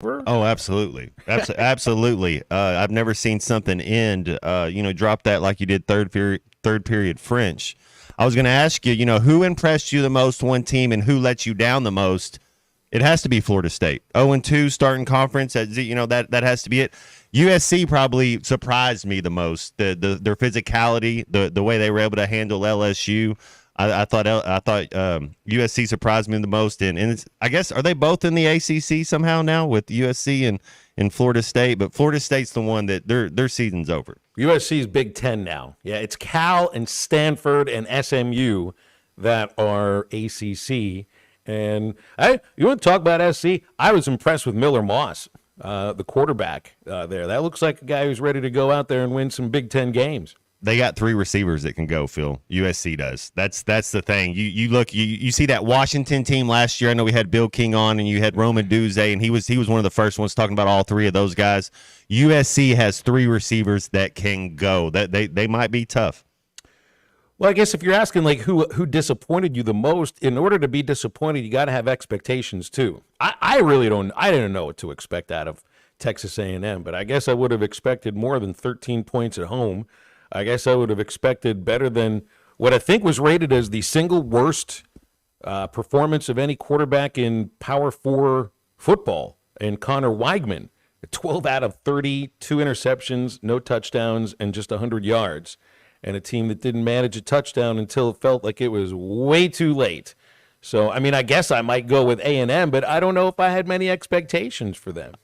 Oh, absolutely. Absolutely. I've never seen something end, drop that like you did third period French. I was going to ask you, who impressed you the most, one team, and who let you down the most? It has to be Florida State. 0-2 starting conference. That has to be it. USC probably surprised me the most. Their physicality, the way they were able to handle LSU. I thought USC surprised me the most, and I guess, are they both in the ACC somehow now with USC and Florida State? But Florida State's the one that their season's over. USC's Big Ten now. Yeah, it's Cal and Stanford and SMU that are ACC. And you want to talk about SC? I was impressed with Miller Moss, the quarterback there. That looks like a guy who's ready to go out there and win some Big Ten games. They got three receivers that can go, Phil. USC does. That's the thing. You see that Washington team last year. I know we had Bill King on, and you had Roman Duze, and he was one of the first ones talking about all three of those guys. USC has three receivers that can go. That they might be tough. Well, I guess if you're asking like who disappointed you the most, in order to be disappointed, you got to have expectations too. I really don't. I didn't know what to expect out of Texas A&M, but I guess I would have expected more than 13 points at home. I guess I would have expected better than what I think was rated as the single worst performance of any quarterback in Power 4 football, and Connor Weigman, 12 out of 30, 2 interceptions, no touchdowns, and just 100 yards. And a team that didn't manage a touchdown until it felt like it was way too late. So, I mean, I guess I might go with A&M, but I don't know if I had many expectations for them.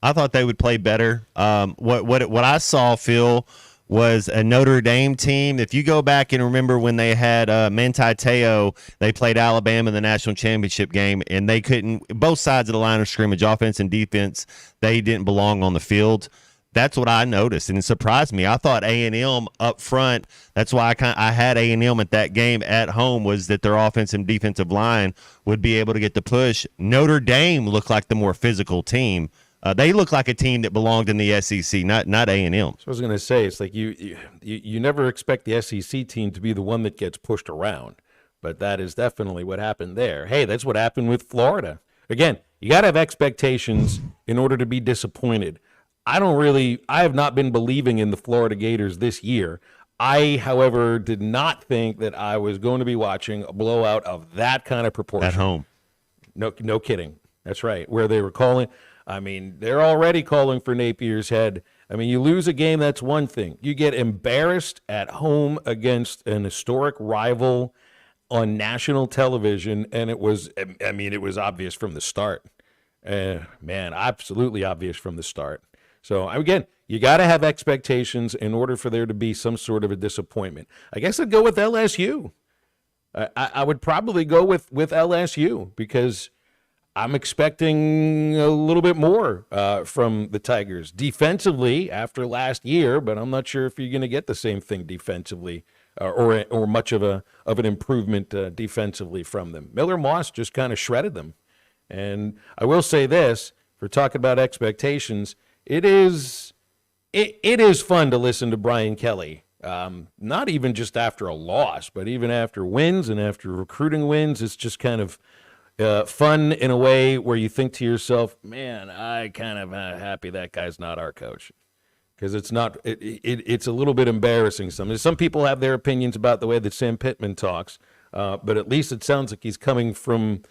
I thought they would play better. What I saw, Phil, was a Notre Dame team. If you go back and remember when they had Manti Te'o, they played Alabama in the national championship game, and they couldn't, both sides of the line of scrimmage, offense and defense, they didn't belong on the field. That's what I noticed, and it surprised me. I thought A&M up front, that's why I had A&M at that game at home, was that their offensive and defensive line would be able to get the push. Notre Dame looked like the more physical team. They look like a team that belonged in the SEC, not A&M. So I was going to say, it's like you never expect the SEC team to be the one that gets pushed around, but that is definitely what happened there. Hey, that's what happened with Florida. Again, you got to have expectations in order to be disappointed. I have not been believing in the Florida Gators this year. I, however, did not think that I was going to be watching a blowout of that kind of proportion. At home. No kidding. That's right. Where they were calling, I mean, they're already calling for Napier's head. I mean, you lose a game, that's one thing. You get embarrassed at home against an historic rival on national television, and it was obvious from the start. Absolutely obvious from the start. So, again, you got to have expectations in order for there to be some sort of a disappointment. I guess I'd go with LSU. I would probably go with LSU because I'm expecting a little bit more from the Tigers defensively after last year, but I'm not sure if you're going to get the same thing defensively or much of an improvement defensively from them. Miller Moss just kind of shredded them. And I will say this, if we're talking about expectations, it is fun to listen to Brian Kelly, not even just after a loss, but even after wins and after recruiting wins. It's just kind of fun in a way where you think to yourself, man, I kind of happy that guy's not our coach. Because it's not. It's a little bit embarrassing. Some people have their opinions about the way that Sam Pittman talks, but at least it sounds like he's coming from.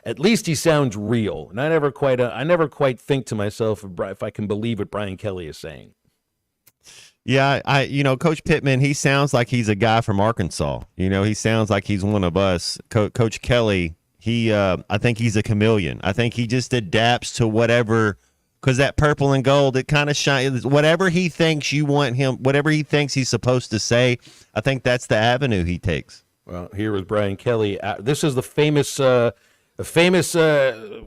At least he sounds real, and I never quite think to myself if I can believe what Brian Kelly is saying. Yeah, Coach Pittman, he sounds like he's a guy from Arkansas. He sounds like he's one of us. Coach Kelly, I think he's a chameleon. I think he just adapts to whatever, because that purple and gold, it kind of shines. Whatever he thinks you want him, whatever he thinks he's supposed to say, I think that's the avenue he takes. Well, here was Brian Kelly. This is the famous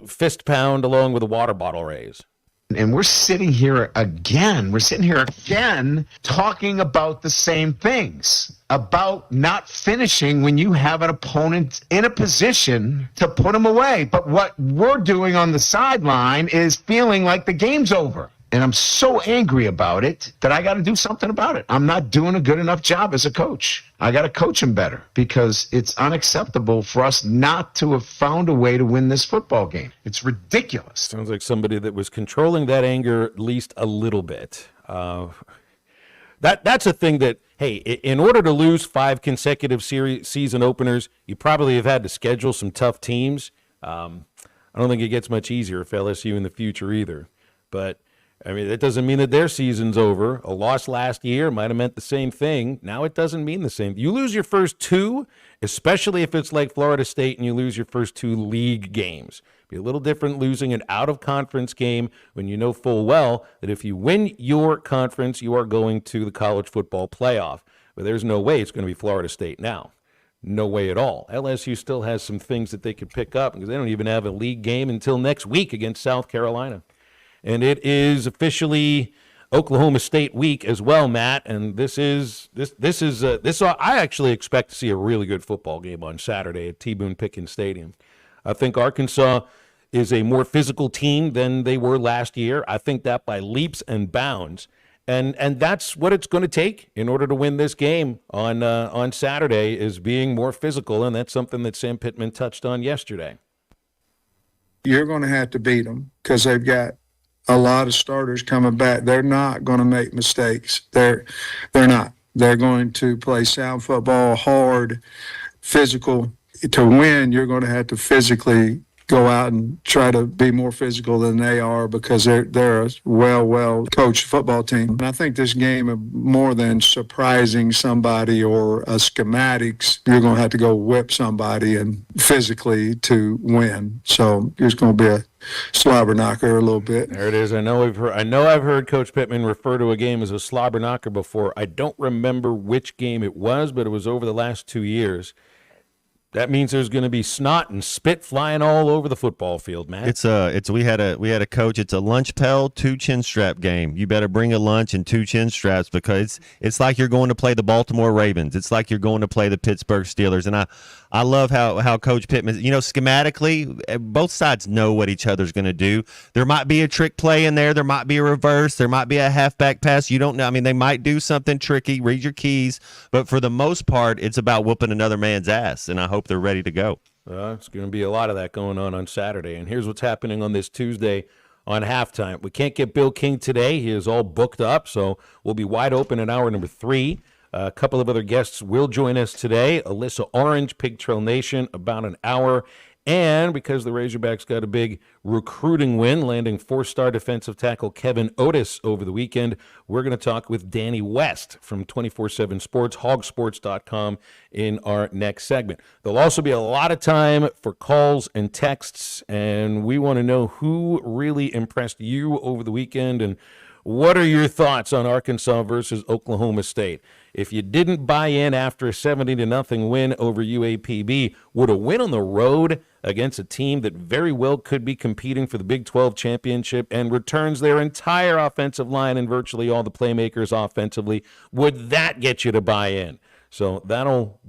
fist pound along with a water bottle raise. And we're sitting here again talking about the same things, about not finishing when you have an opponent in a position to put them away. But what we're doing on the sideline is feeling like the game's over. And I'm so angry about it that I got to do something about it. I'm not doing a good enough job as a coach. I got to coach him better because it's unacceptable for us not to have found a way to win this football game. It's ridiculous. Sounds like somebody that was controlling that anger at least a little bit. That's a thing that, hey, in order to lose 5 consecutive season openers, you probably have had to schedule some tough teams. I don't think it gets much easier for LSU in the future either. But I mean, that doesn't mean that their season's over. A loss last year might have meant the same thing. Now it doesn't mean the same. You lose your first 2, especially if it's like Florida State and you lose your first 2 league games. Be a little different losing an out-of-conference game when you know full well that if you win your conference, you are going to the college football playoff. But there's no way it's going to be Florida State now. No way at all. LSU still has some things that they could pick up because they don't even have a league game until next week against South Carolina. And it is officially Oklahoma State week as well, Matt. And this I actually expect to see a really good football game on Saturday at T. Boone Pickens Stadium. I think Arkansas is a more physical team than they were last year. I think that by leaps and bounds. And that's what it's going to take in order to win this game on Saturday is being more physical, and that's something that Sam Pittman touched on yesterday. You're going to have to beat them because they've got a lot of starters coming back. They're not going to make mistakes. They're not. They're going to play sound football, hard, physical. To win, you're going to have to physically go out and try to be more physical than they are because they're a well coached football team. And I think this game, more than surprising somebody or schematics, you're going to have to go whip somebody and physically to win. So it's going to be a slobber knocker a little bit. There it is. I know I've heard Coach Pittman refer to a game as a slobber knocker before. I don't remember which game it was, but it was over the last 2 years. That means there's going to be snot and spit flying all over the football field, man. We had a coach. It's a lunch pail, 2 chin strap game. You better bring a lunch and 2 chin straps because it's like you're going to play the Baltimore Ravens. It's like you're going to play the Pittsburgh Steelers. And I love how Coach Pittman, schematically, both sides know what each other's going to do. There might be a trick play in there. There might be a reverse. There might be a halfback pass. You don't know. I mean, they might do something tricky. Read your keys. But for the most part, it's about whooping another man's ass. And I hope they're ready to go. It's going to be a lot of that going on Saturday. And here's what's happening on this Tuesday on halftime. We can't get Bill King today. He is all booked up, so we'll be wide open in hour number 3. A couple of other guests will join us today. Alyssa Orange, Pig Trail Nation, about an hour. And because the Razorbacks got a big recruiting win, landing 4-star defensive tackle Kevin Otis over the weekend, we're going to talk with Danny West from 24/7 Sports, hogsports.com, in our next segment. There'll also be a lot of time for calls and texts, and we want to know who really impressed you over the weekend and what are your thoughts on Arkansas versus Oklahoma State? If you didn't buy in after a 70-0 win over UAPB, would a win on the road against a team that very well could be competing for the Big 12 championship and returns their entire offensive line and virtually all the playmakers offensively, would that get you to buy in? So that'll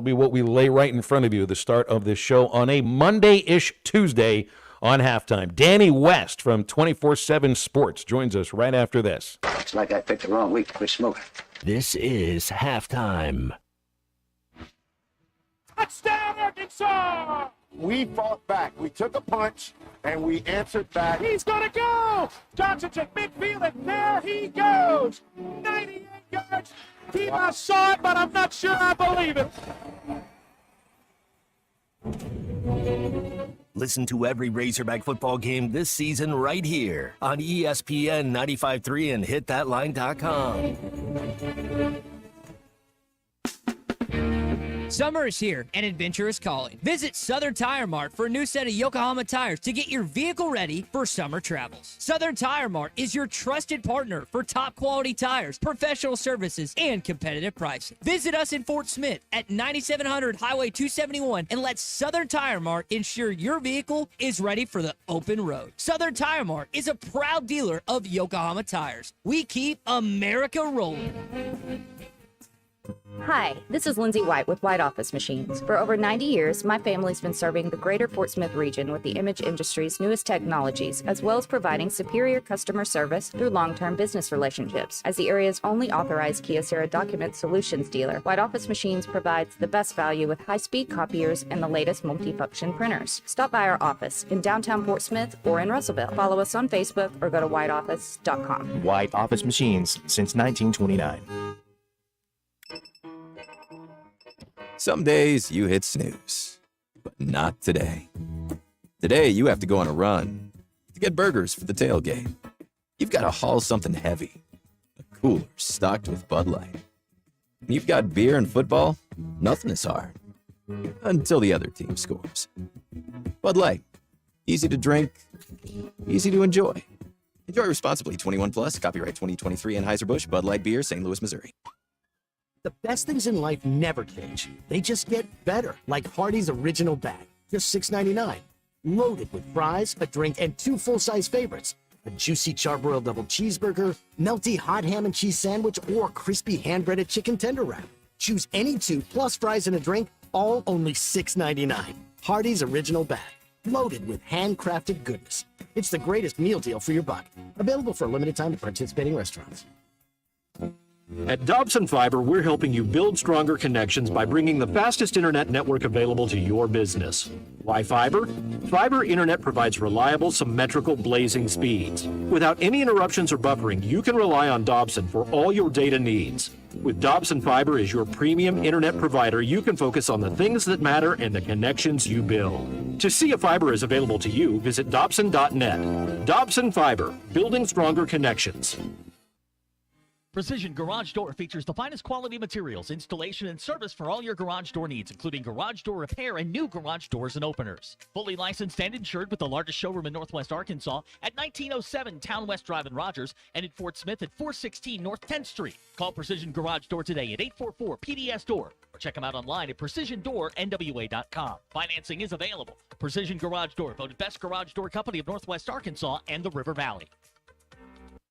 be what we lay right in front of you at the start of this show on a Monday-ish Tuesday on halftime. Danny West from 24/7 Sports joins us right after this. Looks like I picked the wrong week to quit smoking. This is halftime. Touchdown, Arkansas! We fought back. We took a punch, and we answered back. He's going to go! Johnson's at midfield, and there he goes! 98 yards. I saw it, but I'm not sure I believe it. Listen to every Razorback football game this season right here on ESPN 95.3 and hitthatline.com. Summer is here and adventure is calling. Visit Southern Tire Mart for a new set of Yokohama tires to get your vehicle ready for summer travels. Southern Tire Mart is your trusted partner for top quality tires, professional services, and competitive pricing. Visit us in Fort Smith at 9700 Highway 271 and let Southern Tire Mart ensure your vehicle is ready for the open road. Southern Tire Mart is a proud dealer of Yokohama tires. We keep America rolling. Hi, this is Lindsay White with White Office Machines. For over 90 years, my family's been serving the greater Fort Smith region with the image industry's newest technologies, as well as providing superior customer service through long-term business relationships. As the area's only authorized Kyocera document solutions dealer, White Office Machines provides the best value with high-speed copiers and the latest multifunction printers. Stop by our office in downtown Fort Smith or in Russellville. Follow us on Facebook or go to whiteoffice.com. White Office Machines since 1929. Some days you hit snooze, but not today. Today you have to go on a run to get burgers for the tailgate. You've got to haul something heavy, a cooler stocked with Bud Light. You've got beer and football, nothing is hard, until the other team scores. Bud Light, easy to drink, easy to enjoy. Enjoy responsibly. 21 plus, copyright 2023 Anheuser-Busch, Bud Light Beer, St. Louis, Missouri. The best things in life never change. They just get better, like Hardee's Original Bag, just $6.99. Loaded with fries, a drink, and 2 full-size favorites. A juicy charbroiled double cheeseburger, melty hot ham and cheese sandwich, or crispy hand-breaded chicken tender wrap. Choose any 2 plus fries and a drink, all only $6.99. Hardee's Original Bag, loaded with handcrafted goodness. It's the greatest meal deal for your buck. Available for a limited time at participating restaurants. At Dobson Fiber, we're helping you build stronger connections by bringing the fastest internet network available to your business. Why fiber? Fiber internet provides reliable, symmetrical, blazing speeds. Without any interruptions or buffering, you can rely on Dobson for all your data needs. With Dobson Fiber as your premium internet provider, you can focus on the things that matter and the connections you build. To see if fiber is available to you, visit Dobson.net. Dobson Fiber, building stronger connections. Precision Garage Door features the finest quality materials, installation, and service for all your garage door needs, including garage door repair and new garage doors and openers. Fully licensed and insured with the largest showroom in Northwest Arkansas at 1907 Town West Drive in Rogers and in Fort Smith at 416 North 10th Street. Call Precision Garage Door today at 844-PDS-DOOR or check them out online at PrecisionDoorNWA.com. Financing is available. Precision Garage Door, voted best garage door company of Northwest Arkansas and the River Valley.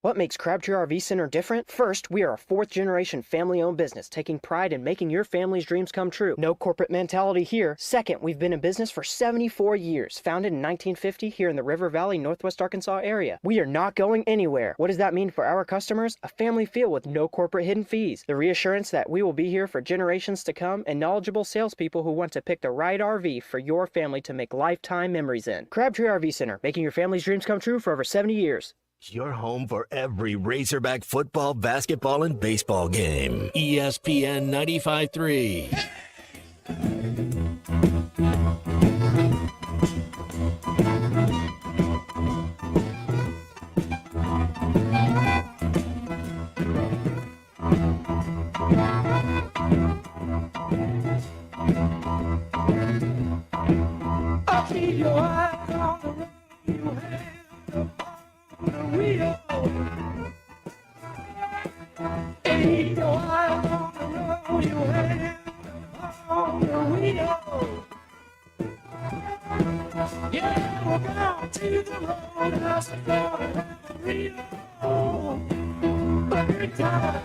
What makes Crabtree RV Center different? First, we are a 4th-generation family-owned business taking pride in making your family's dreams come true. No corporate mentality here. Second, we've been in business for 74 years, founded in 1950 here in the River Valley, Northwest Arkansas area. We are not going anywhere. What does that mean for our customers? A family feel with no corporate hidden fees. The reassurance that we will be here for generations to come, and knowledgeable salespeople who want to pick the right RV for your family to make lifetime memories in. Crabtree RV Center, making your family's dreams come true for over 70 years. Your home for every Razorback football, basketball, and baseball game. ESPN 95.3. I'll keep your eyes on the road you have. Wheel. Keep your eyes on the road you have on the wheel. Yeah, we're going to the roadhouse and going to have a real good time.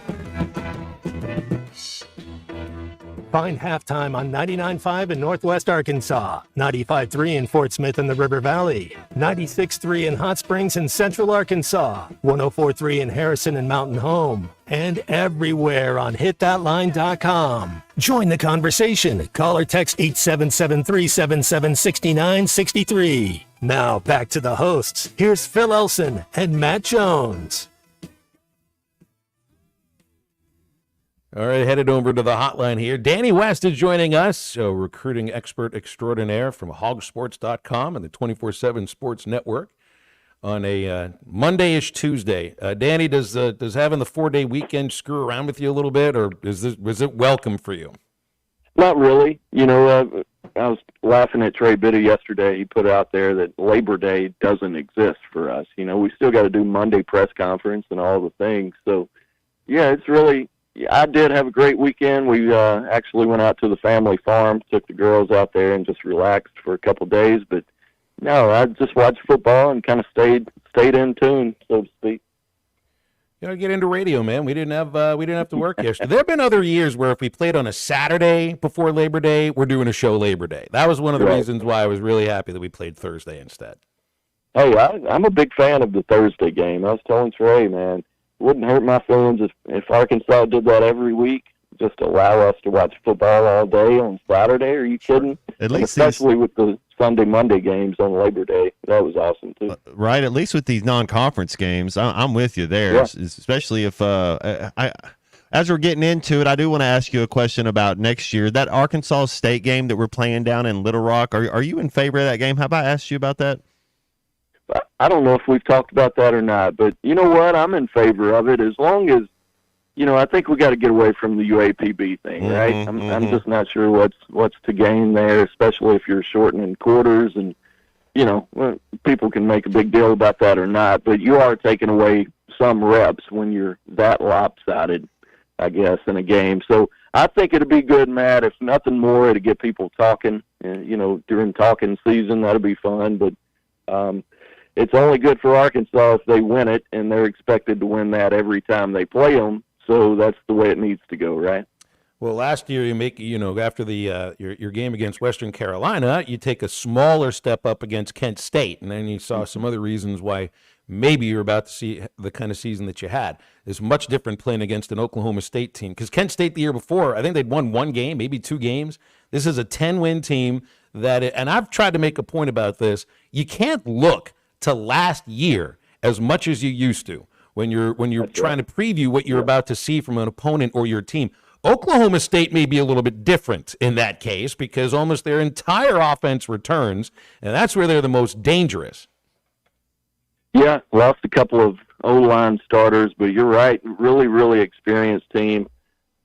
Find Halftime on 99.5 in Northwest Arkansas, 95.3 in Fort Smith and the River Valley, 96.3 in Hot Springs and Central Arkansas, 104.3 in Harrison and Mountain Home, and everywhere on hitthatline.com. Join the conversation. Call or text 877-377-6963. Now back to the hosts. Here's Phil Elson and Matt Jones. All right, headed over to the hotline here. Danny West is joining us, a recruiting expert extraordinaire from hogsports.com and the 24/7 Sports Network on a Monday-ish Tuesday. Danny, does having the 4-day weekend screw around with you a little bit, or was it welcome for you? Not really. You know, I was laughing at Trey Bitter yesterday. He put out there that Labor Day doesn't exist for us. You know, we still got to do Monday press conference and all the things. So, yeah, it's really... I did have a great weekend. We actually went out to the family farm, took the girls out there and just relaxed for a couple of days. But no, I just watched football and kind of stayed in tune, so to speak. You gotta get into radio, man. We didn't have to work yesterday. There have been other years where if we played on a Saturday before Labor Day, we're doing a show Labor Day. That was one of the reasons why I was really happy that we played Thursday instead. Hey, I'm a big fan of the Thursday game. I was telling Trey, man, it wouldn't hurt my feelings if Arkansas did that every week. Just allow us to watch football all day on Saturday. Are you kidding? At least especially with the Sunday, Monday games on Labor Day. That was awesome, too. Right, at least with these non-conference games. I'm with you there, Yeah. Especially if as we're getting into it, I do want to ask you a question about next year. That Arkansas State game that we're playing down in Little Rock, are you in favor of that game? Have I asked you about that? I don't know if we've talked about that or not, but you know what? I'm in favor of it as long as, I think we got to get away from the UAPB thing, right? I'm just not sure what's to gain there, especially if you're shortening quarters and, people can make a big deal about that or not, but you are taking away some reps when you're that lopsided, I guess, in a game. So I think it'd be good, Matt. If nothing more, it'd get people talking, during talking season. That'd be fun, but it's only good for Arkansas if they win it, and they're expected to win that every time they play them. So that's the way it needs to go, right? Well, last year after the your game against Western Carolina, you take a smaller step up against Kent State, and then you saw some other reasons why maybe you're about to see the kind of season that you had. It's much different playing against an Oklahoma State team because Kent State the year before, I think they'd won one game, maybe two games. This is a 10-win team and I've tried to make a point about this. You can't look to last year as much as you used to when you're trying to preview what you're about to see from an opponent or your team. Oklahoma State may be a little bit different in that case because almost their entire offense returns, and that's where they're the most dangerous. Yeah, lost a couple of O-line starters, but you're right, really, really experienced team.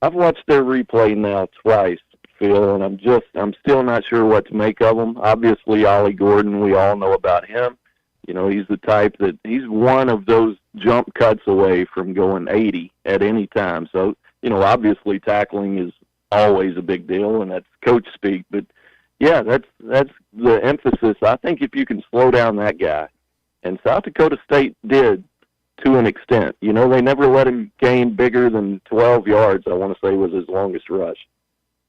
I've watched their replay now twice, Phil, and I'm still not sure what to make of them. Obviously, Ollie Gordon, we all know about him. He's the type that he's one of those jump cuts away from going 80 at any time. So, obviously tackling is always a big deal, and that's coach speak. But, yeah, that's the emphasis. I think if you can slow down that guy, and South Dakota State did to an extent. They never let him gain bigger than 12 yards, I want to say was his longest rush.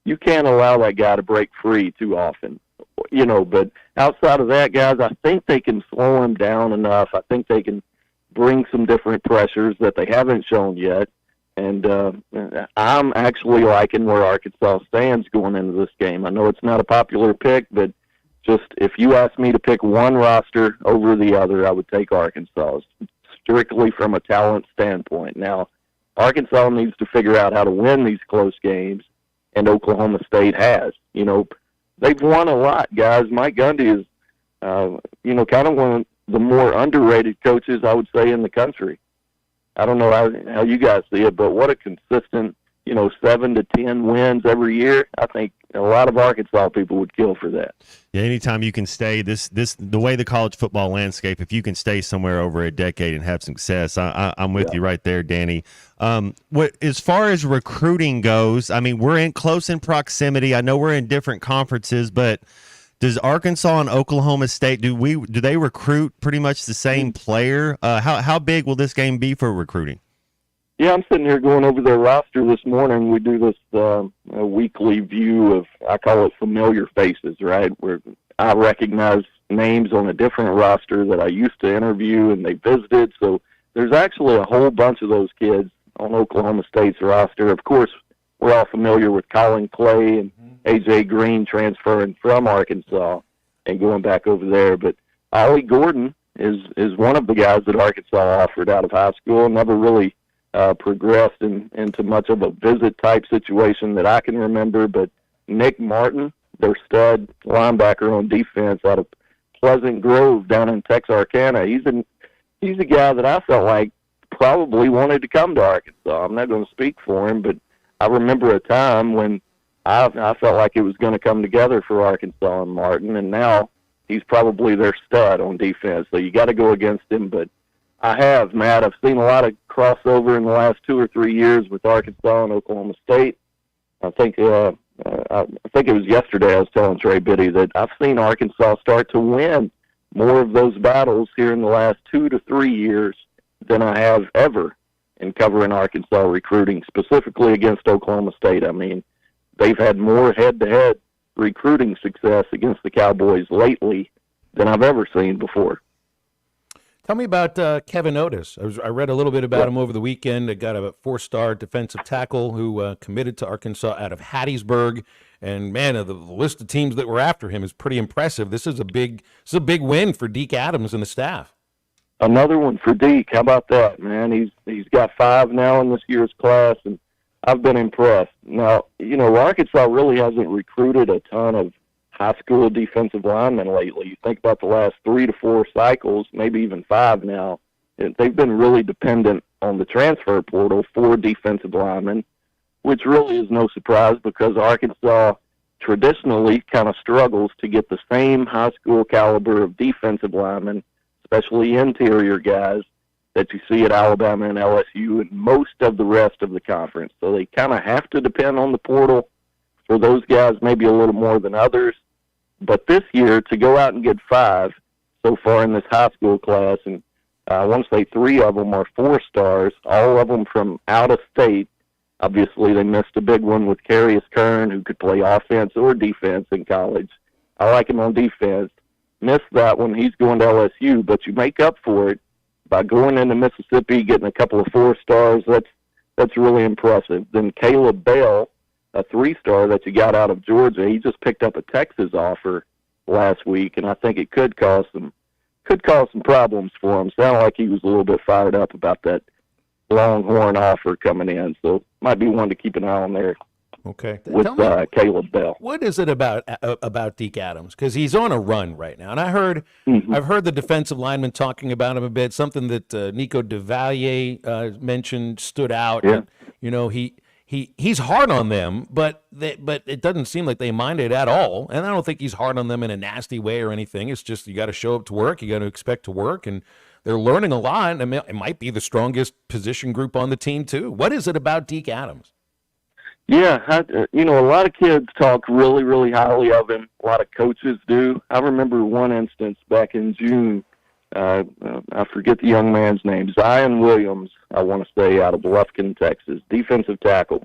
You can't allow that guy to break free too often. But outside of that, guys, I think they can slow him down enough. I think they can bring some different pressures that they haven't shown yet. And I'm actually liking where Arkansas stands going into this game. I know it's not a popular pick, but just if you ask me to pick one roster over the other, I would take Arkansas, strictly from a talent standpoint. Now, Arkansas needs to figure out how to win these close games, and Oklahoma State has. They've won a lot, guys. Mike Gundy is, kind of one of the more underrated coaches, I would say, in the country. I don't know how you guys see it, but what a consistent, 7 to 10 wins every year. I think a lot of Arkansas people would kill for that. Yeah, anytime you can stay the way the college football landscape, if you can stay somewhere over a decade and have success, I'm with you right there, Danny. As far as recruiting goes, I mean, we're close in proximity. I know we're in different conferences, but does Arkansas and Oklahoma State do they recruit pretty much the same player? How big will this game be for recruiting? Yeah, I'm sitting here going over their roster this morning. We do this a weekly view of, I call it familiar faces, right, where I recognize names on a different roster that I used to interview and they visited. So there's actually a whole bunch of those kids on Oklahoma State's roster. Of course, we're all familiar with Colin Clay and A.J. Green transferring from Arkansas and going back over there. But Ollie Gordon is one of the guys that Arkansas offered out of high school, never really progressed into much of a visit-type situation that I can remember. But Nick Martin, their stud linebacker on defense out of Pleasant Grove down in Texarkana, he's a guy that I felt like probably wanted to come to Arkansas. I'm not going to speak for him, but I remember a time when I felt like it was going to come together for Arkansas and Martin, and now he's probably their stud on defense. So you got to go against him, but Matt. I've seen a lot of crossover in the last 2 or 3 years with Arkansas and Oklahoma State. I think it was yesterday I was telling Trey Biddy that I've seen Arkansas start to win more of those battles here in the last 2 to 3 years than I have ever. in covering Arkansas recruiting, specifically against Oklahoma State. I mean, they've had more head-to-head recruiting success against the Cowboys lately than I've ever seen before. Tell me about Kevin Otis. I read a little bit about him over the weekend. I got a 4-star defensive tackle who committed to Arkansas out of Hattiesburg. And man, the list of teams that were after him is pretty impressive. This is a big win for Deke Adams and the staff. Another one for Deke. How about that, man? He's got 5 now in this year's class, and I've been impressed. Now, Arkansas really hasn't recruited a ton of high school defensive linemen lately. You think about the last 3 to 4 cycles, maybe even 5 now. They've been really dependent on the transfer portal for defensive linemen, which really is no surprise because Arkansas traditionally kind of struggles to get the same high school caliber of defensive linemen, especially interior guys, that you see at Alabama and LSU and most of the rest of the conference. So they kind of have to depend on the portal for those guys, maybe a little more than others. But this year, to go out and get 5 so far in this high school class, and I want to say 3 of them are 4-stars, all of them from out of state. Obviously, they missed a big one with Carius Kern, who could play offense or defense in college. I like him on defense. Missed that one. He's going to LSU, but you make up for it by going into Mississippi, getting a couple of 4-stars. That's really impressive. Then Caleb Bell, a 3-star that you got out of Georgia, he just picked up a Texas offer last week, and I think it could cause some problems for him. Sounded like he was a little bit fired up about that Longhorn offer coming in, so might be one to keep an eye on there. Okay, with Caleb Bell. What is it about Deke Adams? Because he's on a run right now, and I've heard the defensive lineman talking about him a bit. Something that Nico DeValier mentioned stood out. Yeah. And, he's hard on them, but it doesn't seem like they mind it at all. And I don't think he's hard on them in a nasty way or anything. It's just you got to show up to work, you got to expect to work, and they're learning a lot. I mean, it might be the strongest position group on the team too. What is it about Deke Adams? Yeah, a lot of kids talk really, really highly of him. A lot of coaches do. I remember one instance back in June. I forget the young man's name. Zion Williams, I want to say, out of Lufkin, Texas, defensive tackle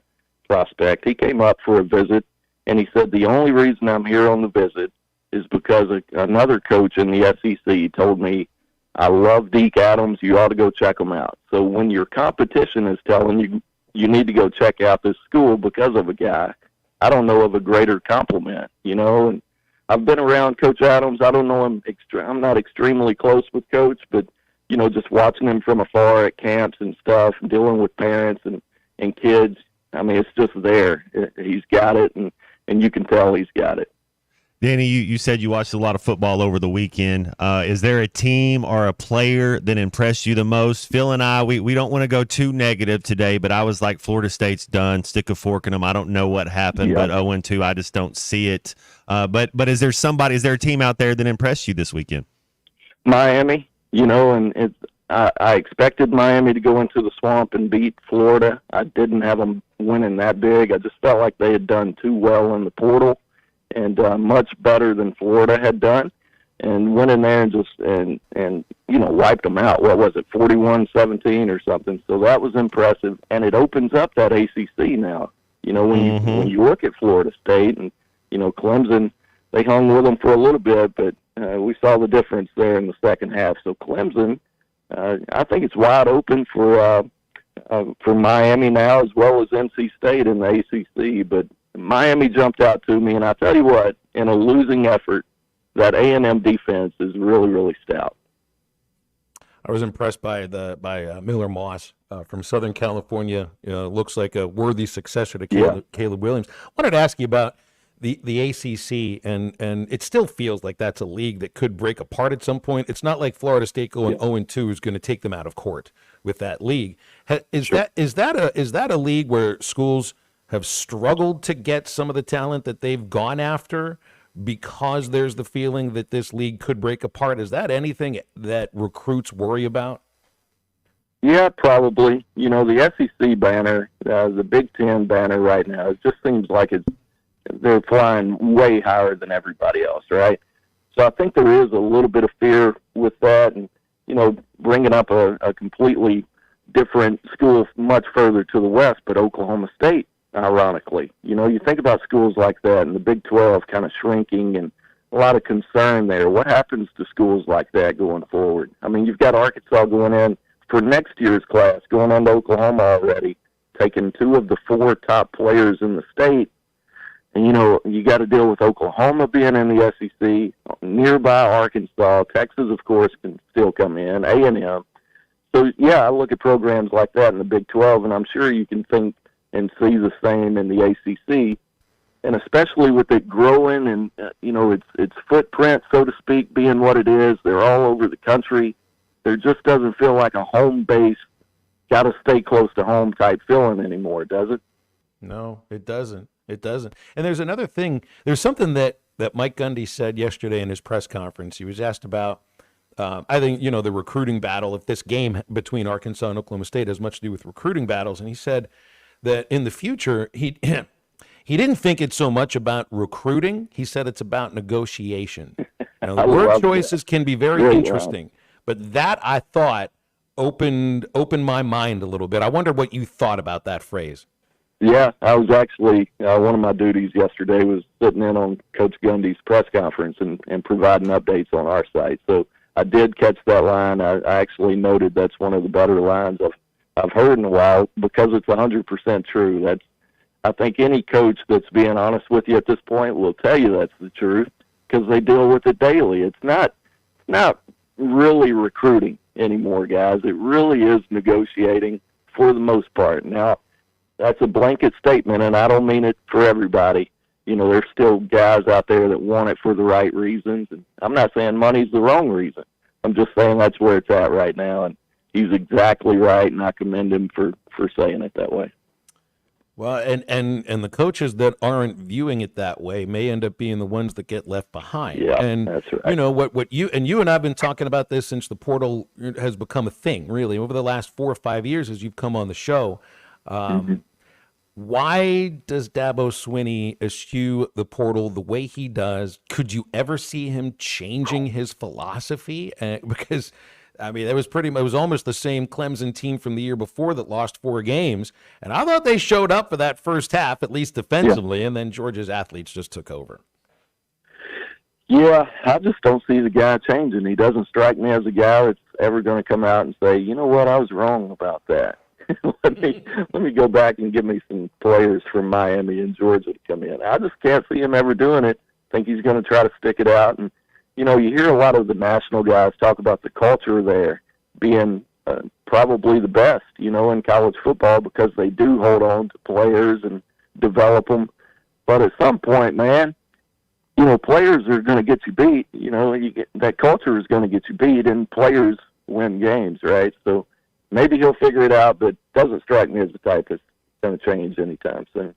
prospect. He came up for a visit, and he said, the only reason I'm here on the visit is because another coach in the SEC told me, I love Deke Adams. You ought to go check him out. So when your competition is telling you, you need to go check out this school because of a guy, I don't know of a greater compliment, and I've been around Coach Adams. I don't know him. I'm not extremely close with Coach, but, just watching him from afar at camps and stuff, and dealing with parents and kids, I mean, it's just there. He's got it, and you can tell he's got it. Danny, you said you watched a lot of football over the weekend. Is there a team or a player that impressed you the most? Phil and I, we don't want to go too negative today, but I was like, Florida State's done. Stick a fork in them. I don't know what happened, but 0-2, I just don't see it. But is there a team out there that impressed you this weekend? Miami, and I expected Miami to go into the swamp and beat Florida. I didn't have them winning that big. I just felt like they had done too well in the portal, and much better than Florida had done, and went in there and just wiped them out. What was it, 41-17 or something? So that was impressive, and it opens up that ACC now. When you look at Florida State and Clemson, they hung with them for a little bit, but we saw the difference there in the second half. So Clemson, I think it's wide open for Miami now, as well as NC State in the ACC, but Miami jumped out to me, and I tell you what, in a losing effort, that A&M defense is really, really stout. I was impressed by Miller Moss from Southern California. Looks like a worthy successor to Caleb Williams. I wanted to ask you about the ACC, and it still feels like that's a league that could break apart at some point. It's not like Florida State going 0-2 is going to take them out of court with that league. Is that a league where schools have struggled to get some of the talent that they've gone after because there's the feeling that this league could break apart? Is that anything that recruits worry about? Yeah, probably. The SEC banner, the Big Ten banner right now, it just seems like they're flying way higher than everybody else, right? So I think there is a little bit of fear with that, and bringing up a completely different school much further to the west, but Oklahoma State, ironically. You think about schools like that and the Big 12 kind of shrinking and a lot of concern there. What happens to schools like that going forward? I mean, you've got Arkansas going in for next year's class, going on to Oklahoma already, taking 2 of the 4 top players in the state. And, you got to deal with Oklahoma being in the SEC, nearby Arkansas. Texas, of course, can still come in, A&M. So, yeah, I look at programs like that in the Big 12, and I'm sure you can think and see the same in the ACC. And especially with it growing and, its footprint, so to speak, being what it is, they're all over the country. There just doesn't feel like a home base, got to stay close to home type feeling anymore, does it? No, it doesn't. It doesn't. And there's another thing. There's something that Mike Gundy said yesterday in his press conference. He was asked about, I think, the recruiting battle, if this game between Arkansas and Oklahoma State has much to do with recruiting battles. And he said that in the future, he didn't think it's so much about recruiting. He said it's about negotiation. The word choices can be very interesting, but that, I thought, opened my mind a little bit. I wonder what you thought about that phrase. Yeah, I was actually, one of my duties yesterday was sitting in on Coach Gundy's press conference and providing updates on our site. So I did catch that line. I actually noted that's one of the better lines I've heard in a while because it's 100% true. I think any coach that's being honest with you at this point will tell you that's the truth because they deal with it daily. It's not really recruiting anymore, guys. It really is negotiating for the most part. Now, that's a blanket statement, and I don't mean it for everybody. There's still guys out there that want it for the right reasons. And I'm not saying money's the wrong reason. I'm just saying that's where it's at right now, and he's exactly right, and I commend him for saying it that way. Well, and the coaches that aren't viewing it that way may end up being the ones that get left behind. Yeah, and that's right. What you and I've been talking about this since the portal has become a thing, really, over the last 4 or 5 years as you've come on the show. Why does Dabo Swinney eschew the portal the way he does? Could you ever see him changing his philosophy? Because it was almost the same Clemson team from the year before that lost 4 games, and I thought they showed up for that first half, at least defensively, and then Georgia's athletes just took over. Yeah, I just don't see the guy changing. He doesn't strike me as a guy that's ever going to come out and say, you know what, I was wrong about that. let me go back and give me some players from Miami and Georgia to come in. I just can't see him ever doing it. I think he's going to try to stick it out. And, you hear a lot of the national guys talk about the culture there being probably the best, in college football because they do hold on to players and develop them. But at some point, man, players are going to get you beat. That culture is going to get you beat, and players win games, right? So maybe he'll figure it out, but doesn't strike me as the type that's going to change anytime soon.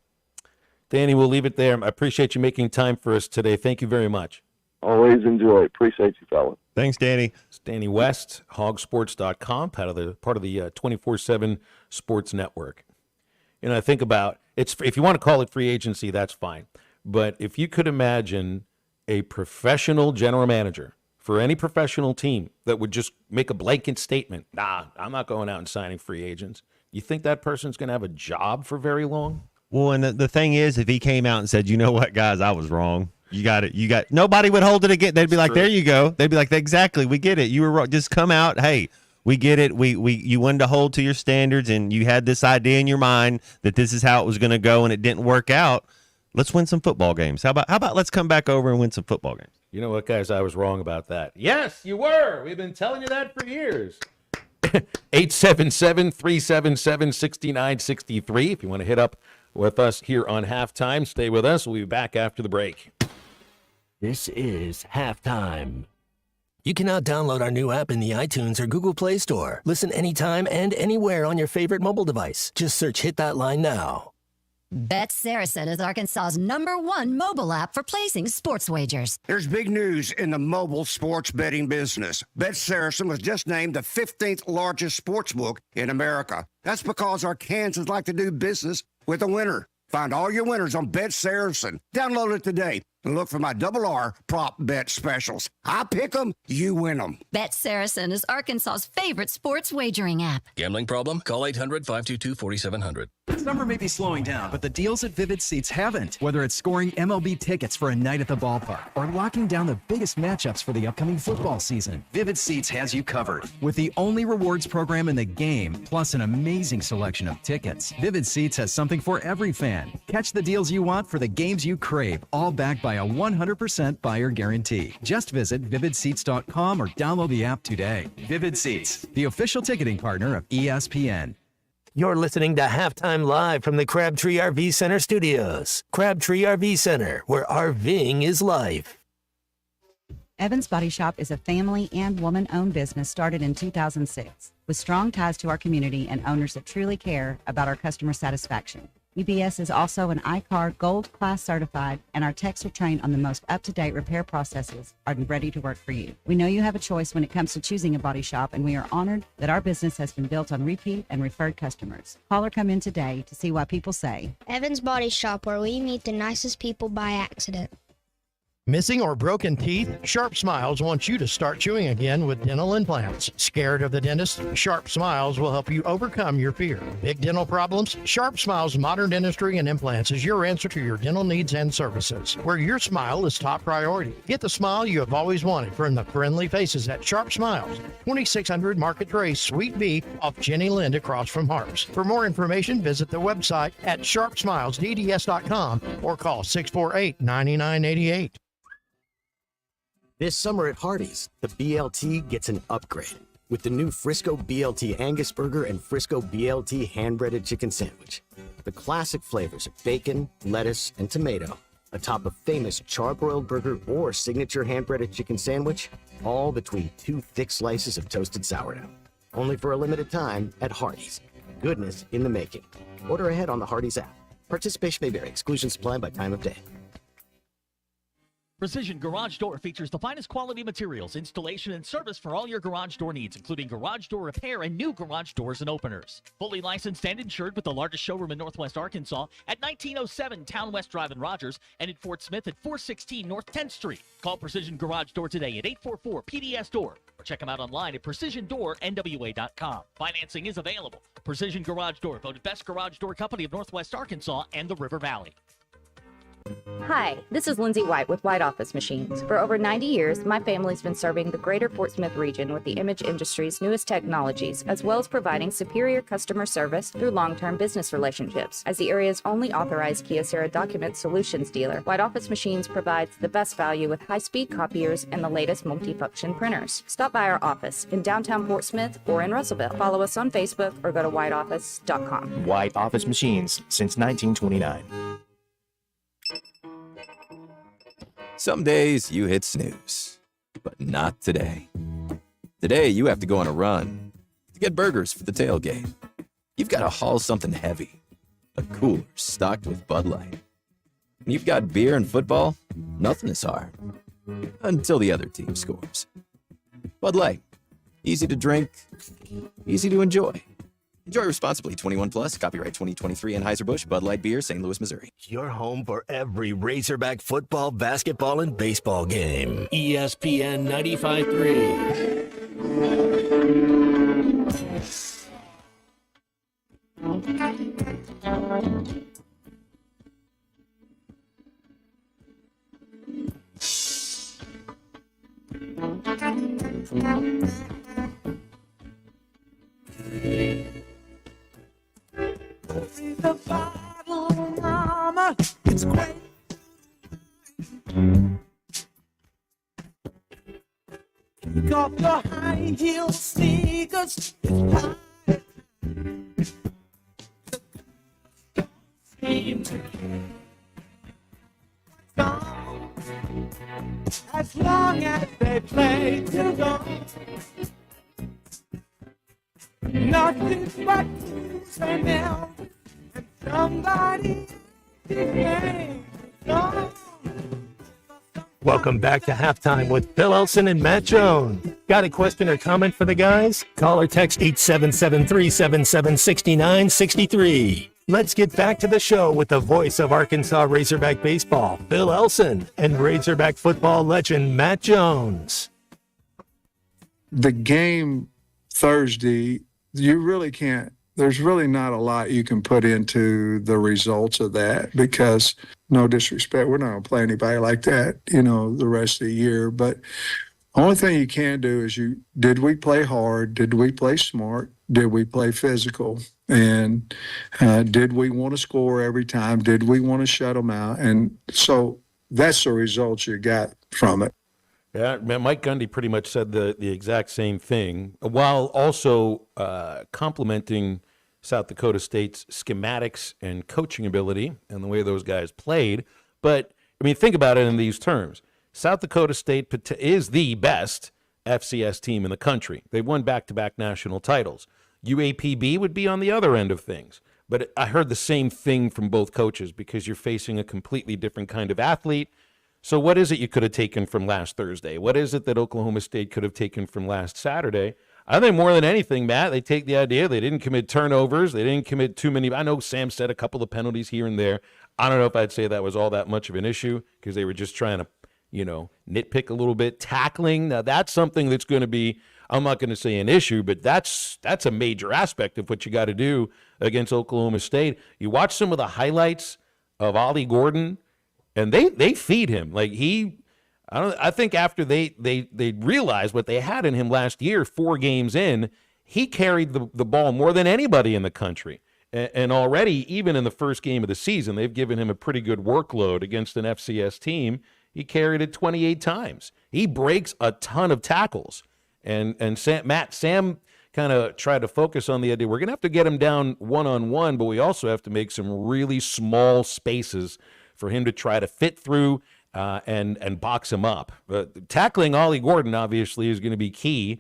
Danny, we'll leave it there. I appreciate you making time for us today. Thank you very much. Always enjoy it. Appreciate you, fellas. Thanks, Danny. It's Danny West, hogsports.com, part of the 24/7 Sports Network. I think about if you want to call it free agency, that's fine. But if you could imagine a professional general manager for any professional team that would just make a blanket statement, I'm not going out and signing free agents. You think that person's going to have a job for very long? Well, and the thing is, if he came out and said, you know what, guys, I was wrong. You got it. Nobody would hold it again. They'd be like, there you go. They'd be like, exactly. We get it. You were wrong. Just come out. Hey, we get it. You wanted to hold to your standards and you had this idea in your mind that this is how it was going to go and it didn't work out. Let's win some football games. How about let's come back over and win some football games? You know what, guys? I was wrong about that. Yes, you were. We've been telling you that for years. 877-377-6963. If you want to hit up with us here on Halftime, stay with us. We'll be back after the break. This is Halftime. You can now download our new app in the iTunes or Google Play Store. Listen anytime and anywhere on your favorite mobile device. Just search Hit That Line now. Bet Saracen is Arkansas's #1 mobile app for placing sports wagers. There's big news in the mobile sports betting business. Bet Saracen was just named the 15th largest sports book in America. That's because Arkansans like to do business with a winner. Find all your winners on Bet Saracen. Download it today. and look for my Double R prop bet specials. I pick 'em, you win 'em. Bet Saracen is Arkansas's favorite sports wagering app. Gambling problem? Call 800-522-4700. Summer may be slowing down, but the deals at Vivid Seats haven't. Whether it's scoring MLB tickets for a night at the ballpark or locking down the biggest matchups for the upcoming football season, Vivid Seats has you covered. With the only rewards program in the game, plus an amazing selection of tickets, Vivid Seats has something for every fan. Catch the deals you want for the games you crave, all backed by a 100% buyer guarantee. Just visit vividseats.com or download the app today. Vivid Seats, the official ticketing partner of ESPN. You're listening to Halftime Live from the Crabtree RV Center studios. Crabtree RV Center, where RVing is life. Evans Body Shop is a family and woman-owned business started in 2006 with strong ties to our community and owners that truly care about our customer satisfaction. EBS is also an iCar Gold Class certified, and our techs are trained on the most up-to-date repair processes are ready to work for you. We know you have a choice when it comes to choosing a body shop, and we are honored that our business has been built on repeat and referred customers. Call or come in today to see why people say Evans Body Shop, where we meet the nicest people by accident. Missing or broken teeth? Sharp Smiles wants you to start chewing again with dental implants. Scared of the dentist? Sharp Smiles will help you overcome your fear. Big dental problems? Sharp Smiles Modern Dentistry and Implants is your answer to your dental needs and services, where your smile is top priority. Get the smile you have always wanted from the friendly faces at Sharp Smiles, 2600 Market Trace, Suite B, off Jenny Lind across from Harps. For more information, visit the website at sharpsmilesdds.com or call 648-9988. This summer at Hardee's, the BLT gets an upgrade with the new Frisco BLT Angus Burger and Frisco BLT hand-breaded chicken sandwich. The classic flavors of bacon, lettuce, and tomato, atop a famous charbroiled burger or signature hand-breaded chicken sandwich, all between two thick slices of toasted sourdough. Only for a limited time at Hardee's. Goodness in the making. Order ahead on the Hardee's app. Participation may vary. Exclusions apply by time of day. Precision Garage Door features the finest quality materials, installation, and service for all your garage door needs, including garage door repair and new garage doors and openers. Fully licensed and insured with the largest showroom in Northwest Arkansas at 1907 Town West Drive in Rogers and in Fort Smith at 416 North 10th Street. Call Precision Garage Door today at 844-PDS-DOOR or check them out online at precisiondoornwa.com. Financing is available. Precision Garage Door, voted Best Garage Door Company of Northwest Arkansas and the River Valley. Hi, this is Lindsay White with White Office Machines. For over 90 years, my family's been serving the greater Fort Smith region with the image industry's newest technologies, as well as providing superior customer service through long-term business relationships. As the area's only authorized Kyocera document solutions dealer, White Office Machines provides the best value with high-speed copiers and the latest multifunction printers. Stop by our office in downtown Fort Smith or in Russellville. Follow us on Facebook or go to whiteoffice.com. White Office Machines since 1929. Some days you hit snooze, but not today. Today you have to go on a run to get burgers for the tailgate. You've got to haul something heavy, a cooler stocked with Bud Light. When you've got beer and football, nothing is hard, until the other team scores. Bud Light, easy to drink, easy to enjoy. Enjoy responsibly. 21 plus. Copyright 2023 Anheuser-Busch Bud Light Beer, St. Louis, Missouri. Your home for every Razorback football, basketball, and baseball game. ESPN 95.3. The bottle, mama, it's great. Take off your high heel sneakers. It's high. As long as they play till dawn, nothing but blues and Elvis and somebody name gone. Welcome back to Halftime with Bill Elson and Matt Jones. Got a question or comment for the guys? Call or text 877-377-6963. Let's get back to the show with the voice of Arkansas Razorback baseball, Phil Elson, and Razorback football legend Matt Jones. The game Thursday, you really can't, there's really not a lot you can put into the results of that because, no disrespect, we're not going to play anybody like that, the rest of the year. But only thing you can do is did we play hard? Did we play smart? Did we play physical? And did we want to score every time? Did we want to shut them out? And so that's the results you got from it. Yeah, Mike Gundy pretty much said the exact same thing, while also complimenting South Dakota State's schematics and coaching ability and the way those guys played. But, think about it in these terms. South Dakota State is the best FCS team in the country. They've won back-to-back national titles. UAPB would be on the other end of things. But I heard the same thing from both coaches because you're facing a completely different kind of athlete. So what is it you could have taken from last Thursday? What is it that Oklahoma State could have taken from last Saturday? I think more than anything, Matt, they take the idea they didn't commit turnovers. They didn't commit too many. I know Sam said a couple of penalties here and there. I don't know if I'd say that was all that much of an issue because they were just trying to, nitpick a little bit. Tackling, now that's something that's going to be, I'm not going to say an issue, but that's a major aspect of what you got to do against Oklahoma State. You watch some of the highlights of Ollie Gordon, and they feed him. I think after they realized what they had in him last year, 4 games in, he carried the ball more than anybody in the country. And already, even in the first game of the season, they've given him a pretty good workload against an FCS team. He carried it 28 times. He breaks a ton of tackles. And Sam kind of tried to focus on the idea we're going to have to get him down one-on-one, but we also have to make some really small spaces for him to try to fit through and box him up. But tackling Ollie Gordon, obviously, is going to be key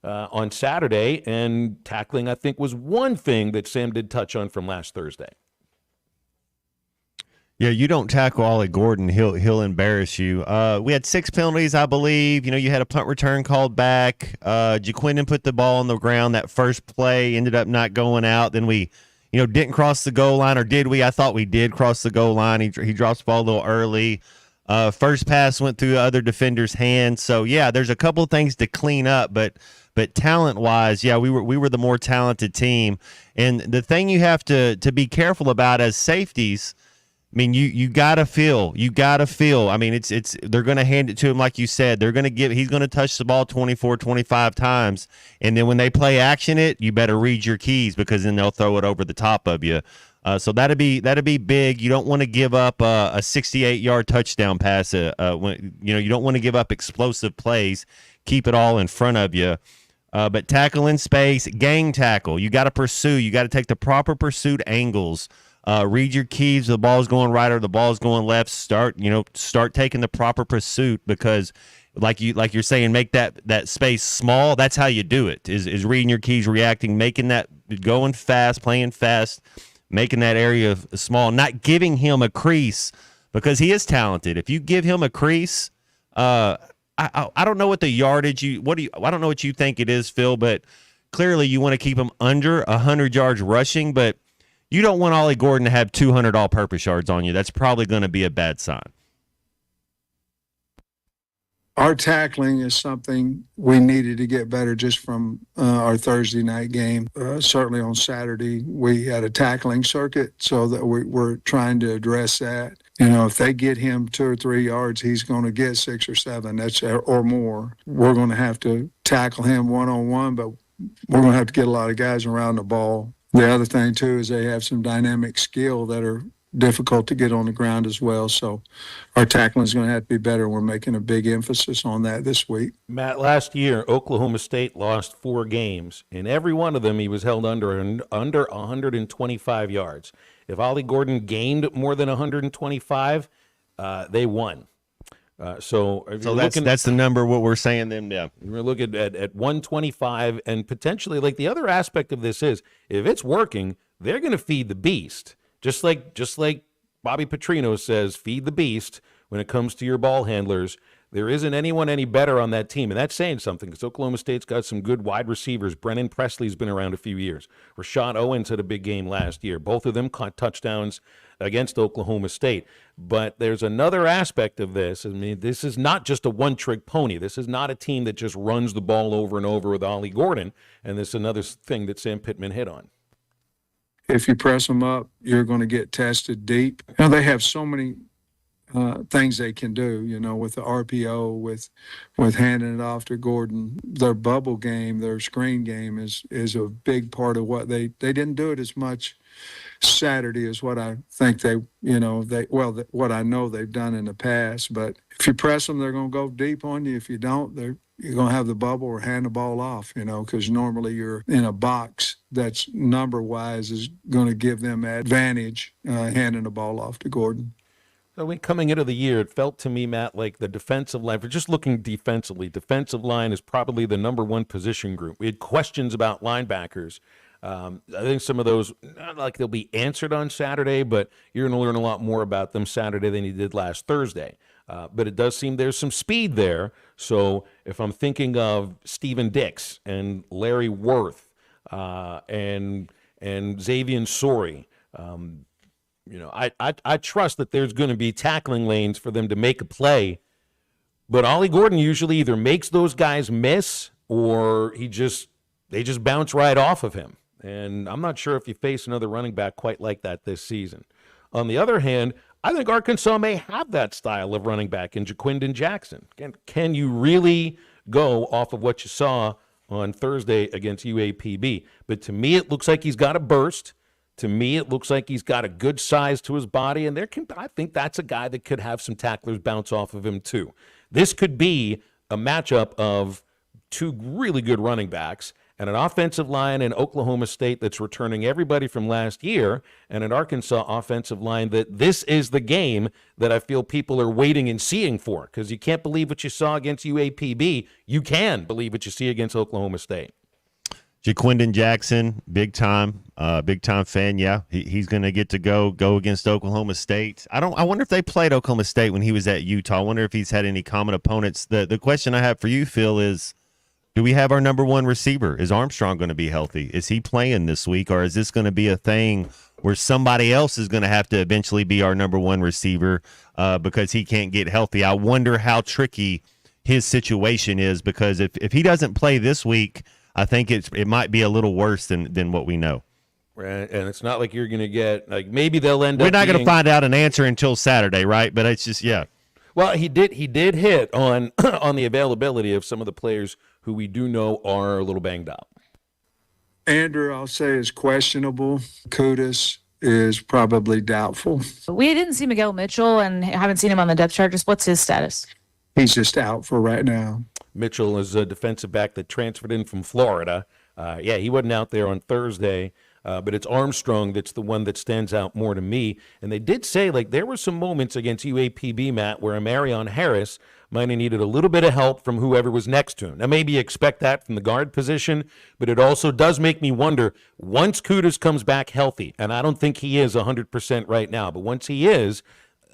on Saturday, and tackling, I think, was one thing that Sam did touch on from last Thursday. Yeah, you don't tackle Ollie Gordon, he'll embarrass you. We had 6 penalties, I believe. You had a punt return called back. Jaquindon put the ball on the ground. That first play ended up not going out. Then we, didn't cross the goal line, or did we? I thought we did cross the goal line. He drops the ball a little early. First pass went through the other defender's hands. So yeah, there's a couple of things to clean up, but talent-wise, yeah, we were the more talented team. And the thing you have to be careful about as safeties, you gotta feel. It's they're gonna hand it to him like you said. He's gonna touch the ball 24, 25 times, and then when they play action you better read your keys because then they'll throw it over the top of you. So that'd be big. You don't want to give up a 68-yard touchdown pass. You don't want to give up explosive plays. Keep it all in front of you. But tackle in space, gang tackle. You got to pursue. You got to take the proper pursuit angles. Read your keys. The ball's going right or the ball's going left. Start taking the proper pursuit because, like you're saying, make that space small. That's how you do it. Is reading your keys, reacting, making that going fast, playing fast, making that area small, not giving him a crease because he is talented. If you give him a crease, I don't know what the yardage I don't know what you think it is, Phil, but clearly you want to keep him under 100 yards rushing, but you don't want Ollie Gordon to have 200 all-purpose yards on you. That's probably going to be a bad sign. Our tackling is something we needed to get better just from our Thursday night game. Certainly on Saturday, we had a tackling circuit, so that we're trying to address that. If they get him 2 or 3 yards, he's going to get 6 or 7 or more. We're going to have to tackle him one-on-one, but we're going to have to get a lot of guys around the ball. The other thing, too, is they have some dynamic skill that are difficult to get on the ground as well. So our tackling is going to have to be better. We're making a big emphasis on that this week. Matt, last year, Oklahoma State lost 4 games. In every one of them, he was held under 125 yards. If Ollie Gordon gained more than 125, they won. So that's the number what we're saying them. Yeah, we're looking at 125, and potentially, like, the other aspect of this is if it's working, they're going to feed the beast. Just like Bobby Petrino says, feed the beast when it comes to your ball handlers. there isn't anyone any better on that team. And that's saying something because Oklahoma State's got some good wide receivers. Brennan Presley's been around a few years. Rashad Owens had a big game last year. Both of them caught touchdowns against Oklahoma State. But there's another aspect of this. I mean, this is not just a one-trick pony. This is not a team that just runs the ball over and over with Ollie Gordon. And this is another thing that Sam Pittman hit on. If you press them up, you're going to get tested deep. Now, they have so many things they can do, with the RPO, with handing it off to Gordon. Their bubble game, their screen game is a big part of what they didn't do it as much Saturday as what I think what I know they've done in the past. But if you press them, they're going to go deep on you. If you don't, you're going to have the bubble or hand the ball off, because normally you're in a box that's number-wise is going to give them advantage handing the ball off to Gordon. So coming into the year, it felt to me, Matt, like the defensive line, for just looking defensively, defensive line is probably the number one position group. We had questions about linebackers. I think some of those, not like they'll be answered on Saturday, but you're going to learn a lot more about them Saturday than you did last Thursday. But it does seem there's some speed there. So if I'm thinking of Steven Dix and Larry Worth and Xavier Sori, I trust that there's going to be tackling lanes for them to make a play. But Ollie Gordon usually either makes those guys miss or they just bounce right off of him. And I'm not sure if you face another running back quite like that this season. On the other hand, I think Arkansas may have that style of running back in Jaquindon Jackson. Can you really go off of what you saw on Thursday against UAPB? But to me, it looks like he's got a burst. To me, it looks like he's got a good size to his body, and I think that's a guy that could have some tacklers bounce off of him too. This could be a matchup of two really good running backs and an offensive line in Oklahoma State that's returning everybody from last year, and an Arkansas offensive line that this is the game that I feel people are waiting and seeing for, because you can't believe what you saw against UAPB. You can believe what you see against Oklahoma State. Jaquindon Jackson, big time fan. Yeah, he's going to get to go against Oklahoma State. I wonder if they played Oklahoma State when he was at Utah. I wonder if he's had any common opponents. The question I have for you, Phil, is do we have our number one receiver? Is Armstrong going to be healthy? Is he playing this week, or is this going to be a thing where somebody else is going to have to eventually be our number one receiver because he can't get healthy? I wonder how tricky his situation is, because if he doesn't play this week, I think it might be a little worse than what we know. Right, and it's not like you're going to get, like, maybe they'll end up We're not going to find out an answer until Saturday, right? But it's just, yeah. Well, he did hit on on the availability of some of the players who we do know are a little banged up. Andrew, I'll say, is questionable. Kudus is probably doubtful. We didn't see Miguel Mitchell and haven't seen him on the depth chart. Just what's his status? He's just out for right now. Mitchell is a defensive back that transferred in from Florida. He wasn't out there on Thursday, but it's Armstrong that's the one that stands out more to me. And they did say, like, there were some moments against UAPB, Matt, where Marion Harris might have needed a little bit of help from whoever was next to him. Now, maybe you expect that from the guard position, but it also does make me wonder, once Kudus comes back healthy, and I don't think he is 100% right now, but once he is,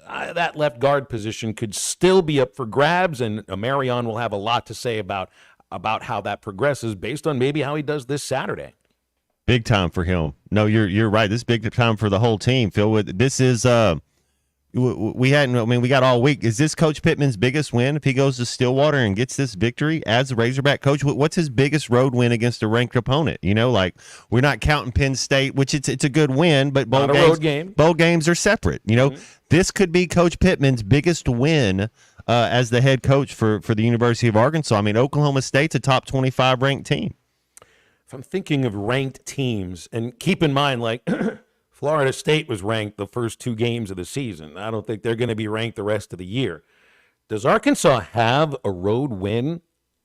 that left guard position could still be up for grabs, and Marion will have a lot to say about how that progresses based on maybe how he does this Saturday. Big time for him. No, you're right. This is big time for the whole team, Phil. This is we got all week. Is this Coach Pittman's biggest win if he goes to Stillwater and gets this victory as a Razorback coach? What's his biggest road win against a ranked opponent? Like, we're not counting Penn State, which it's a good win, but bowl games are separate. This could be Coach Pittman's biggest win as the head coach for the University of Arkansas. I mean, Oklahoma State's a top 25 ranked team. If I'm thinking of ranked teams, and keep in mind, like, Florida State was ranked the first 2 games of the season. I don't think they're going to be ranked the rest of the year. Does Arkansas have a road win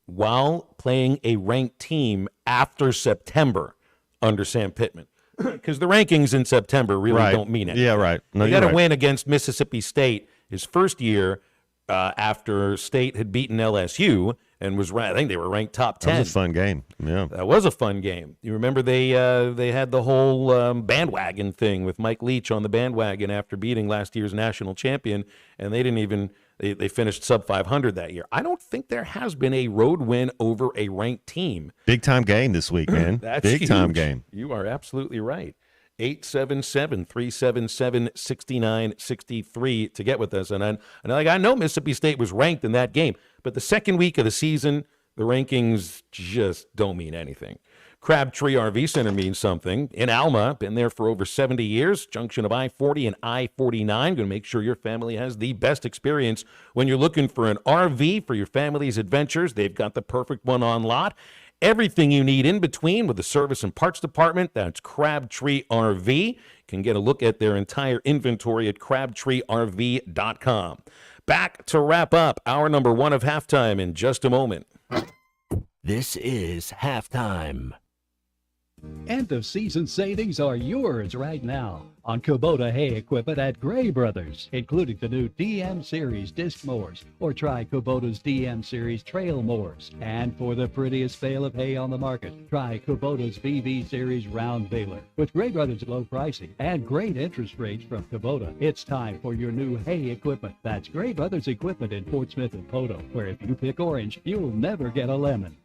while playing a ranked team after September under Sam Pittman? Because the rankings in September really don't mean anything. Yeah, right. No, they got a win against Mississippi State his first year after State had beaten LSU and was ranked. I think they were ranked top 10. That was a fun game. Yeah, that was a fun game. You remember they had the whole bandwagon thing with Mike Leach on the bandwagon after beating last year's national champion, and they didn't even They finished sub 500 that year. I don't think there has been a road win over a ranked team. Big time game this week, man. That's Big time huge. game. You are absolutely right. 877-377-6963 to get with us. And I know Mississippi State was ranked in that game, but the second week of the season, the rankings just don't mean anything. Crabtree RV Center means something. In Alma, been there for over 70 years. Junction of I-40 and I-49. Going to make sure your family has the best experience when you're looking for an RV for your family's adventures. They've got the perfect one on lot. Everything you need in between with the service and parts department. That's Crabtree RV. You can get a look at their entire inventory at crabtreerv.com. Back to wrap up hour number 1 of halftime in just a moment. This is halftime. End of season savings are yours right now on Kubota hay equipment at Gray Brothers, including the new DM Series disc mowers, or try Kubota's DM Series trail mowers. And for the prettiest bale of hay on the market, try Kubota's VV Series round baler. With Gray Brothers low pricing and great interest rates from Kubota, it's time for your new hay equipment. That's Gray Brothers equipment in Fort Smith and Poto, where if you pick orange, you'll never get a lemon.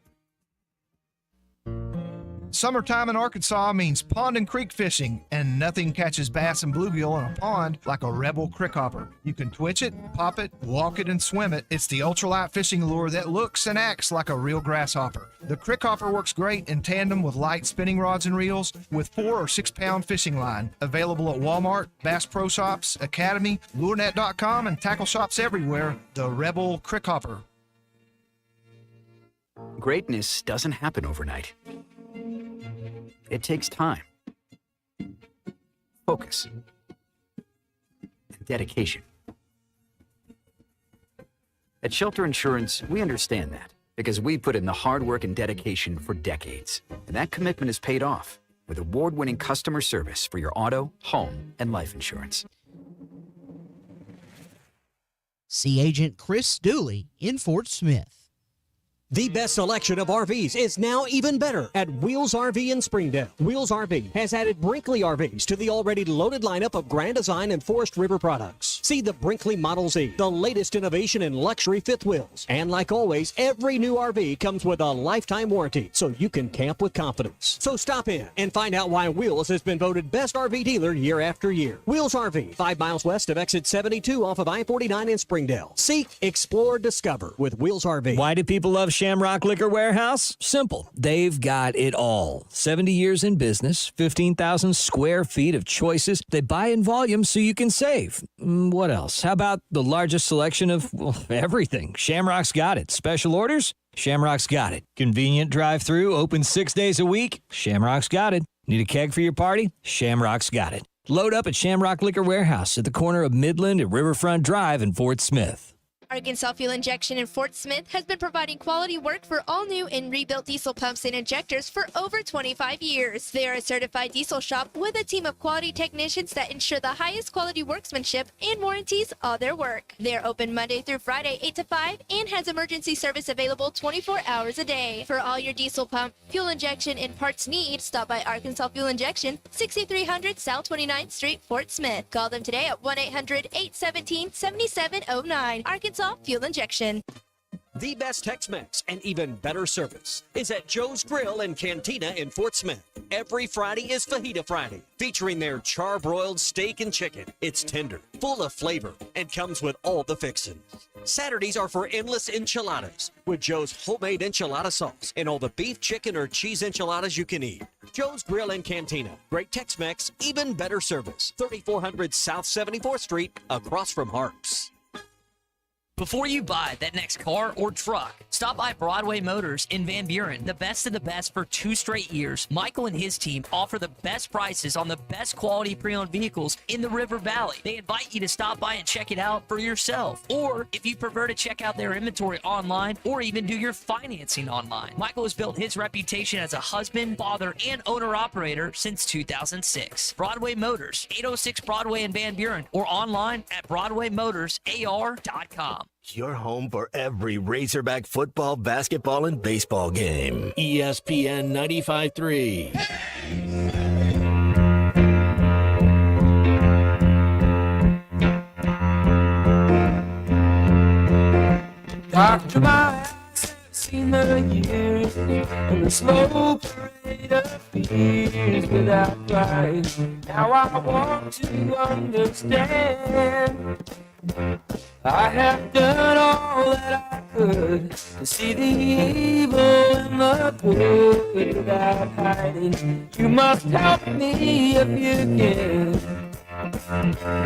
Summertime in Arkansas means pond and creek fishing, and nothing catches bass and bluegill in a pond like a Rebel crickhopper. You can twitch it, pop it, walk it, and swim it. It's the ultralight fishing lure that looks and acts like a real grasshopper. The crickhopper works great in tandem with light spinning rods and reels with 4 or 6 pound fishing line. Available at Walmart, Bass Pro Shops, Academy, LureNet.com, and tackle shops everywhere. The Rebel crickhopper. Greatness doesn't happen overnight. It takes time, focus, and dedication. At Shelter Insurance, we understand that because we put in the hard work and dedication for decades. And that commitment is paid off with award-winning customer service for your auto, home, and life insurance. See Agent Chris Dooley in Fort Smith. The best selection of RVs is now even better at Wheels RV in Springdale. Wheels RV has added Brinkley RVs to the already loaded lineup of Grand Design and Forest River products. See the Brinkley Model Z, the latest innovation in luxury fifth wheels. And like always, every new RV comes with a lifetime warranty, so you can camp with confidence. So stop in and find out why Wheels has been voted best RV dealer year after year. Wheels RV, 5 miles west of exit 72 off of I-49 in Springdale. Seek, explore, discover with Wheels RV. Why do people love Shamrock Liquor Warehouse? Simple. They've got it all. 70 years in business, 15,000 square feet of choices. They buy in volume so you can save. What else? How about the largest selection of everything? Shamrock's got it. Special orders? Shamrock's got it. Convenient drive-through, open 6 days a week? Shamrock's got it. Need a keg for your party? Shamrock's got it. Load up at Shamrock Liquor Warehouse at the corner of Midland and Riverfront Drive in Fort Smith. Arkansas Fuel Injection in Fort Smith has been providing quality work for all new and rebuilt diesel pumps and injectors for over 25 years. They are a certified diesel shop with a team of quality technicians that ensure the highest quality workmanship and warranties all their work. They are open Monday through Friday 8 to 5 and has emergency service available 24 hours a day. For all your diesel pump, fuel injection, and parts needs, stop by Arkansas Fuel Injection, 6300 South 29th Street, Fort Smith. Call them today at 1-800-817-7709. Arkansas Fuel Injection. The best Tex-Mex and even better service is at Joe's Grill and Cantina in Fort Smith. Every Friday is Fajita Friday, featuring their charbroiled steak and chicken. It's tender, full of flavor, and comes with all the fixings. Saturdays are for endless enchiladas with Joe's homemade enchilada sauce and all the beef, chicken, or cheese enchiladas you can eat. Joe's Grill and Cantina. Great Tex-Mex, even better service. 3400 South 74th Street, across from Harps. Before you buy that next car or truck, stop by Broadway Motors in Van Buren. The best of the best for 2 straight years. Michael and his team offer the best prices on the best quality pre-owned vehicles in the River Valley. They invite you to stop by and check it out for yourself. Or if you prefer to check out their inventory online or even do your financing online. Michael has built his reputation as a husband, father, and owner-operator since 2006. Broadway Motors, 806 Broadway in Van Buren, or online at BroadwayMotorsAR.com. Your home for every Razorback football, basketball, and baseball game. ESPN 95.3. After my eyes have seen the years and the slow parade of fears without price, now I want to understand. I have done all that I could to see the evil and the good without hiding. You must help me if you can.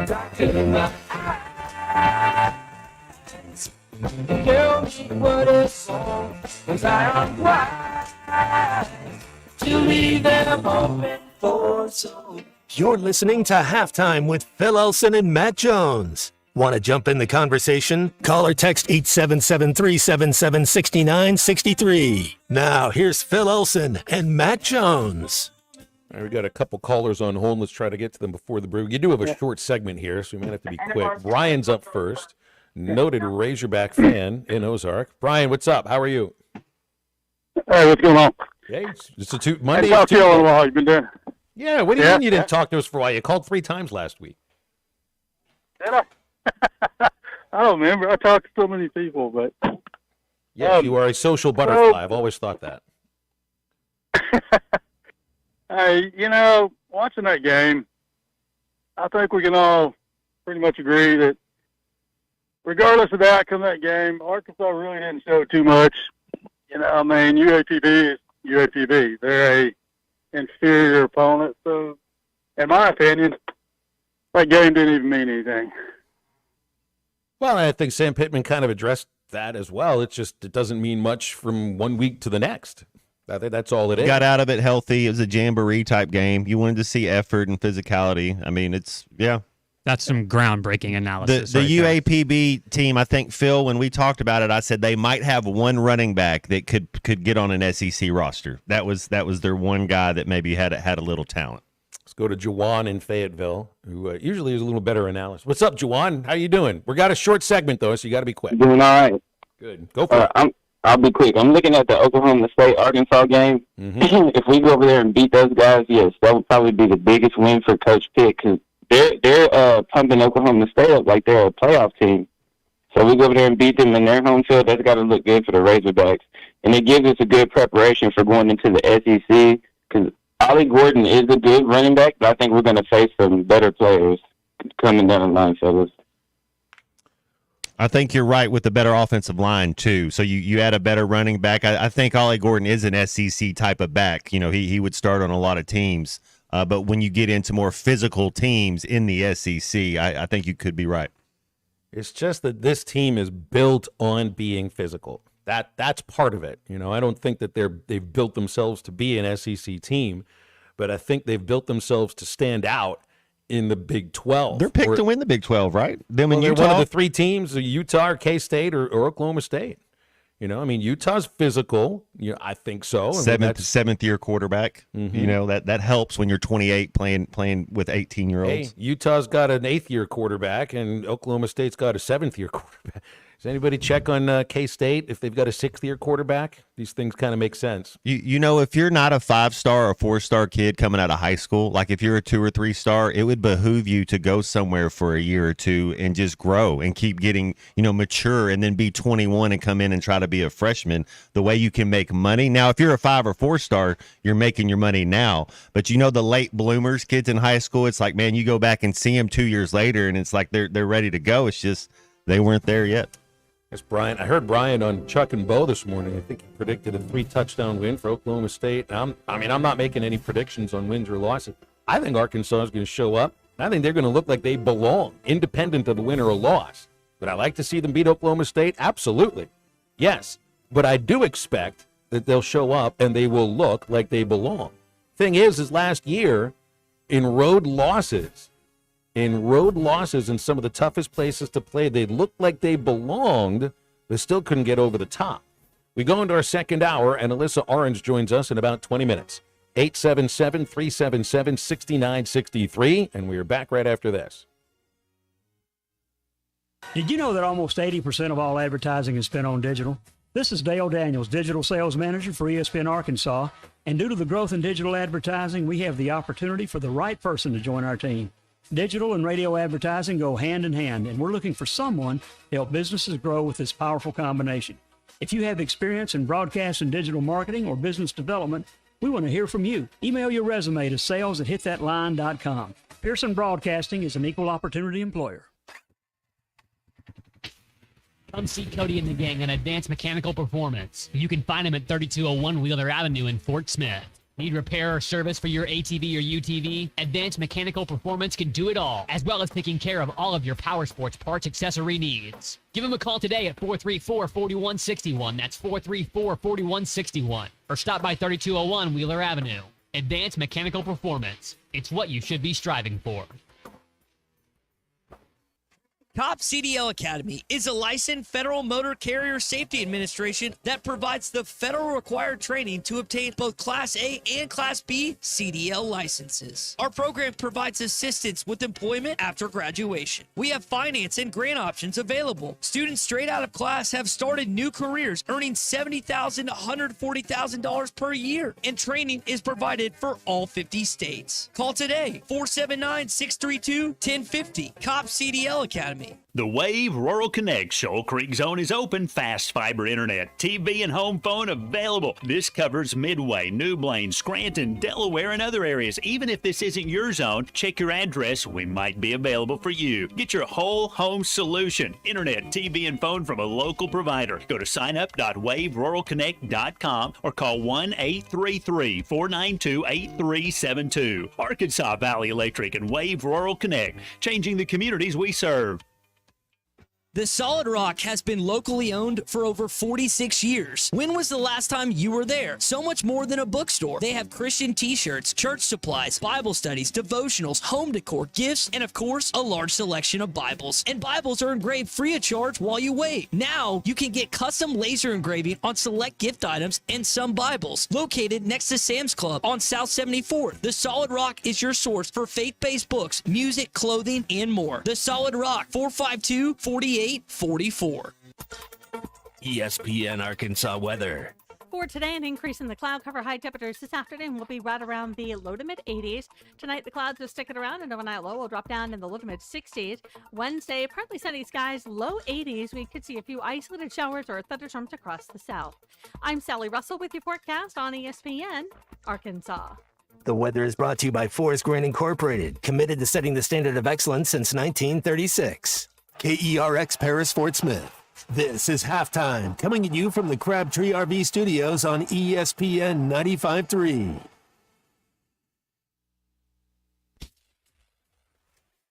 Doctor, my eyes, tell me what is wrong, 'cause I am wise to leave them open for so. You're listening to Halftime with Phil Elson and Matt Jones. Want to jump in the conversation? Call or text 877-377-6963. Now, here's Phil Elson and Matt Jones. All right, we got a couple callers on hold. Let's try to get to them before the break. You do have a short segment here, so we might have to be quick. Brian's up first, noted Razorback fan in Ozark. Brian, what's up? How are you? Hey, what's going on? Hey, it's a Monday. I talked to you in a while. You been doing? Yeah, what do you mean you didn't talk to us for a while? You called 3 times last week. Did I? I don't remember. I talked to so many people, but yes, you are a social butterfly. I've always thought that. Hey, watching that game, I think we can all pretty much agree that regardless of the outcome of that game, Arkansas really didn't show too much. UAPB is UAPB. They're a inferior opponent. So, in my opinion, that game didn't even mean anything. Well, I think Sam Pittman kind of addressed that as well. It doesn't mean much from one week to the next. I think that's all it is. Got out of it healthy. It was a jamboree type game. You wanted to see effort and physicality. I mean, That's some groundbreaking analysis. The right there. UAPB team, I think, Phil, when we talked about it, I said they might have one running back that could get on an SEC roster. That was their one guy that maybe had a little talent. Let's go to Juwan in Fayetteville, who usually is a little better analyst. What's up, Juwan? How you doing? We got a short segment, though, so you got to be quick. Doing all right. Good. Go for it. I'll be quick. I'm looking at the Oklahoma State-Arkansas game. Mm-hmm. If we go over there and beat those guys, yes, that would probably be the biggest win for Coach Pitt because they're pumping Oklahoma State up like they're a playoff team. So we go over there and beat them in their home field. That's got to look good for the Razorbacks. And it gives us a good preparation for going into the SEC because Ollie Gordon is a good running back, but I think we're going to face some better players coming down the line, fellas. I think you're right with the better offensive line, too. So you add a better running back. I think Ollie Gordon is an SEC type of back. He would start on a lot of teams. But when you get into more physical teams in the SEC, I think you could be right. It's just that this team is built on being physical. That's part of it. I don't think that they've built themselves to be an SEC team, but I think they've built themselves to stand out in the Big 12. They're picked to win the Big 12, right? Them and they're Utah. one of the 3 teams: Utah, or K-State, or Oklahoma State. Utah's physical. I think so. Seventh year quarterback. Mm-hmm. That helps when you're 28 playing with 18-year-olds. Hey, Utah's got an 8th year quarterback, and Oklahoma State's got a 7th year quarterback. Does anybody check on K-State if they've got a 6th year quarterback? These things kind of make sense. If you're not a 5-star or 4-star kid coming out of high school, like if you're a 2 or 3-star, it would behoove you to go somewhere for a year or two and just grow and keep getting, mature, and then be 21 and come in and try to be a freshman. The way you can make money. Now, if you're a 5 or 4-star, you're making your money now. But the late bloomers, kids in high school, it's like, man, you go back and see them 2 years later and it's like they're ready to go. It's just they weren't there yet. Yes, Brian. I heard Brian on Chuck and Bo this morning. I think he predicted a 3-touchdown win for Oklahoma State. I'm not making any predictions on wins or losses. I think Arkansas is going to show up. I think they're going to look like they belong, independent of the win or a loss. But I like to see them beat Oklahoma State? Absolutely. Yes. But I do expect that they'll show up and they will look like they belong. Thing is last year, in road losses in some of the toughest places to play, they looked like they belonged, but still couldn't get over the top. We go into our second hour, and Alyssa Orange joins us in about 20 minutes. 877-377-6963, and we are back right after this. Did you know that almost 80% of all advertising is spent on digital? This is Dale Daniels, Digital Sales Manager for ESPN Arkansas, and due to the growth in digital advertising, we have the opportunity for the right person to join our team. Digital and radio advertising go hand in hand, and we're looking for someone to help businesses grow with this powerful combination. If you have experience in broadcast and digital marketing or business development, we want to hear from you. Email your resume to sales@hitthatline.com. Pearson Broadcasting is an equal opportunity employer. Come see Cody and the gang on Advanced Mechanical Performance. You can find him at 3201 Wheeler Avenue in Fort Smith. Need repair or service for your ATV or UTV? Advanced Mechanical Performance can do it all, as well as taking care of all of your power sports parts accessory needs. Give them a call today at 434-4161. That's 434-4161. Or stop by 3201 Wheeler Avenue. Advanced Mechanical Performance. It's what you should be striving for. COP CDL Academy is a licensed Federal Motor Carrier Safety Administration that provides the federal required training to obtain both Class A and Class B CDL licenses. Our program provides assistance with employment after graduation. We have finance and grant options available. Students straight out of class have started new careers earning $70,000 to $140,000 per year, and training is provided for all 50 states. Call today, 479-632-1050, COP CDL Academy. The Wave Rural Connect Shoal Creek Zone is open. Fast fiber internet, TV, and home phone available. This covers Midway, New Blaine, Scranton, Delaware, and other areas. Even if this isn't your zone, check your address. We might be available for you. Get your whole home solution. Internet, TV, and phone from a local provider. Go to signup.waveruralconnect.com or call 1-833-492-8372. Arkansas Valley Electric and Wave Rural Connect, changing the communities we serve. The Solid Rock has been locally owned for over 46 years. When was the last time you were there? So much more than a bookstore. They have Christian t-shirts, church supplies, Bible studies, devotionals, home decor, gifts, and of course, a large selection of Bibles. And Bibles are engraved free of charge while you wait. Now, you can get custom laser engraving on select gift items and some Bibles. Located next to Sam's Club on South 74th, The Solid Rock is your source for faith-based books, music, clothing, and more. The Solid Rock, 452-4844. ESPN Arkansas weather. For today, an increase in the cloud cover. High temperatures this afternoon will be right around the low to mid 80s. Tonight, the clouds will stick it around, and overnight low will drop down in the low to mid 60s. Wednesday, partly sunny skies, low 80s. We could see a few isolated showers or thunderstorms across the south. I'm Sally Russell with your forecast on ESPN Arkansas. The weather is brought to you by Forest Grain Incorporated, committed to setting the standard of excellence since 1936. KERX Paris Fort Smith. This is Halftime, coming at you from the Crabtree RV Studios on ESPN 95.3.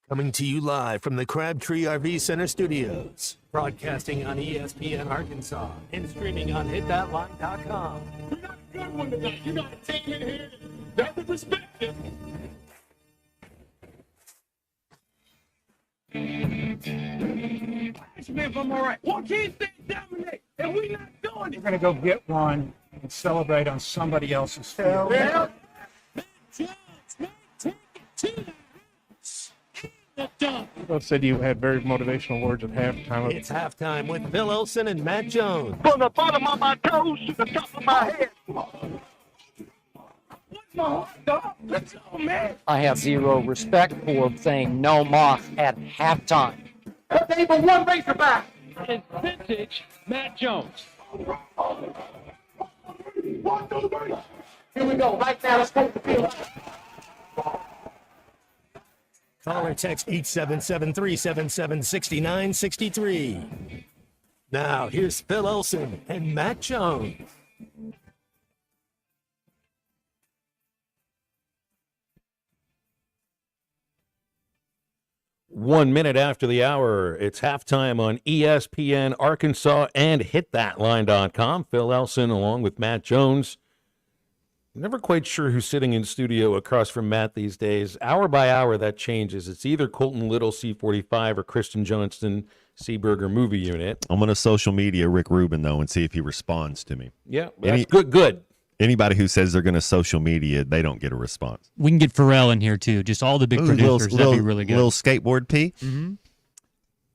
Coming to you live from the Crabtree RV Center Studios. Broadcasting on ESPN Arkansas and streaming on hitthatline.com. We got a good one tonight. You got a team in here that we respect it. If I'm all right. Why can't they dominate? And we not doing it. We're going to go get one and celebrate on somebody else's field. Yeah. Take it to the house. Both said you had very motivational words at halftime. It's Halftime with Bill Elson and Matt Jones. From the bottom of my toes to the top of my head. What's my heart, dog? Let's go, man. I have zero respect for saying no moss at halftime. There's even one Razorback. And vintage Matt Jones. Here we go. Right now, let's take the field. Call or text 877-377-6963. Now, here's Phil Elson and Matt Jones. 1 minute after the hour, it's halftime on ESPN Arkansas and hitthatline.com. Phil Elson along with Matt Jones. Never quite sure who's sitting in studio across from Matt these days. Hour by hour, that changes. It's either Colton Little, C45, or Kristen Johnston, Seaburger Movie Unit. I'm going to social media Rick Rubin, though, and see if he responds to me. Yeah, that's good. Anybody who says they're going to social media, they don't get a response. We can get Pharrell in here, too. Just all the big producers. That'd be really good. Little skateboard P? Mm-hmm.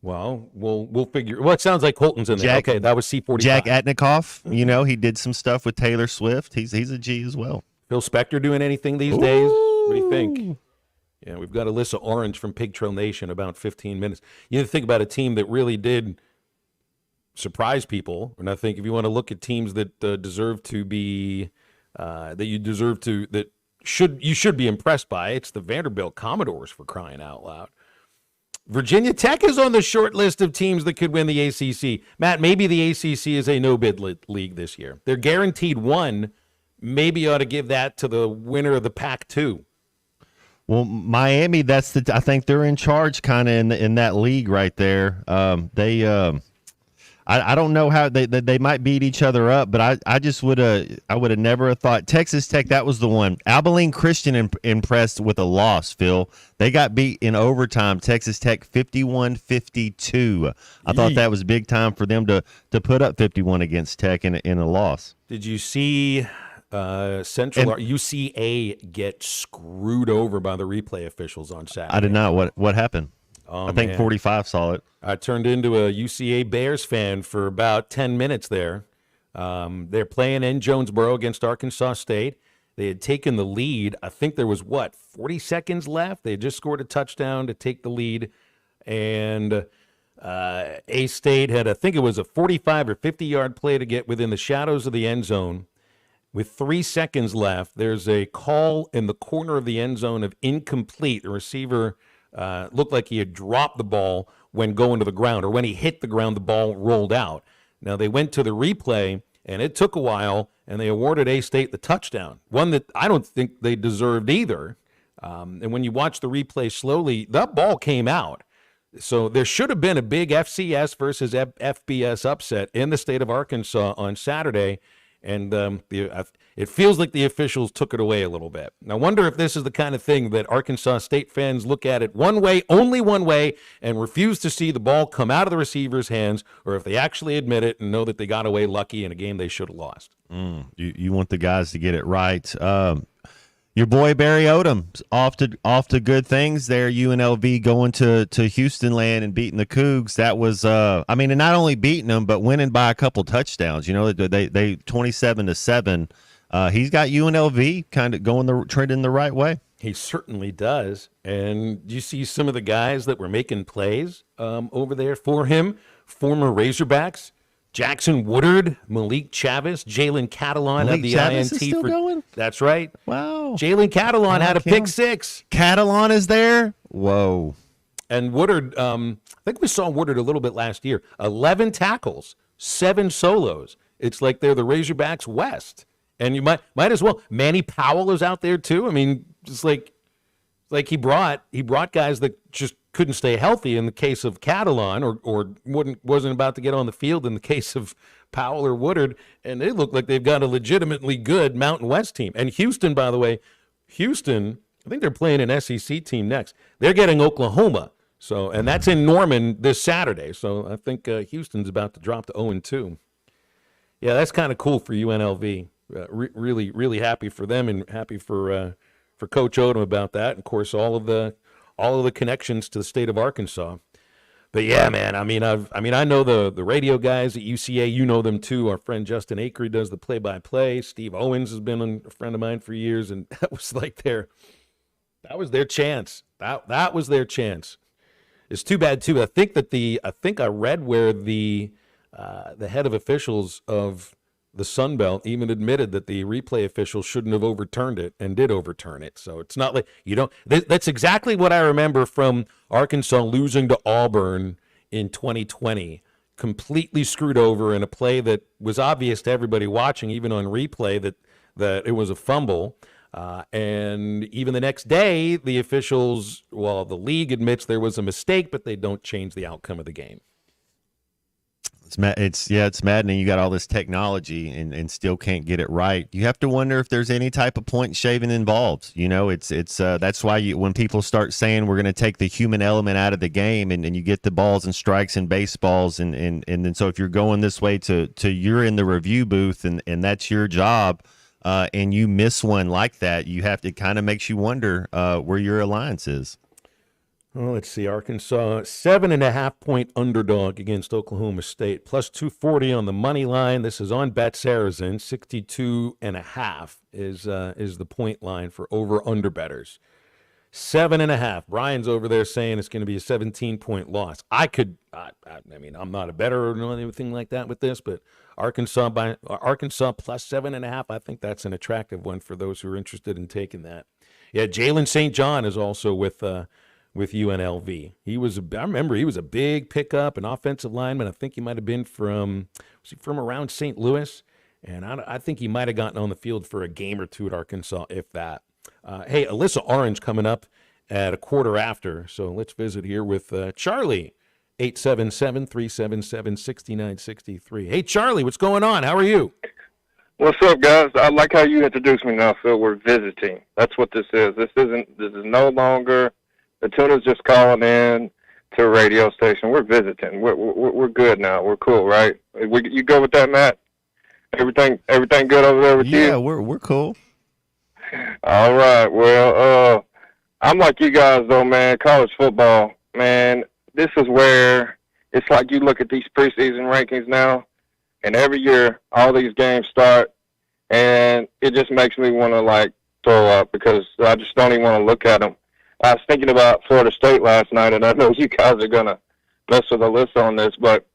Well, we'll figure. Well, it sounds like Colton's in there. Okay, that was C45. Jack Atnikoff, you know, he did some stuff with Taylor Swift. He's a G as well. Phil Spector doing anything these days? What do you think? Yeah, we've got Alyssa Orange from Pig Trail Nation about 15 minutes. You think about a team that really did surprise people, and I think if you want to look at teams that deserve to be you should be impressed by, it's the Vanderbilt Commodores, for crying out loud. Virginia Tech is on the short list of teams that could win the ACC. Matt, maybe the ACC is a no-bid league this year. They're guaranteed one. Maybe you ought to give that to the winner of the Pac-2. Well, Miami, I think they're in charge kind of in that league right there. I don't know how they might beat each other up, but I just would have never have thought Texas Tech, that was the one. Abilene Christian impressed with a loss, Phil. They got beat in overtime, Texas Tech 51-52. I thought that was big time for them to put up 51 against Tech in a loss. Did you see UCA get screwed over by the replay officials on Saturday? I did not. What happened? Oh, I think man. 45 saw it. I turned into a UCA Bears fan for about 10 minutes there. They're playing in Jonesboro against Arkansas State. They had taken the lead. I think there was, 40 seconds left? They had just scored a touchdown to take the lead. And A-State had, I think it was a 45 or 50-yard play to get within the shadows of the end zone. With 3 seconds left, there's a call in the corner of the end zone of incomplete. The receiver looked like he had dropped the ball when going to the ground, or when he hit the ground, the ball rolled out. Now, they went to the replay, and it took a while, and they awarded A-State the touchdown, one that I don't think they deserved either. And when you watch the replay slowly, that ball came out. So there should have been a big FCS versus FBS upset in the state of Arkansas on Saturday, and it feels like the officials took it away a little bit. I wonder if this is the kind of thing that Arkansas State fans look at it one way, only one way, and refuse to see the ball come out of the receiver's hands, or if they actually admit it and know that they got away lucky in a game they should have lost. You want the guys to get it right. Your boy Barry Odom's off to good things there. UNLV going to Houston land and beating the Cougs. That was, and not only beating them, but winning by a couple touchdowns. You know, they 27-7. He's got UNLV kind of trending the right way. He certainly does. And you see some of the guys that were making plays over there for him, former Razorbacks. Jackson Woodard, Malik Chavis, Jalen Catalon had the Chavis INT is still for. going? That's right. Wow. Jalen Catalon had a pick six. Catalon is there? Whoa. And Woodard, I think we saw Woodard a little bit last year. 11 tackles, 7 solos. It's like they're the Razorbacks West. And you might as well. Manny Powell is out there too. I mean, just like he brought guys that just couldn't stay healthy in the case of Catalon, or wasn't about to get on the field in the case of Powell or Woodard, and they look like they've got a legitimately good Mountain West team. And Houston, by the way, I think they're playing an SEC team next. They're getting Oklahoma, and that's in Norman this Saturday. So I think Houston's about to drop to 0-2. Yeah, that's kind of cool for UNLV. Really, really happy for them, and happy for Coach Odom about that. And of course, all of the connections to the state of Arkansas. But yeah, man, I know the radio guys at UCA. You know them too. Our friend Justin Akery does the play-by-play. Steve Owens has been a friend of mine for years, and that was their chance. That was their chance. It's too bad too. I think I read where the head of officials of the Sun Belt even admitted that the replay officials shouldn't have overturned it, and did overturn it. So it's not like that's exactly what I remember from Arkansas losing to Auburn in 2020. Completely screwed over in a play that was obvious to everybody watching, even on replay, that it was a fumble. And even the next day, the officials, the league admits there was a mistake, but they don't change the outcome of the game. It's maddening. You got all this technology and still can't get it right. You have to wonder if there's any type of point shaving involved. You know, it's that's why when people start saying we're going to take the human element out of the game, and you get the balls and strikes and baseballs, and then so if you're going this way to you're in the review booth and that's your job, and you miss one like that, it kind of makes you wonder where your alliance is. Well, let's see. Arkansas, 7.5-point underdog against Oklahoma State, plus 240 on the money line. This is on Bet Saracen. 62.5 is the point line for over-under bettors. 7.5. Brian's over there saying it's going to be a 17-point loss. I mean, I'm not a bettor or anything like that with this, but Arkansas plus 7.5, I think that's an attractive one for those who are interested in taking that. Yeah, Jalen St. John is also with UNLV. I remember he was a big pickup, an offensive lineman. I think he might have been from around St. Louis, and I think he might have gotten on the field for a game or two at Arkansas, if that. Hey, Alyssa Orange coming up at a quarter after, so let's visit here with Charlie, 877-377-6963. Hey, Charlie, what's going on? How are you? What's up, guys? I like how you introduced me now, Phil. We're visiting. That's what this is. This is no longer the tuner's just calling in to a radio station. We're visiting. We're good now. We're cool, right? You go with that, Matt? Everything good over there with you? Yeah, we're cool. All right. Well, I'm like you guys, though, man. College football, man, this is where it's like you look at these preseason rankings now, and every year all these games start, and it just makes me want to, like, throw up because I just don't even want to look at them. I was thinking about Florida State last night, and I know you guys are going to mess with Alyssa on this, but,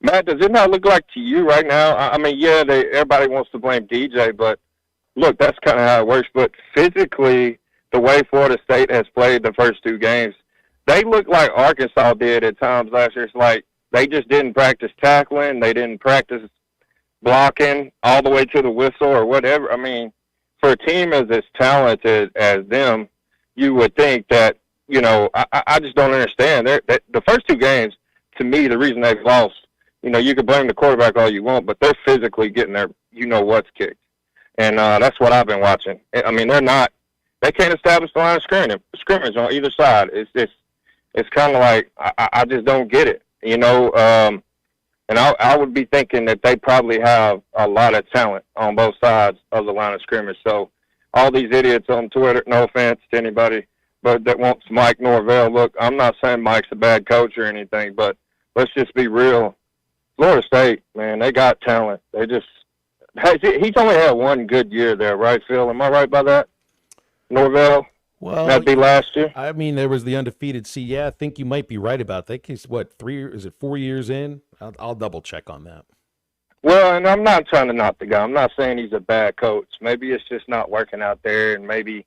Matt, does it not look like to you right now? I mean, yeah, everybody wants to blame DJ, but look, that's kind of how it works. But physically, the way Florida State has played the first two games, they look like Arkansas did at times last year. It's like they just didn't practice tackling. They didn't practice blocking all the way to the whistle or whatever. I mean, for a team as talented as them, you would think that, you know, I just don't understand. The first two games, to me, the reason they've lost, you know, you can blame the quarterback all you want, but they're physically getting their you-know-what's kicked. And that's what I've been watching. I mean, they can't establish the line of scrimmage on either side. It's kind of like, I just don't get it, you know. And I would be thinking that they probably have a lot of talent on both sides of the line of scrimmage. So all these idiots on Twitter, no offense to anybody, but that wants Mike Norvell. Look, I'm not saying Mike's a bad coach or anything, but let's just be real. Florida State, man, they got talent. He's only had one good year there, right, Phil? Am I right by that? Norvell? Well, that'd be last year. I mean, there was the undefeated seed. Yeah, I think you might be right about that. He's 4 years in? I'll double check on that. Well, and I'm not trying to knock the guy. I'm not saying he's a bad coach. Maybe it's just not working out there, and maybe, you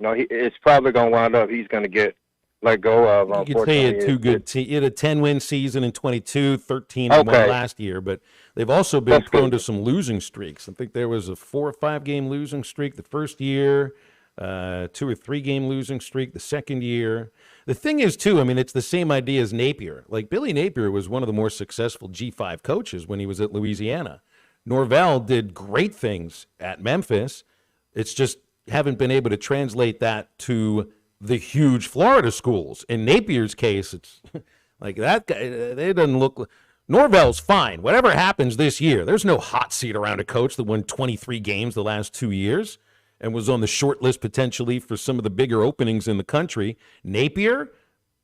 know, it's probably going to wind up he's going to get let go of. You could say he had two good teams. He had a 10-win season in 22, 13 and 1 last year, but they've also been prone to some losing streaks. I think there was a 4 or 5 game losing streak the first year, 2 or 3 game losing streak the second year. The thing is, too, I mean, it's the same idea as Napier. Like, Billy Napier was one of the more successful G5 coaches when he was at Louisiana. Norvell did great things at Memphis. It's just haven't been able to translate that to the huge Florida schools. In Napier's case, it's like that guy, they doesn't look. Norvell's fine. Whatever happens this year, there's no hot seat around a coach that won 23 games the last 2 years and was on the short list potentially for some of the bigger openings in the country. Napier,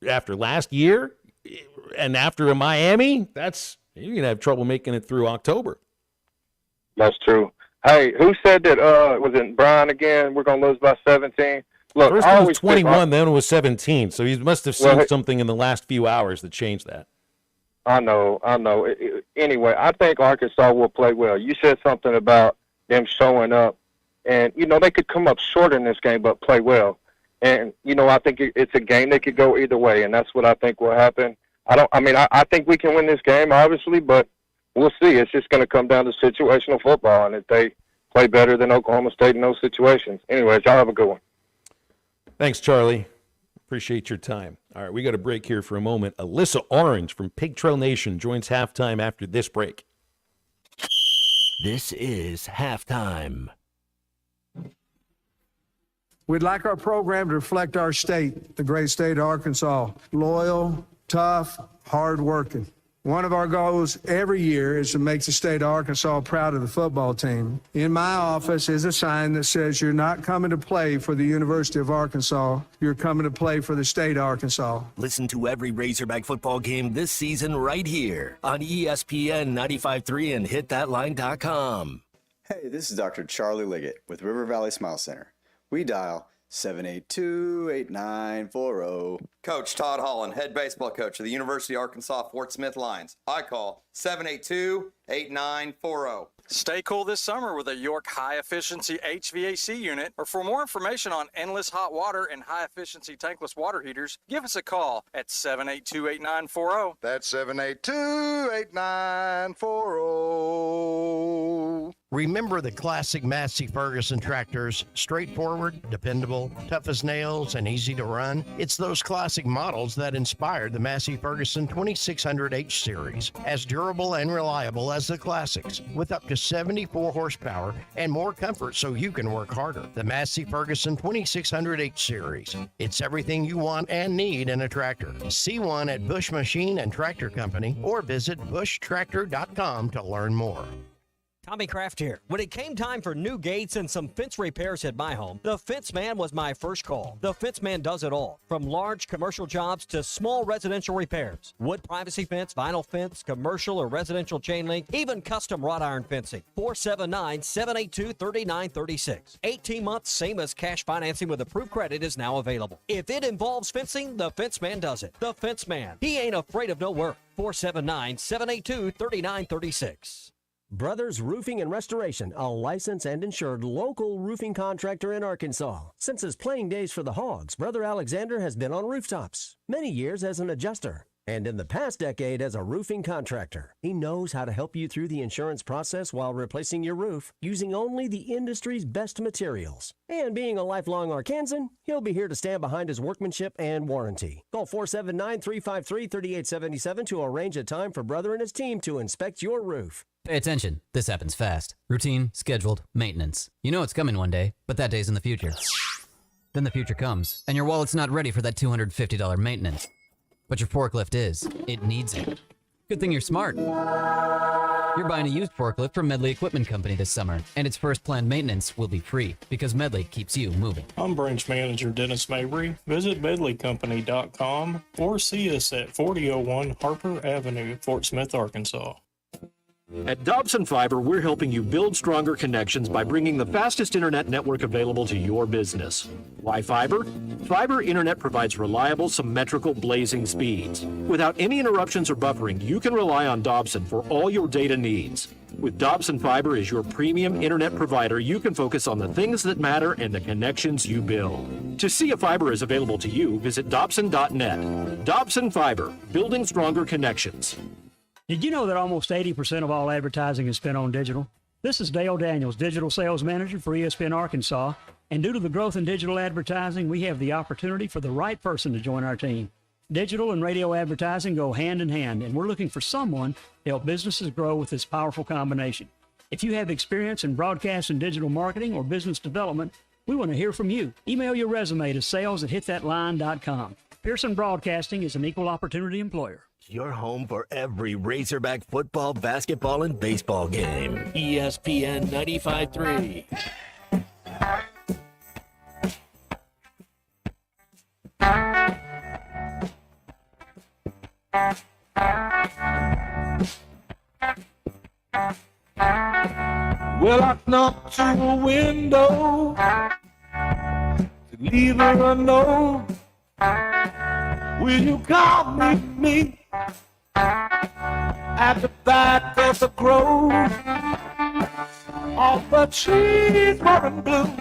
after last year and after a Miami, you're going to have trouble making it through October. That's true. Hey, who said that, was it Brian again, we're going to lose by 17? Look, first it was 21, then it was 17. So he must have seen something in the last few hours that changed that. I know. Anyway, I think Arkansas will play well. You said something about them showing up. And, you know, they could come up short in this game, but play well. And, you know, I think it's a game that could go either way, and that's what I think will happen. I think we can win this game, obviously, but we'll see. It's just going to come down to situational football, and if they play better than Oklahoma State in those situations. Anyways, y'all have a good one. Thanks, Charlie. Appreciate your time. All right, we got a break here for a moment. Alyssa Orange from Pig Trail Nation joins halftime after this break. This is halftime. We'd like our program to reflect our state, the great state of Arkansas. Loyal, tough, hard-working. One of our goals every year is to make the state of Arkansas proud of the football team. In my office is a sign that says you're not coming to play for the University of Arkansas, you're coming to play for the state of Arkansas. Listen to every Razorback football game this season right here on ESPN 95.3 and hitthatline.com. Hey, this is Dr. Charlie Liggett with River Valley Smile Center. We dial 782-8940. Coach Todd Holland, head baseball coach of the University of Arkansas Fort Smith Lions. I call 782-8940. Stay cool this summer with a York high-efficiency HVAC unit. Or for more information on endless hot water and high-efficiency tankless water heaters, give us a call at 782-8940. That's 782-8940. Remember the classic Massey Ferguson tractors, straightforward, dependable, tough as nails, and easy to run? It's those classic models that inspired the Massey Ferguson 2600H series, as durable and reliable as the classics, with up to 74 horsepower and more comfort so you can work harder. The Massey Ferguson 2600H series. It's everything you want and need in a tractor. See one at Bush Machine and Tractor Company or visit bushtractor.com to learn more. Tommy Kraft here. When it came time for new gates and some fence repairs at my home, the Fence Man was my first call. The Fence Man does it all, from large commercial jobs to small residential repairs. Wood privacy fence, vinyl fence, commercial or residential chain link, even custom wrought iron fencing. 479-782-3936. 18 months, same as cash financing with approved credit is now available. If it involves fencing, the Fence Man does it. The Fence Man. He ain't afraid of no work. 479-782-3936. Brothers Roofing and Restoration, a licensed and insured local roofing contractor in Arkansas. Since his playing days for the Hogs, Brother Alexander has been on rooftops, many years as an adjuster, and in the past decade as a roofing contractor. He knows how to help you through the insurance process while replacing your roof using only the industry's best materials. And being a lifelong Arkansan, he'll be here to stand behind his workmanship and warranty. Call 479-353-3877 to arrange a time for Brother and his team to inspect your roof. Pay attention. This happens fast. Routine, scheduled, maintenance. You know it's coming one day, but that day's in the future. Then the future comes, and your wallet's not ready for that $250 maintenance. But your forklift is. It needs it. Good thing you're smart. You're buying a used forklift from Medley Equipment Company this summer, and its first planned maintenance will be free because Medley keeps you moving. I'm Branch Manager Dennis Mabry. Visit medleycompany.com or see us at 4001 Harper Avenue, Fort Smith, Arkansas. At Dobson Fiber, we're helping you build stronger connections by bringing the fastest internet network available to your business. Why fiber? Fiber internet provides reliable, symmetrical, blazing speeds. Without any interruptions or buffering, you can rely on Dobson for all your data needs. With Dobson Fiber as your premium internet provider, you can focus on the things that matter and the connections you build. To see if fiber is available to you, visit Dobson.net. Dobson Fiber, building stronger connections. Did you know that almost 80% of all advertising is spent on digital? This is Dale Daniels, Digital Sales Manager for ESPN Arkansas, and due to the growth in digital advertising, we have the opportunity for the right person to join our team. Digital and radio advertising go hand in hand, and we're looking for someone to help businesses grow with this powerful combination. If you have experience in broadcast and digital marketing or business development, we want to hear from you. Email your resume to sales@hitthatline.com. Pearson Broadcasting is an equal opportunity employer. Your home for every Razorback football, basketball, and baseball game. ESPN 95.3. Well, I knocked to a window to leave her a note. Will you come with me at the back of the grove? All the trees were in bloom.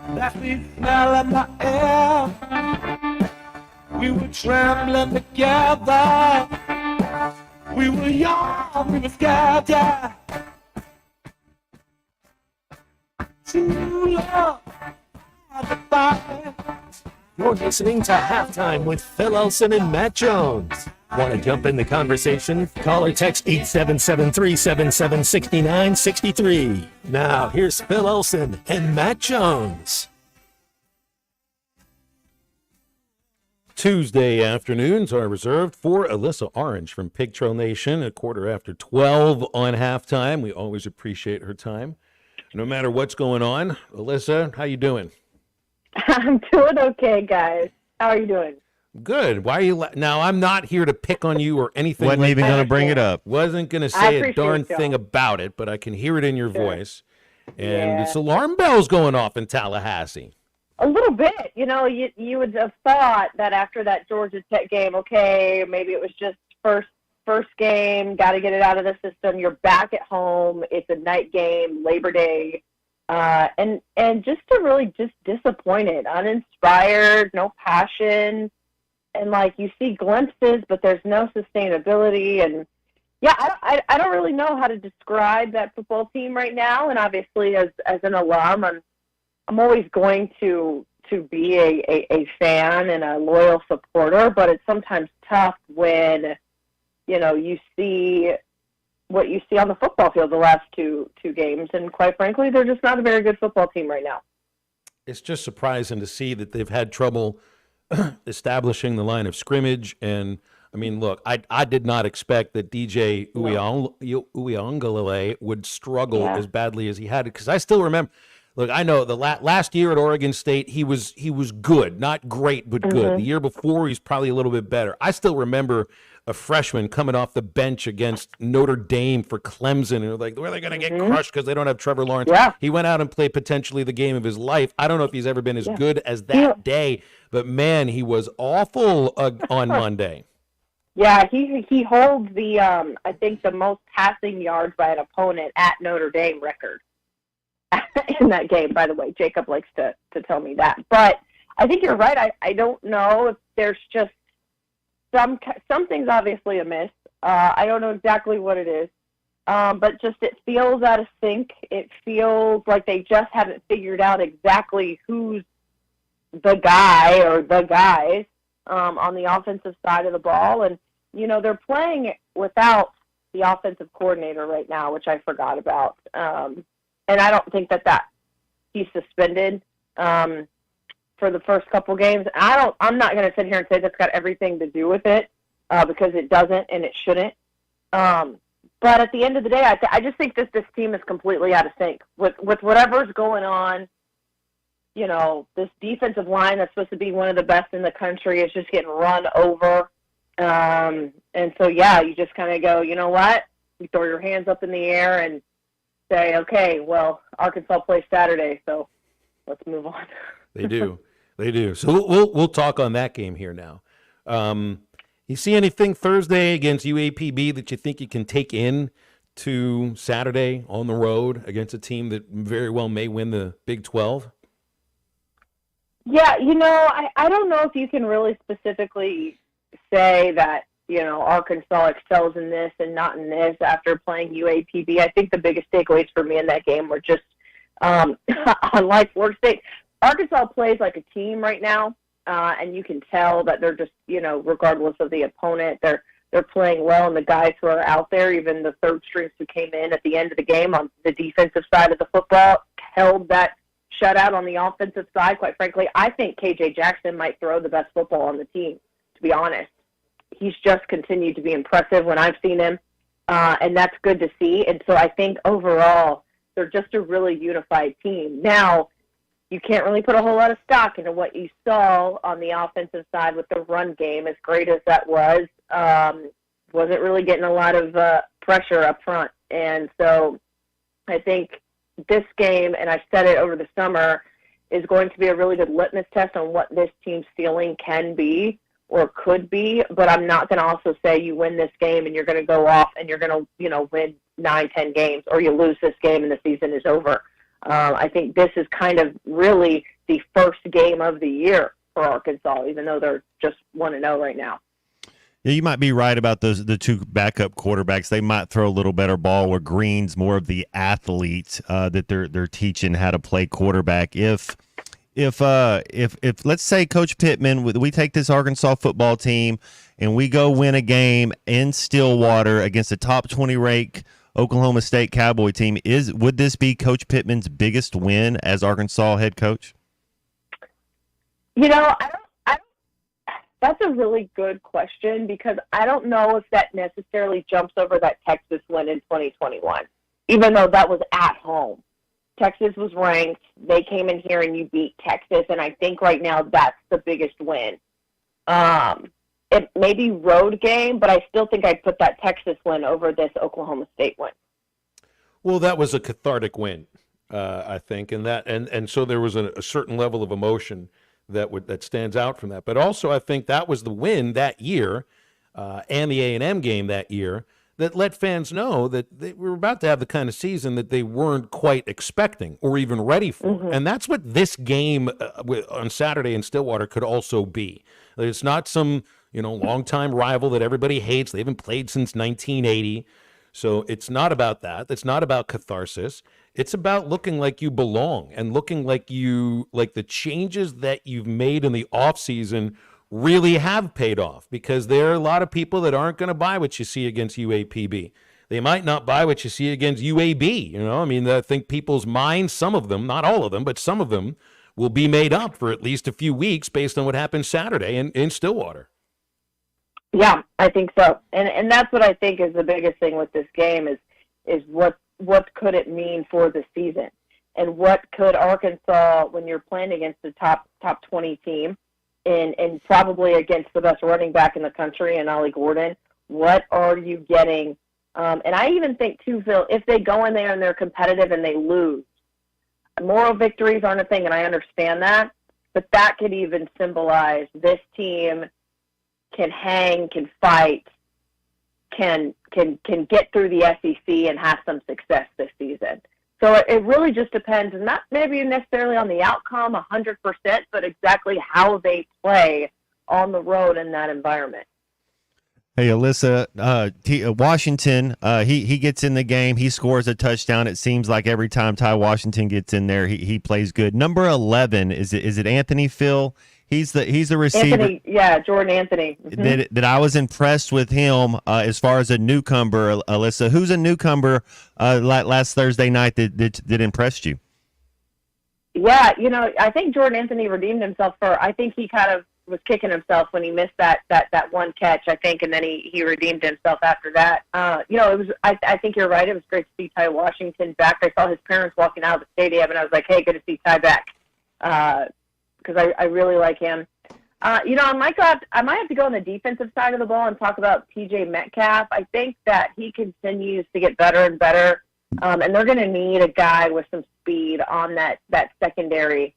That's the smell in the air. We were trembling together. We were young, we were scared, yeah. True love at the fire. You're listening to Halftime with Phil Elson and Matt Jones. Want to jump in the conversation? Call or text 877-377-6963. Now, here's Phil Elson and Matt Jones. Tuesday afternoons are reserved for Alyssa Orange from Pig Trail Nation at 12:15 on halftime. We always appreciate her time, no matter what's going on. Alyssa, how you doing? I'm doing okay, guys. How are you doing? Good. Why are you now? I'm not here to pick on you or anything. Wasn't even going to bring it up. Wasn't going to say a darn thing about it, but I can hear it in your voice. And it's alarm bells going off in Tallahassee. A little bit. You would have thought that after that Georgia Tech game, okay, maybe it was just first game, got to get it out of the system. You're back at home. It's a night game, Labor Day. And just to really just disappointed, uninspired, no passion. And you see glimpses, but there's no sustainability. And yeah, I don't really know how to describe that football team right now. And obviously as an alum, I'm always going to be a fan and a loyal supporter, but it's sometimes tough when, you see what you see on the football field the last two games. And quite frankly, they're just not a very good football team right now. It's just surprising to see that they've had trouble establishing the line of scrimmage. And I mean, look, I did not expect that DJ Uiagalelei would struggle as badly as he had, because I still remember. Look, I know the last year at Oregon State, he was good, not great, but good. The year before, he's probably a little bit better. I still remember a freshman coming off the bench against Notre Dame for Clemson, and like, where are they going to get crushed because they don't have Trevor Lawrence? Yeah. He went out and played potentially the game of his life. I don't know if he's ever been as good as that day, but man, he was awful on Monday. Yeah, he holds the I think the most passing yards by an opponent at Notre Dame record in that game. By the way, Jacob likes to tell me that, but I think you're right. I don't know if there's just something's obviously amiss. I don't know exactly what it is, but just it feels out of sync. It feels like they just haven't figured out exactly who's the guy or the guys on the offensive side of the ball. And, they're playing without the offensive coordinator right now, which I forgot about. And I don't think that he's suspended for the first couple games. I'm not going to sit here and say that's got everything to do with it because it doesn't and it shouldn't. But at the end of the day, I just think this team is completely out of sync with whatever's going on. This defensive line that's supposed to be one of the best in the country is just getting run over. And so, yeah, you just kind of go, you know what? You throw your hands up in the air and say, okay, well, Arkansas plays Saturday, so let's move on. They do. So we'll talk on that game here now. You see anything Thursday against UAPB that you think you can take in to Saturday on the road against a team that very well may win the Big 12? Yeah, I don't know if you can really specifically say that, Arkansas excels in this and not in this after playing UAPB. I think the biggest takeaways for me in that game were just, unlike Florida State, Arkansas plays like a team right now, and you can tell that they're just, regardless of the opponent, they're playing well, and the guys who are out there, even the third strings who came in at the end of the game on the defensive side of the football, held that shutout on the offensive side. Quite frankly, I think KJ Jackson might throw the best football on the team, to be honest. He's just continued to be impressive when I've seen him, and that's good to see. And so I think overall they're just a really unified team. Now, you can't really put a whole lot of stock into what you saw on the offensive side with the run game, as great as that was. Wasn't really getting a lot of pressure up front. And so I think this game, and I said it over the summer, is going to be a really good litmus test on what this team's ceiling can be or could be. But I'm not going to also say you win this game and you're going to go off and you're going to, win 9-10 games, or you lose this game and the season is over. I think this is kind of really the first game of the year for Arkansas, even though they're just 1-0 right now. Yeah, you might be right about the two backup quarterbacks. They might throw a little better ball, where Green's more of the athlete that they're teaching how to play quarterback. If let's say Coach Pittman, we take this Arkansas football team and we go win a game in Stillwater against a top 20 ranked Oklahoma State Cowboy team, would this be Coach Pittman's biggest win as Arkansas head coach? I don't. That's a really good question, because I don't know if that necessarily jumps over that Texas win in 2021, even though that was at home. Texas was ranked. They came in here and you beat Texas, and I think right now that's the biggest win. It may be road game, but I still think I'd put that Texas win over this Oklahoma State win. Well, that was a cathartic win. I think, and so there was a certain level of emotion that stands out from that. But also, I think that was the win that year, and the A&M game that year, that let fans know that they were about to have the kind of season that they weren't quite expecting or even ready for. Mm-hmm. And that's what this game on Saturday in Stillwater could also be. It's not some longtime rival that everybody hates. They haven't played since 1980. So it's not about that. It's not about catharsis. It's about looking like you belong and looking like the changes that you've made in the offseason really have paid off, because there are a lot of people that aren't going to buy what you see against UAPB. They might not buy what you see against UAB. I think people's minds, some of them, not all of them, but some of them will be made up for at least a few weeks based on what happened Saturday in Stillwater. Yeah, I think so. And that's what I think is the biggest thing with this game is what could it mean for the season? And what could Arkansas, when you're playing against the top 20 team, and probably against the best running back in the country, and Ollie Gordon, what are you getting? And I even think, too, Phil, if they go in there and they're competitive and they lose, moral victories aren't a thing, and I understand that, but that could even symbolize this team can hang, can fight, can get through the SEC and have some success this season. So it really just depends, not maybe necessarily on the outcome 100%, but exactly how they play on the road in that environment. Hey, Alyssa, Washington, he gets in the game. He scores a touchdown. It seems like every time Ty Washington gets in there, he plays good. Number 11, is it Anthony, Phil? He's the receiver. Anthony, yeah, Jordan Anthony. Mm-hmm. That I was impressed with him as far as a newcomer, Alyssa. Who's a newcomer last Thursday night that impressed you? Yeah, I think Jordan Anthony redeemed himself I think he kind of was kicking himself when he missed that one catch, I think, and then he redeemed himself after that. It was. I think you're right. It was great to see Ty Washington back. I saw his parents walking out of the stadium, and I was like, hey, good to see Ty back. Because I really like him. I might have to go on the defensive side of the ball and talk about TJ Metcalf. I think that he continues to get better and better, and they're going to need a guy with some speed on that secondary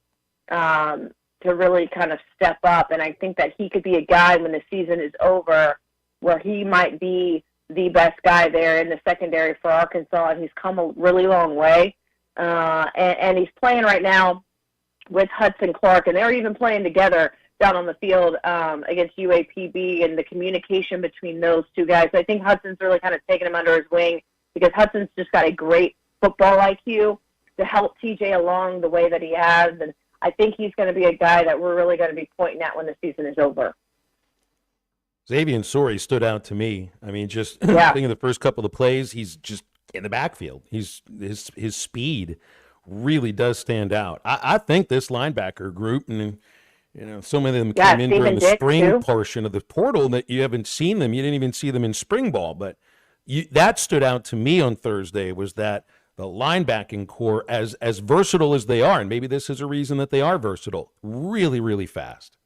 to really kind of step up. And I think that he could be a guy when the season is over where he might be the best guy there in the secondary for Arkansas, and he's come a really long way. And he's playing right now with Hudson Clark, and they're even playing together down on the field against UAPB, and the communication between those two guys. I think Hudson's really kind of taken him under his wing, because Hudson's just got a great football IQ to help TJ along the way that he has, and I think he's going to be a guy that we're really going to be pointing at when the season is over. Xavier Sori stood out to me. I mean, just thinking the first couple of plays, he's just in the backfield. His speed really does stand out. I think this linebacker group, and so many of them came in during the spring portion of the portal that you haven't seen them. You didn't even see them in spring ball, but that stood out to me on Thursday, was that the linebacking core, as versatile as they are, and maybe this is a reason that they are versatile, really, really fast.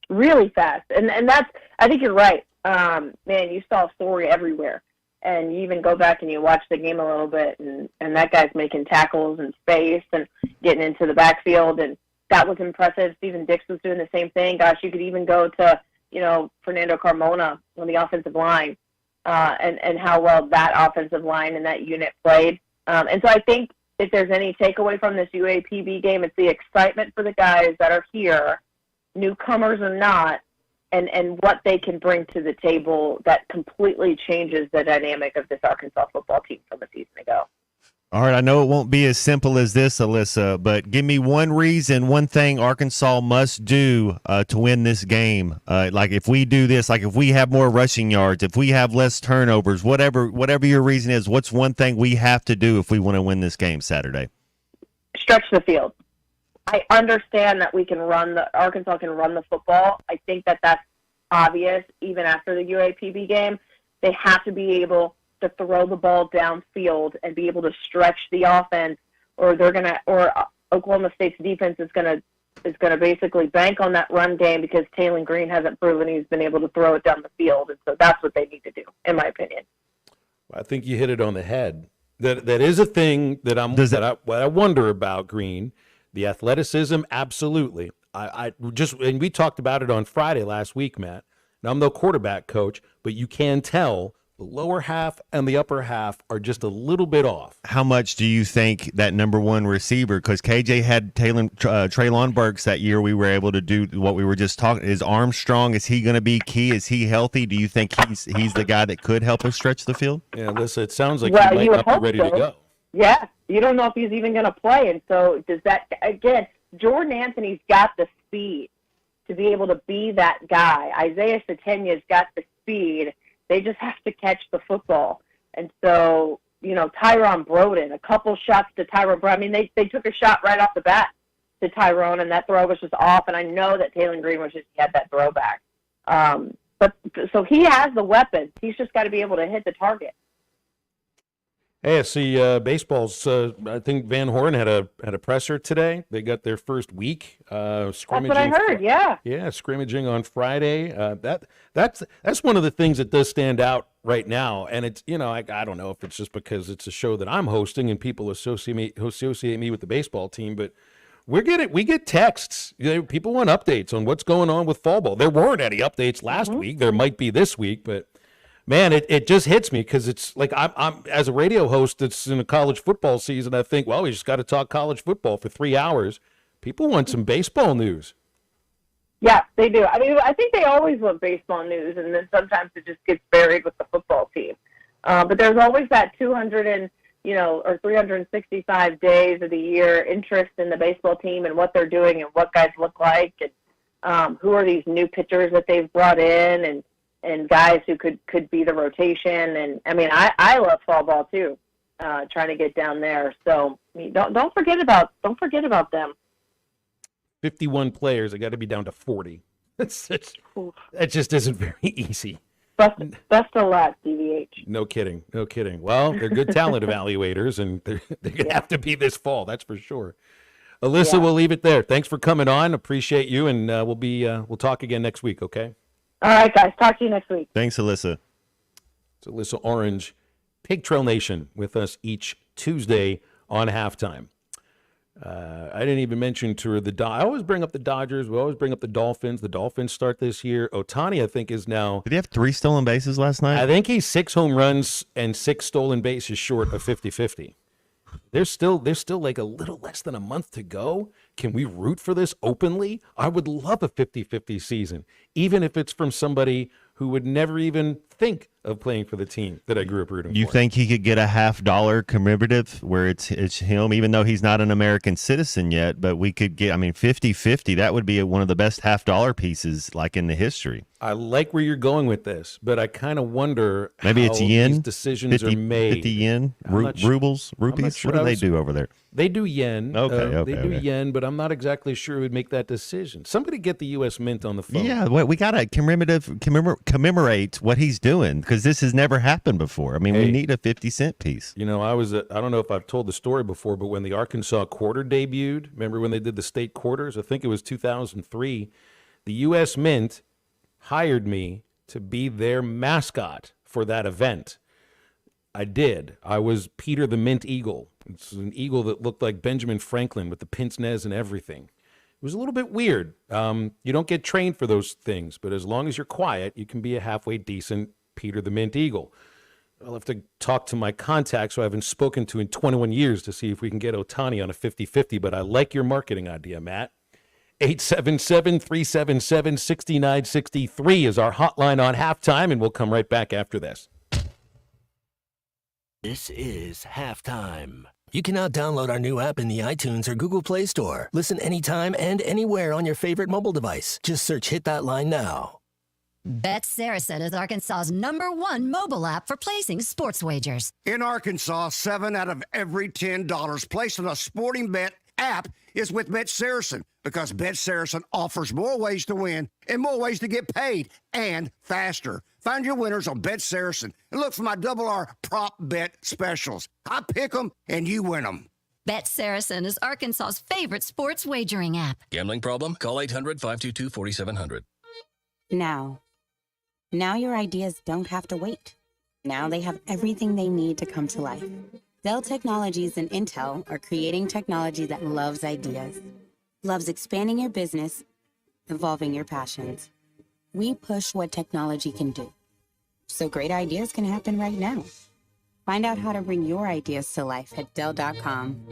Really fast. And that's, I think you're right. Man, you saw Story everywhere. And you even go back and you watch the game a little bit, and that guy's making tackles in space and getting into the backfield, and that was impressive. Stephen Dix was doing the same thing. Gosh, you could even go to, Fernando Carmona on the offensive line, and how well that offensive line and that unit played. And so I think if there's any takeaway from this UAPB game, it's the excitement for the guys that are here, newcomers or not, and what they can bring to the table that completely changes the dynamic of this Arkansas football team from a season ago. All right, I know it won't be as simple as this, Alyssa, but give me one reason, one thing Arkansas must do to win this game. Like if we do this, like if we have more rushing yards, if we have less turnovers, whatever your reason is, what's one thing we have to do if we want to win this game Saturday? Stretch the field. I understand that Arkansas can run the football. I think that that's obvious even after the UAPB game. They have to be able to throw the ball downfield and be able to stretch the offense, or Oklahoma State's defense is gonna basically bank on that run game, because Taylor Green hasn't proven he's been able to throw it down the field, and so that's what they need to do, in my opinion. I think you hit it on the head. That is a thing that what I wonder about, Green. The athleticism, absolutely. And we talked about it on Friday last week, Matt. Now, I'm no quarterback coach, but you can tell the lower half and the upper half are just a little bit off. How much do you think that number one receiver, because KJ had Traylon Burks that year, we were able to do what we were just talking. Is Armstrong, is he going to be key? Is he healthy? Do you think he's the guy that could help us stretch the field? Yeah, Alyssa, it sounds like he might not be ready to go. Yeah, you don't know if he's even going to play. And so does that, again, Jordan Anthony's got the speed to be able to be that guy. Isaiah Sategna's got the speed. They just have to catch the football. And so, Tyrone Broden, a couple shots to Tyrone Broden. I mean, they took a shot right off the bat to Tyrone, and that throw was just off. And I know that Taylor Green had that throwback. But so he has the weapons. He's just got to be able to hit the target. Hey, I see baseball's. I think Van Horn had a presser today. They got their first week scrimmaging. That's what I heard. Yeah. Yeah, scrimmaging on Friday. That's one of the things that does stand out right now. And it's I don't know if it's just because it's a show that I'm hosting and people associate me with the baseball team, but we get texts. People want updates on what's going on with fall ball. There weren't any updates last week. There might be this week, but. Man, it just hits me because it's like I'm as a radio host that's in a college football season. I think, well, we just got to talk college football for 3 hours. People want some baseball news. Yeah, they do. I mean, I think they always want baseball news, and then sometimes it just gets buried with the football team. But there's always that 200 or 365 days of the year interest in the baseball team and what they're doing and what guys look like and who are these new pitchers that they've brought in and guys who could be the rotation. And I mean, I love fall ball too, trying to get down there. So don't forget about them. 51 players. I got to be down to 40. That just isn't very easy. Best of luck, DVH. No kidding. Well, they're good talent evaluators, and they're going to have to be this fall. That's for sure. Alyssa, we'll leave it there. Thanks for coming on. Appreciate you, and we'll talk again next week. Okay. All right, guys. Talk to you next week. Thanks, Alyssa. It's Alyssa Orange, Pig Trail Nation, with us each Tuesday on halftime. I didn't even mention to her I always bring up the Dodgers. We always bring up the Dolphins. The Dolphins start this year. Ohtani, I think, is now. Did he have 3 stolen bases last night? I think he's 6 home runs and 6 stolen bases short of 50-50. There's still like a little less than a month to go. Can we root for this openly? I would love a 50-50 season, even if it's from somebody who would never even think of playing for the team that I grew up rooting for. You think he could get a $50 commemorative where it's him, even though he's not an American citizen yet, but we could get, 50-50, that would be one of the best $50 pieces like in the history. I like where you're going with this, but I kind of wonder maybe how it's yen? These decisions are made. 50 yen? Rubles? Rupees? Sure. What do they do over there? They do yen. Okay. They do yen, but I'm not exactly sure who would make that decision. Somebody get the U.S. Mint on the phone. Yeah, we got to commemorate what he's doing because this has never happened before. We need a 50-cent piece. I don't know if I've told the story before, but when the Arkansas quarter debuted, remember when they did the state quarters? I think it was 2003. The U.S. Mint hired me to be their mascot for that event. I did. I was Peter the Mint Eagle. It's an eagle that looked like Benjamin Franklin with the pince nez and everything. It was a little bit weird. You don't get trained for those things, but as long as you're quiet, you can be a halfway decent Peter the Mint Eagle. I'll have to talk to my contacts who I haven't spoken to in 21 years to see if we can get Ohtani on a 50-50, but I like your marketing idea, Matt. 877-377-6963 is our hotline on halftime, and we'll come right back after this. This is Halftime. You can now download our new app in the iTunes or Google Play Store. Listen anytime and anywhere on your favorite mobile device. Just search Hit That Line now. Bet Saracen is Arkansas's #1 mobile app for placing sports wagers. In Arkansas, 7 out of every $10 placed on a sporting bet app is with Bet Saracen because Bet Saracen offers more ways to win and more ways to get paid and faster. Find your winners on Bet Saracen and look for my R prop bet specials. I pick them and you win them. Bet Saracen is Arkansas's favorite sports wagering app. Gambling problem? Call 800-522-4700. Now your ideas don't have to wait. Now they have everything they need to come to life. Dell Technologies and Intel are creating technology that loves ideas, loves expanding your business, evolving your passions. We push what technology can do, so great ideas can happen right now. Find out how to bring your ideas to life at Dell.com.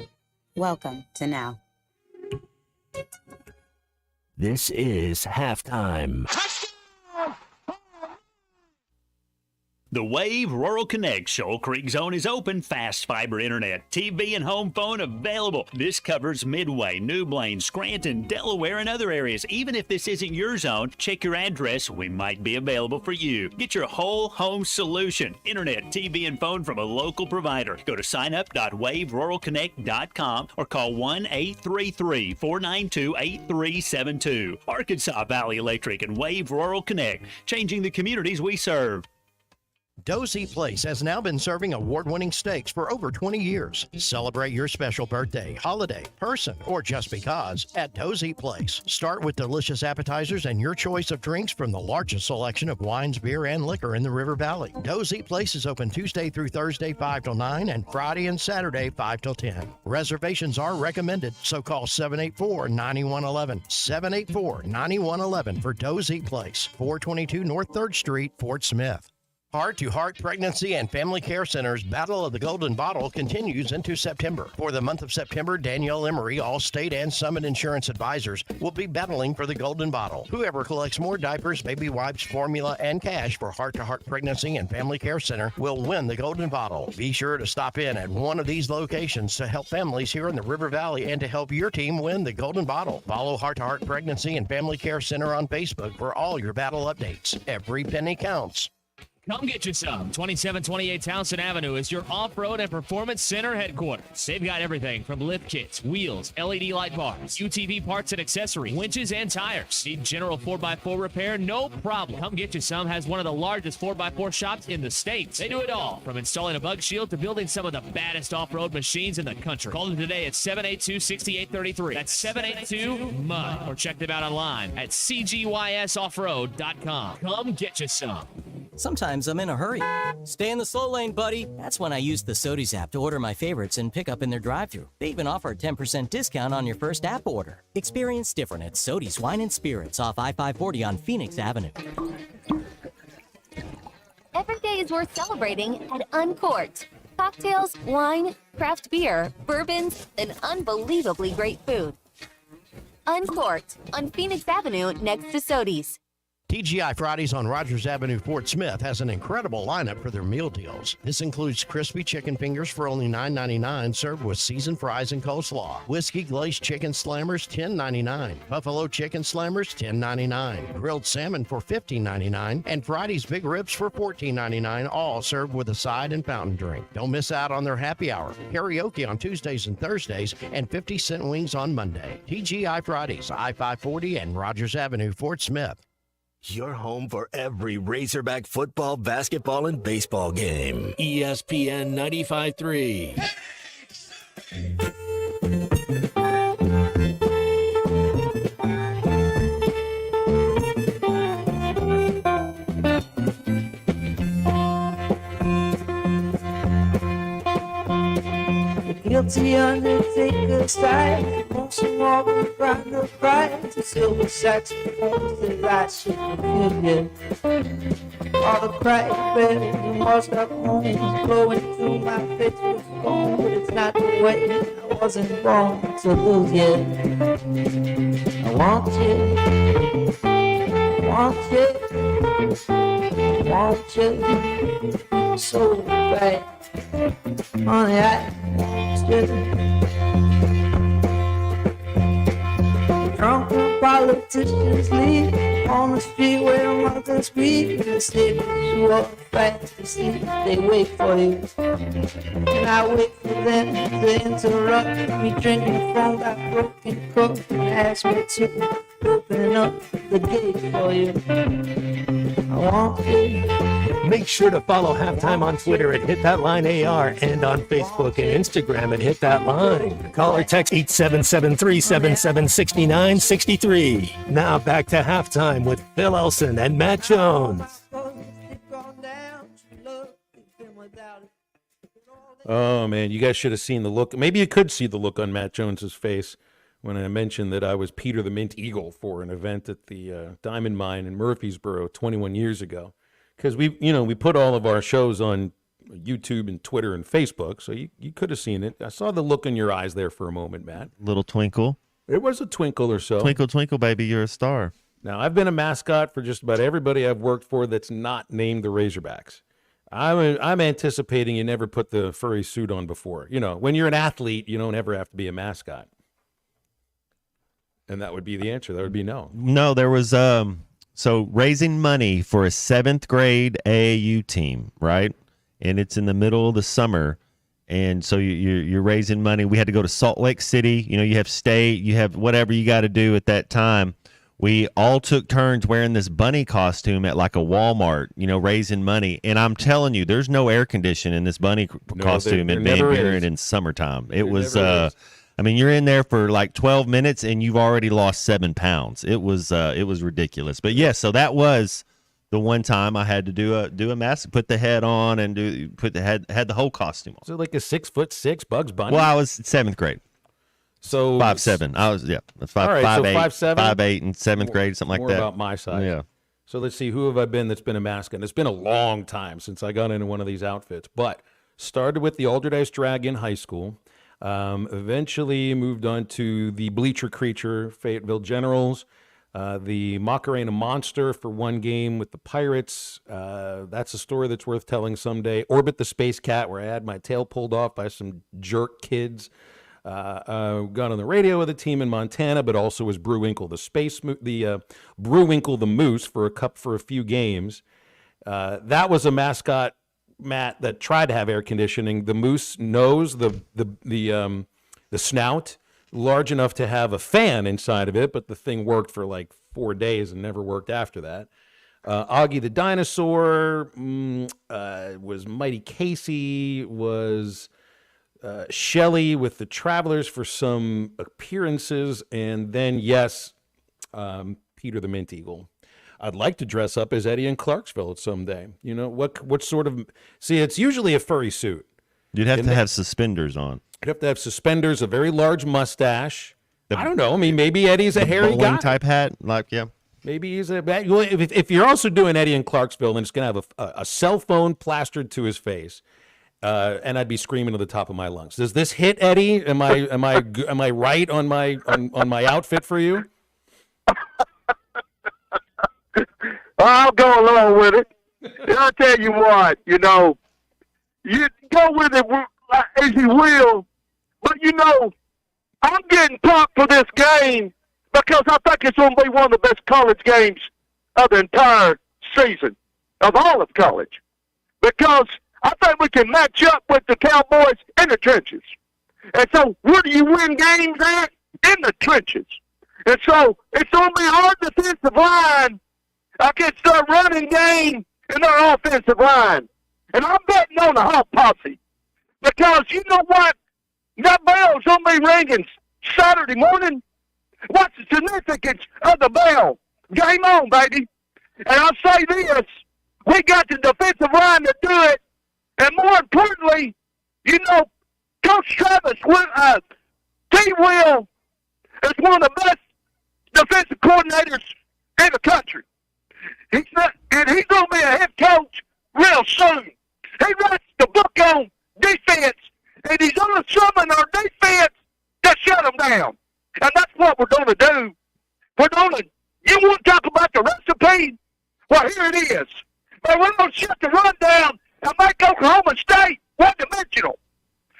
Welcome to Now. This is halftime. The Wave Rural Connect Shoal Creek Zone is open. Fast fiber internet, TV, and home phone available. This covers Midway, New Blaine, Scranton, Delaware, and other areas. Even if this isn't your zone, check your address. We might be available for you. Get your whole home solution. Internet, TV, and phone from a local provider. Go to signup.waveruralconnect.com or call 1-833-492-8372. Arkansas Valley Electric and Wave Rural Connect, changing the communities we serve. Dozy Place has now been serving award-winning steaks for over 20 years. Celebrate your special birthday, holiday, person, or just because at Dozy Place. Start with delicious appetizers and your choice of drinks from the largest selection of wines, beer, and liquor in the River Valley. Dozy Place is open Tuesday through Thursday 5 till 9 and Friday and Saturday 5 till 10. Reservations are recommended, so call 784-9111. 784-9111 for Dozy Place, 422 North 3rd Street, Fort Smith. Heart to Heart Pregnancy and Family Care Center's Battle of the Golden Bottle continues into September. For the month of September, Danielle Emery, Allstate and Summit Insurance advisors, will be battling for the Golden Bottle. Whoever collects more diapers, baby wipes, formula, and cash for Heart to Heart Pregnancy and Family Care Center will win the Golden Bottle. Be sure to stop in at one of these locations to help families here in the River Valley and to help your team win the Golden Bottle. Follow Heart to Heart Pregnancy and Family Care Center on Facebook for all your battle updates. Every penny counts. Come get you some. 2728 Townsend Avenue is your off-road and performance center headquarters. They've got everything from lift kits, wheels, LED light bars, UTV parts and accessories, winches and tires. Need general 4x4 repair? No problem. Come get you some has one of the largest 4x4 shops in the States. They do it all, from installing a bug shield to building some of the baddest off-road machines in the country. Call them today at 782-6833. That's 782-MUD. Or check them out online at cgysoffroad.com. Come get you some. Sometimes I'm in a hurry. Stay in the slow lane, buddy. That's when I use the Sodies app to order my favorites and pick up in their drive-thru. They even offer a 10% discount on your first app order. Experience different at Sodies Wine and Spirits off I-540 on Phoenix Avenue. Every day is worth celebrating at Uncorked. Cocktails, wine, craft beer, bourbons, and unbelievably great food. Uncorked on Phoenix Avenue next to Sodies. TGI Fridays on Rogers Avenue, Fort Smith has an incredible lineup for their meal deals. This includes crispy chicken fingers for only $9.99, served with seasoned fries and coleslaw. Whiskey glazed chicken slammers, $10.99. Buffalo chicken slammers, $10.99. Grilled salmon for $15.99. And Friday's big ribs for $14.99, all served with a side and fountain drink. Don't miss out on their happy hour. Karaoke on Tuesdays and Thursdays, and 50-cent wings on Monday. TGI Fridays, I-540 and Rogers Avenue, Fort Smith. Your home for every Razorback football, basketball, and baseball game. ESPN 95.3. Guilty undertaker style. Want some more than find the prize. The silver saxophones that lights you million. All the crack bells and washed up homes blowing through my face with phone. But it's not the way I wasn't born to lose you. I want you. Want you. Want you. So bad. Honey, I want you. Drunken politicians leave on the street where mothers weep. The cities who are fast asleep, they wait for you. And I wait for them to interrupt me drinking from that broken cup and ask me to open up the gate for you. I want you. Make sure to follow Halftime on Twitter at HitThatLineAR and on Facebook and Instagram at HitThatLine. Call or text 877-377-6963. Now back to Halftime with Phil Elson and Matt Jones. Oh, man, you guys should have seen the look. Maybe you could see the look on Matt Jones's face when I mentioned that I was Peter the Mint Eagle for an event at the Diamond Mine in Murfreesboro 21 years ago. Because we put all of our shows on YouTube and Twitter and Facebook, so you could have seen it. I saw the look in your eyes there for a moment, Matt. Little twinkle. It was a twinkle or so. Twinkle, twinkle, baby, you're a star. Now, I've been a mascot for just about everybody I've worked for that's not named the Razorbacks. I'm anticipating you never put the furry suit on before. When you're an athlete, you don't ever have to be a mascot. And that would be the answer. That would be no. No, there was so raising money for a 7th grade AAU team, right? And it's in the middle of the summer. And so you're raising money. We had to go to Salt Lake City. You have state, you have whatever you got to do at that time. We all took turns wearing this bunny costume at like a Walmart, raising money. And I'm telling you, there's no air conditioning in this bunny costume there and being never wearing is. it in summertime. It There was, never is. you're in there for like 12 minutes and you've already lost 7 pounds. It was ridiculous. But yeah, so that was the one time I had to do a mask, put the head on and had the whole costume on. So like a 6'6" Bugs Bunny? Well, I was 7th grade. So 5'7". I was 5'8", All right, so 5'7", 5'8" in 7th grade, something like more that. about my size. Yeah. So let's see, who have I been that's been a mascot? It's been a long time since I got into one of these outfits, but started with the Alderdice Drag in high school. Eventually moved on to the Bleacher Creature, Fayetteville Generals, the Macarena Monster for one game with the Pirates. That's a story that's worth telling someday. Orbit the Space Cat, where I had my tail pulled off by some jerk kids. Got on the radio with a team in Montana, but also was Brewwinkle Brewwinkle the Moose for a few games. That was a mascot, Matt, that tried to have air conditioning. The moose nose, the snout, large enough to have a fan inside of it, but the thing worked for like 4 days and never worked after that. Augie the Dinosaur was Mighty Casey, was Shelley with the Travelers for some appearances, and then, yes, Peter the Mint Eagle. I'd like to dress up as Eddie in Clarksville someday. What sort of... See, it's usually a furry suit. You'd have to have suspenders on. You'd have to have suspenders, a very large mustache. I don't know. Maybe Eddie's a hairy guy. Type hat, yeah. Maybe he's if you're also doing Eddie in Clarksville, then it's going to have a cell phone plastered to his face. And I'd be screaming to the top of my lungs. Does this hit, Eddie? Am I right on my outfit for you? I'll go along with it. And I'll tell you what, you go with it as you will. But I'm getting pumped for this game because I think it's going to be one of the best college games of the entire season, of all of college. Because I think we can match up with the Cowboys in the trenches. And so where do you win games at? In the trenches. And so it's going to be our defensive line against their running game and their offensive line. And I'm betting on the Hawk Posse. Because you know what? That bell's going to be ringing Saturday morning. What's the significance of the bell? Game on, baby. And I'll say this. We got the defensive line to do it. And more importantly, Coach Travis, T. Will is one of the best defensive coordinators in the country. He's going to be a head coach real soon. He writes the book on defense, and he's going to summon our defense to shut them down. And that's what we're going to do. You want to talk about the recipe? Well, here it is. But we're going to shut the run down and make Oklahoma State one-dimensional.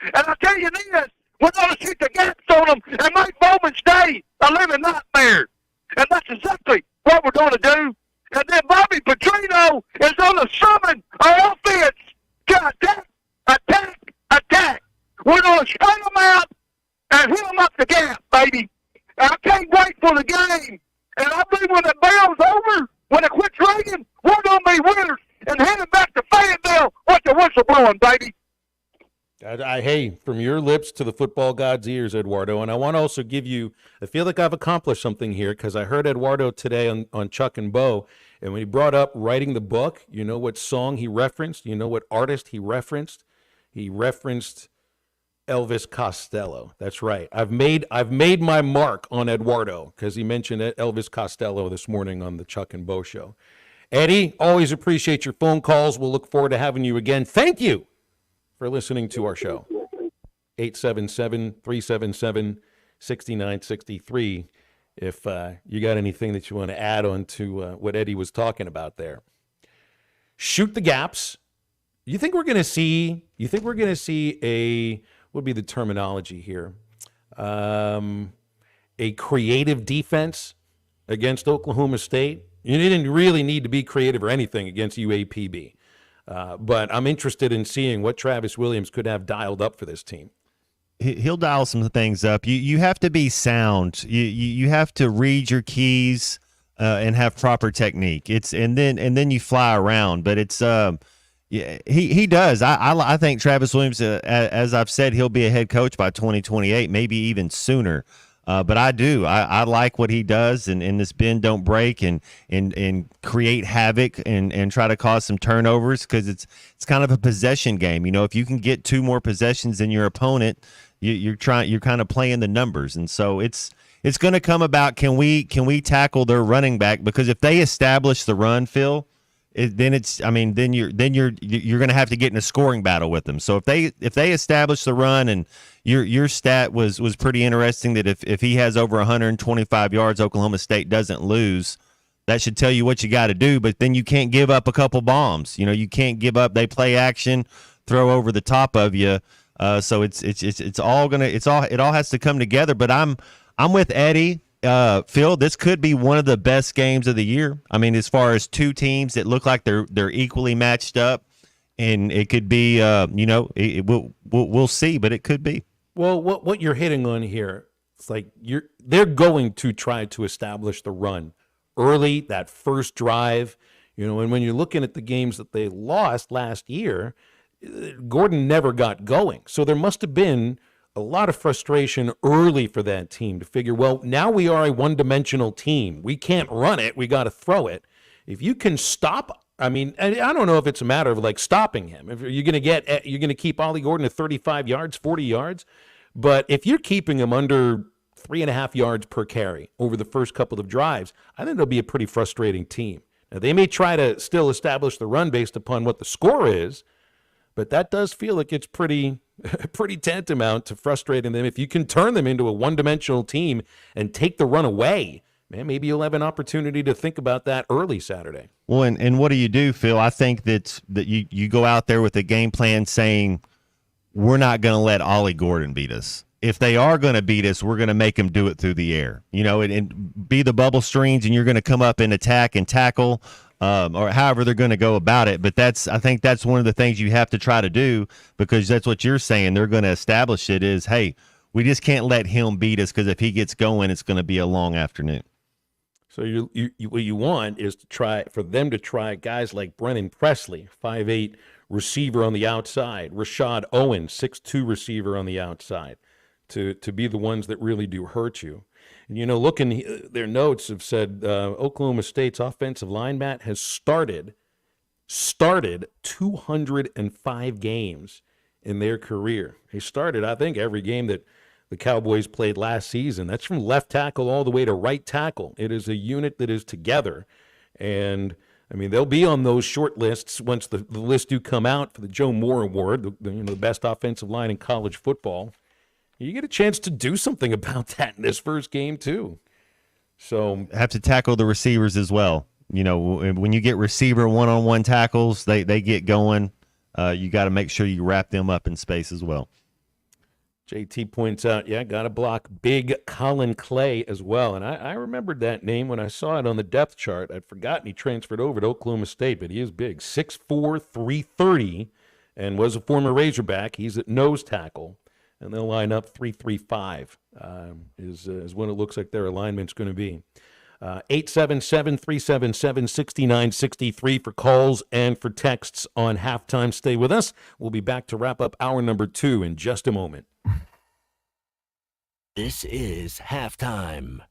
And I tell you this, we're going to shoot the gaps on them and make Bowman State a living nightmare. And that's exactly what we're going to do. And then Bobby Petrino is going to summon our offense to attack. We're going to shut them out and hit them up the gap, baby. And I can't wait for the game. And I believe when the bell's over, when it quits ringing, we're going to be winners and heading back to Fayetteville with the whistle blowing, baby. Hey, from your lips to the football god's ears, Eduardo. And I want to also give you, I feel like I've accomplished something here because I heard Eduardo today on Chuck and Bo. And when he brought up writing the book, you know what song he referenced? You know what artist he referenced? He referenced Elvis Costello. That's right. I've made my mark on Eduardo because he mentioned Elvis Costello this morning on the Chuck and Bo show. Eddie, always appreciate your phone calls. We'll look forward to having you again. Thank you for listening to our show. 877-377-6963 if you got anything that you want to add on to what Eddie was talking about there. Shoot the gaps. You think we're going to see a, what would be the terminology here? A creative defense against Oklahoma State? You didn't really need to be creative or anything against UAPB. But I'm interested in seeing what Travis Williams could have dialed up for this team. He'll dial some things up. You have to be sound. You have to read your keys and have proper technique. And then you fly around. But it's yeah, he does. I think Travis Williams, as I've said, he'll be a head coach by 2028, maybe even sooner. But I do. I like what he does in this bend don't break and create havoc and try to cause some turnovers because it's kind of a possession game. You know, if you can get 2 more possessions than your opponent, you're kind of playing the numbers. And so it's going to come about, can we tackle their running back? Because if they establish the run, Phil, then you're going to have to get in a scoring battle with them. So if they establish the run, and your stat was pretty interesting that if he has over 125 yards, Oklahoma State doesn't lose. That should tell you what you got to do. But then you can't give up a couple bombs. You know, you can't give up. They play action, throw over the top of you. So it all has to come together. But I'm with Eddie. Phil, this could be one of the best games of the year. I mean, as far as 2 teams that look like they're equally matched up, and it could be, we'll see, but it could be. Well, what you're hitting on here, it's like they're going to try to establish the run early, that first drive, and when you're looking at the games that they lost last year, Gordon never got going. So there must have been a lot of frustration early for that team to figure, well, now we are a one-dimensional team. We can't run it. We got to throw it. If you can stop, I don't know if it's a matter of like stopping him. If you're going to keep Ollie Gordon at 35 yards, 40 yards, but if you're keeping him under 3.5 yards per carry over the first couple of drives, I think it'll be a pretty frustrating team. Now, they may try to still establish the run based upon what the score is, but that does feel like it's pretty tantamount to frustrating them. If you can turn them into a one-dimensional team and take the run away, man, maybe you'll have an opportunity to think about that early Saturday. Well, and what do you do, Phil? I think that you go out there with a game plan saying, we're not going to let Ollie Gordon beat us. If they are going to beat us, we're going to make them do it through the air, and be the bubble screens, and you're going to come up and attack and tackle, or however they're going to go about it. But I think that's one of the things you have to try to do, because that's what you're saying. They're going to establish it is, hey, we just can't let him beat us, because if he gets going, it's going to be a long afternoon. So what you want is for them to try guys like Brennan Presley, 5'8" receiver on the outside, Rashad Owen, 6'2" receiver on the outside, to be the ones that really do hurt you. And, looking, their notes have said Oklahoma State's offensive line, Matt, has started 205 games in their career. They started, I think, every game that the Cowboys played last season. That's from left tackle all the way to right tackle. It is a unit that is together. And, they'll be on those short lists once the lists do come out for the Joe Moore Award, the best offensive line in college football. You get a chance to do something about that in this first game, too. So have to tackle the receivers as well. When you get receiver one-on-one tackles, they get going. You got to make sure you wrap them up in space as well. JT points out, got to block big Colin Clay as well. And I remembered that name when I saw it on the depth chart. I'd forgotten he transferred over to Oklahoma State, but he is big. 6'4", 330, and was a former Razorback. He's at nose tackle. And they'll line up 3-3-5 is what it looks like their alignment's going to be. 877-377-6963 for calls and for texts on halftime. Stay with us. We'll be back to wrap up hour number 2 in just a moment. This is halftime.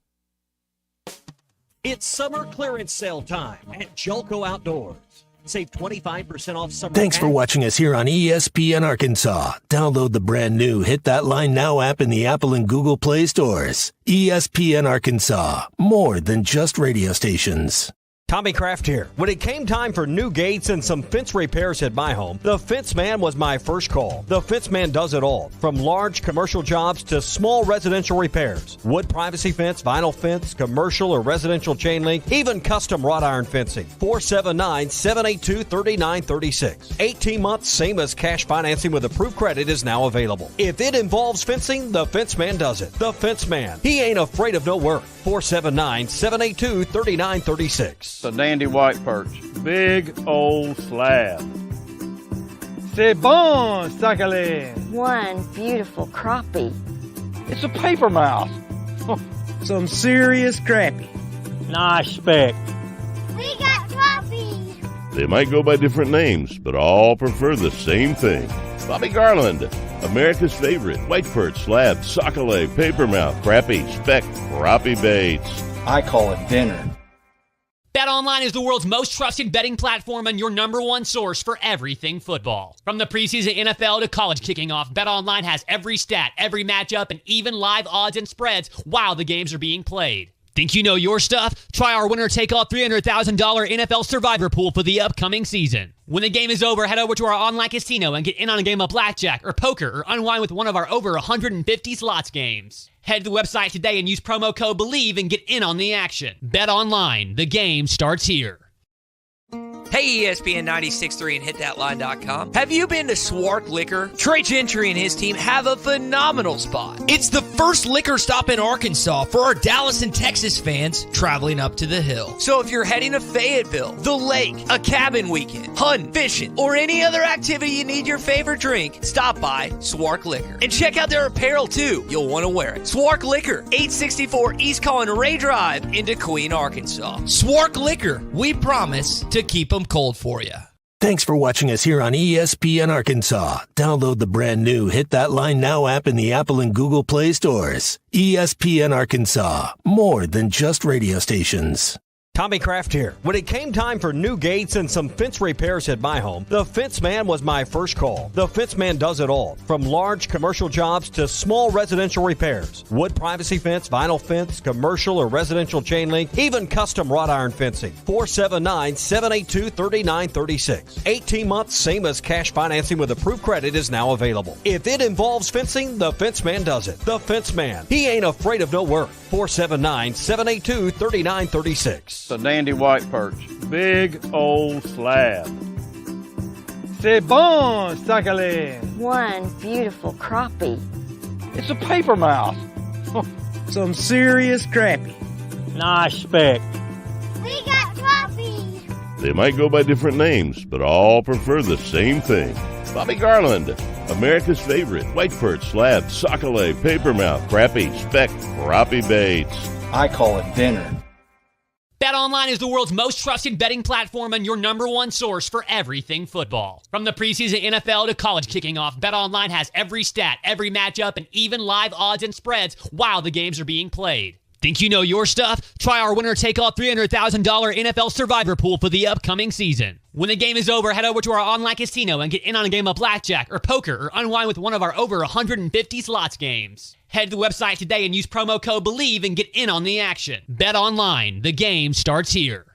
It's summer clearance sale time at Julco Outdoors. Save 25% off summer. Thanks for watching us here on ESPN Arkansas. Download the brand new Hit That Line Now app in the Apple and Google Play stores. ESPN Arkansas, more than just radio stations. Tommy Kraft here. When it came time for new gates and some fence repairs at my home, the Fence Man was my first call. The Fence Man does it all, from large commercial jobs to small residential repairs. Wood privacy fence, vinyl fence, commercial or residential chain link, even custom wrought iron fencing. 479-782-3936. 18 months, same as cash financing with approved credit is now available. If it involves fencing, the Fence Man does it. The Fence Man. He ain't afraid of no work. 479-782-3936. The dandy white perch. Big old slab. C'est bon, sacalé. One beautiful crappie. It's a paper mouse. Some serious crappie. Nice speck. We got crappie. They might go by different names, but all prefer the same thing. Bobby Garland, America's favorite white perch, slab, sockeye, papermouth, crappie, speck, crappie baits. I call it dinner. BetOnline is the world's most trusted betting platform and your number one source for everything football. From the preseason NFL to college kicking off, BetOnline has every stat, every matchup, and even live odds and spreads while the games are being played. Think you know your stuff? Try our winner-take-all $300,000 NFL Survivor Pool for the upcoming season. When the game is over, head over to our online casino and get in on a game of blackjack or poker or unwind with one of our over 150 slots games. Head to the website today and use promo code BELIEVE and get in on the action. Bet online. The game starts here. Hey, ESPN 96.3 and hitthatline.com. Have you been to Swark Liquor? Trey Gentry and his team have a phenomenal spot. It's the first liquor stop in Arkansas for our Dallas and Texas fans traveling up to the hill. So if you're heading to Fayetteville, the lake, a cabin weekend, hunting, fishing, or any other activity you need your favorite drink, stop by Swark Liquor. And check out their apparel too. You'll want to wear it. Swark Liquor, 864 East Collin Ray Drive in Queen, Arkansas. Swark Liquor, we promise to keep them cold for you. Thanks for watching us here on ESPN Arkansas. Download the brand new Hit That Line Now app in the Apple and Google Play stores. ESPN Arkansas, more than just radio stations. Tommy Kraft here. When it came time for new gates and some fence repairs at my home, the Fence Man was my first call. The Fence Man does it all, from large commercial jobs to small residential repairs. Wood privacy fence, vinyl fence, commercial or residential chain link, even custom wrought iron fencing. 479-782-3936. 18 months, same as cash financing with approved credit is now available. If it involves fencing, the Fence Man does it. The Fence Man. He ain't afraid of no work. 479-782-3936. The dandy white perch. Big old slab. C'est bon, sacalé. One beautiful crappie. It's a paper mouse. Some serious crappie. Nice speck. We got crappie. They might go by different names, but all prefer the same thing. Bobby Garland, America's favorite white perch, slab, sockeye, papermouth, crappie, speck, crappie baits. I call it dinner. BetOnline is the world's most trusted betting platform and your number one source for everything football. From the preseason NFL to college kicking off, BetOnline has every stat, every matchup, and even live odds and spreads while the games are being played. Think you know your stuff? Try our winner-take-all $300,000 NFL Survivor Pool for the upcoming season. When the game is over, head over to our online casino and get in on a game of blackjack or poker or unwind with one of our over 150 slots games. Head to the website today and use promo code BELIEVE and get in on the action. Bet online. The game starts here.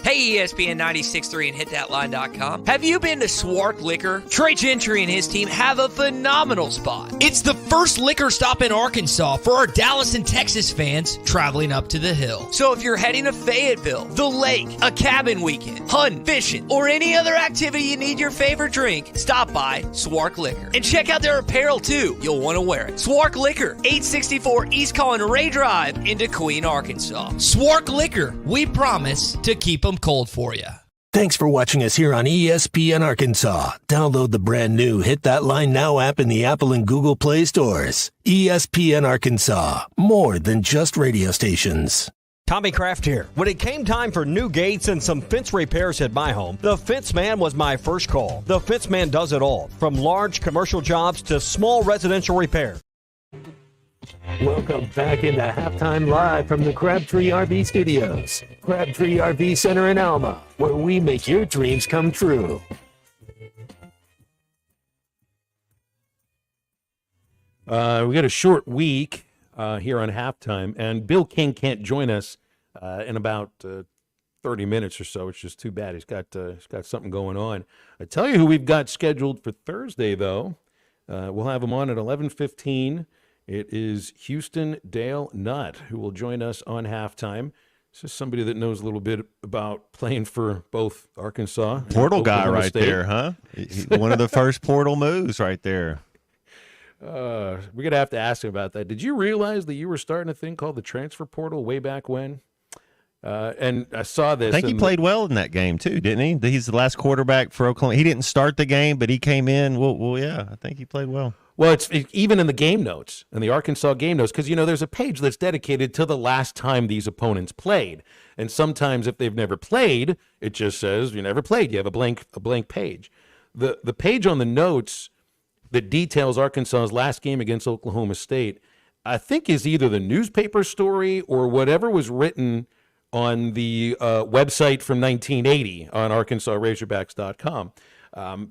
Hey, ESPN 96.3 and hitthatline.com. Have you been to Swark Liquor? Trey Gentry and his team have a phenomenal spot. It's the first liquor stop in Arkansas for our Dallas and Texas fans traveling up to the hill. So if you're heading to Fayetteville, the lake, a cabin weekend, hunting, fishing, or any other activity you need your favorite drink, stop by Swark Liquor. And check out their apparel too. You'll want to wear it. Swark Liquor, 864 East Collin Ray Drive in Queen, Arkansas. Swark Liquor, we promise to keep them cold for you. Thanks for watching us here on ESPN Arkansas. Download the brand new Hit That Line Now app in the Apple and Google Play stores. ESPN Arkansas, more than just radio stations. Tommy Kraft here. When it came time for new gates and some fence repairs at my home, the Fence Man was my first call. The Fence Man does it all, from large commercial jobs to small residential repairs. Welcome back into Halftime Live from the Crabtree RV Studios. Crabtree RV Center in Alma, where we make your dreams come true. We got a short week here on Halftime, and Bill King can't join us in about 30 minutes or so. It's just too bad. He's got something going on. I tell you who we've got scheduled for Thursday, though. We'll have him on at 11:15. It is Houston Dale Nutt, who will join us on Halftime. This is somebody that knows a little bit about playing for both Arkansas and Portal guy Oklahoma right State. there, huh? One of the first portal moves right there. We're going to have to ask him about that. Did you realize that you were starting a thing called the transfer portal way back when? And I saw this. I think he played well in that game, too, didn't he? He's the last quarterback for Oklahoma. He didn't start the game, but he came in. Well, yeah, I think he played well. Well, it's even in the game notes, in the Arkansas game notes, because, there's a page that's dedicated to the last time these opponents played. And sometimes if they've never played, it just says you never played. You have a blank page. The page on the notes that details Arkansas's last game against Oklahoma State, I think is either the newspaper story or whatever was written on the website from 1980 on ArkansasRazorbacks.com,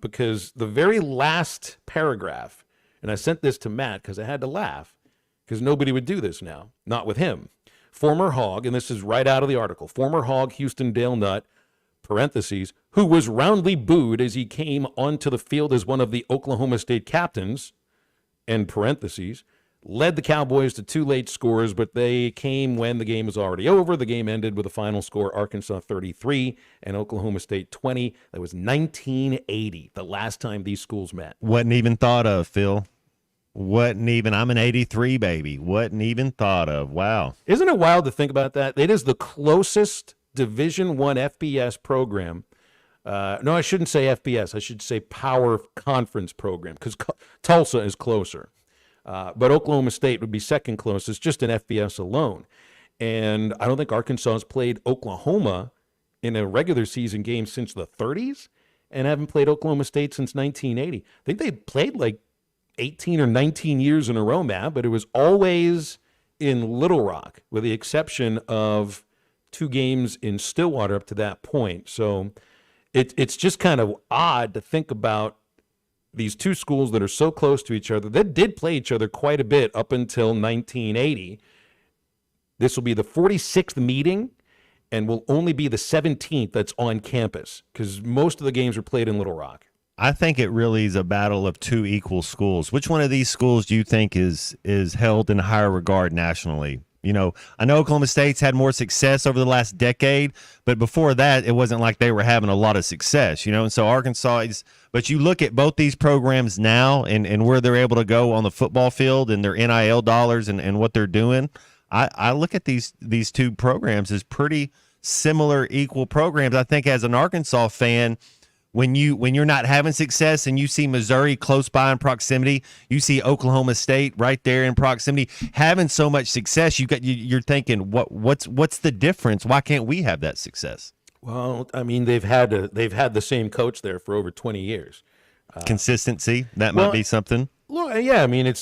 because the very last paragraph, and I sent this to Matt because I had to laugh because nobody would do this now, not with him. Former Hog, and this is right out of the article, former Hog Houston Dale Nutt, parentheses, who was roundly booed as he came onto the field as one of the Oklahoma State captains, end parentheses, led the Cowboys to 2 late scores, but they came when the game was already over. The game ended with a final score, Arkansas 33 and Oklahoma State 20. That was 1980, the last time these schools met. Wasn't even thought of, Phil. Wasn't even. I'm an 83 baby. Wasn't even thought of. Wow. Isn't it wild to think about that? It is the closest Division I FBS program. No, I shouldn't say FBS. I should say Power Conference program because Tulsa is closer. But Oklahoma State would be second closest just in FBS alone. And I don't think Arkansas has played Oklahoma in a regular season game since the 30s and haven't played Oklahoma State since 1980. I think they played like 18 or 19 years in a row, Matt, but it was always in Little Rock with the exception of 2 games in Stillwater up to that point. So it's just kind of odd to think about these 2 schools that are so close to each other that did play each other quite a bit up until 1980. This will be the 46th meeting and will only be the 17th that's on campus because most of the games are played in Little Rock. I think it really is a battle of 2 equal schools. Which one of these schools do you think is held in higher regard nationally? I know Oklahoma State's had more success over the last decade, but before that, it wasn't like they were having a lot of success, and so Arkansas is, but you look at both these programs now and where they're able to go on the football field and their NIL dollars and what they're doing. I look at these 2 programs as pretty similar, equal programs. I think as an Arkansas fan, when you're not having success and you see Missouri close by in proximity, you see Oklahoma State right there in proximity having so much success, you're thinking, what's the difference? Why can't we have that success? Well, I mean, they've had the same coach there for over 20 years. Consistency, that might be something. Look, yeah, I mean,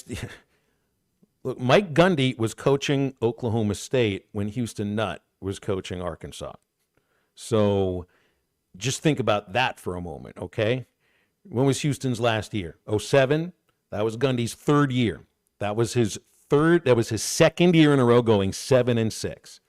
look, Mike Gundy was coaching Oklahoma State when Houston Nutt was coaching Arkansas. So just think about that for a moment, okay? When was Houston's last year? 2007. That was Gundy's 3rd year. That was his 2nd year in a row going 7-6.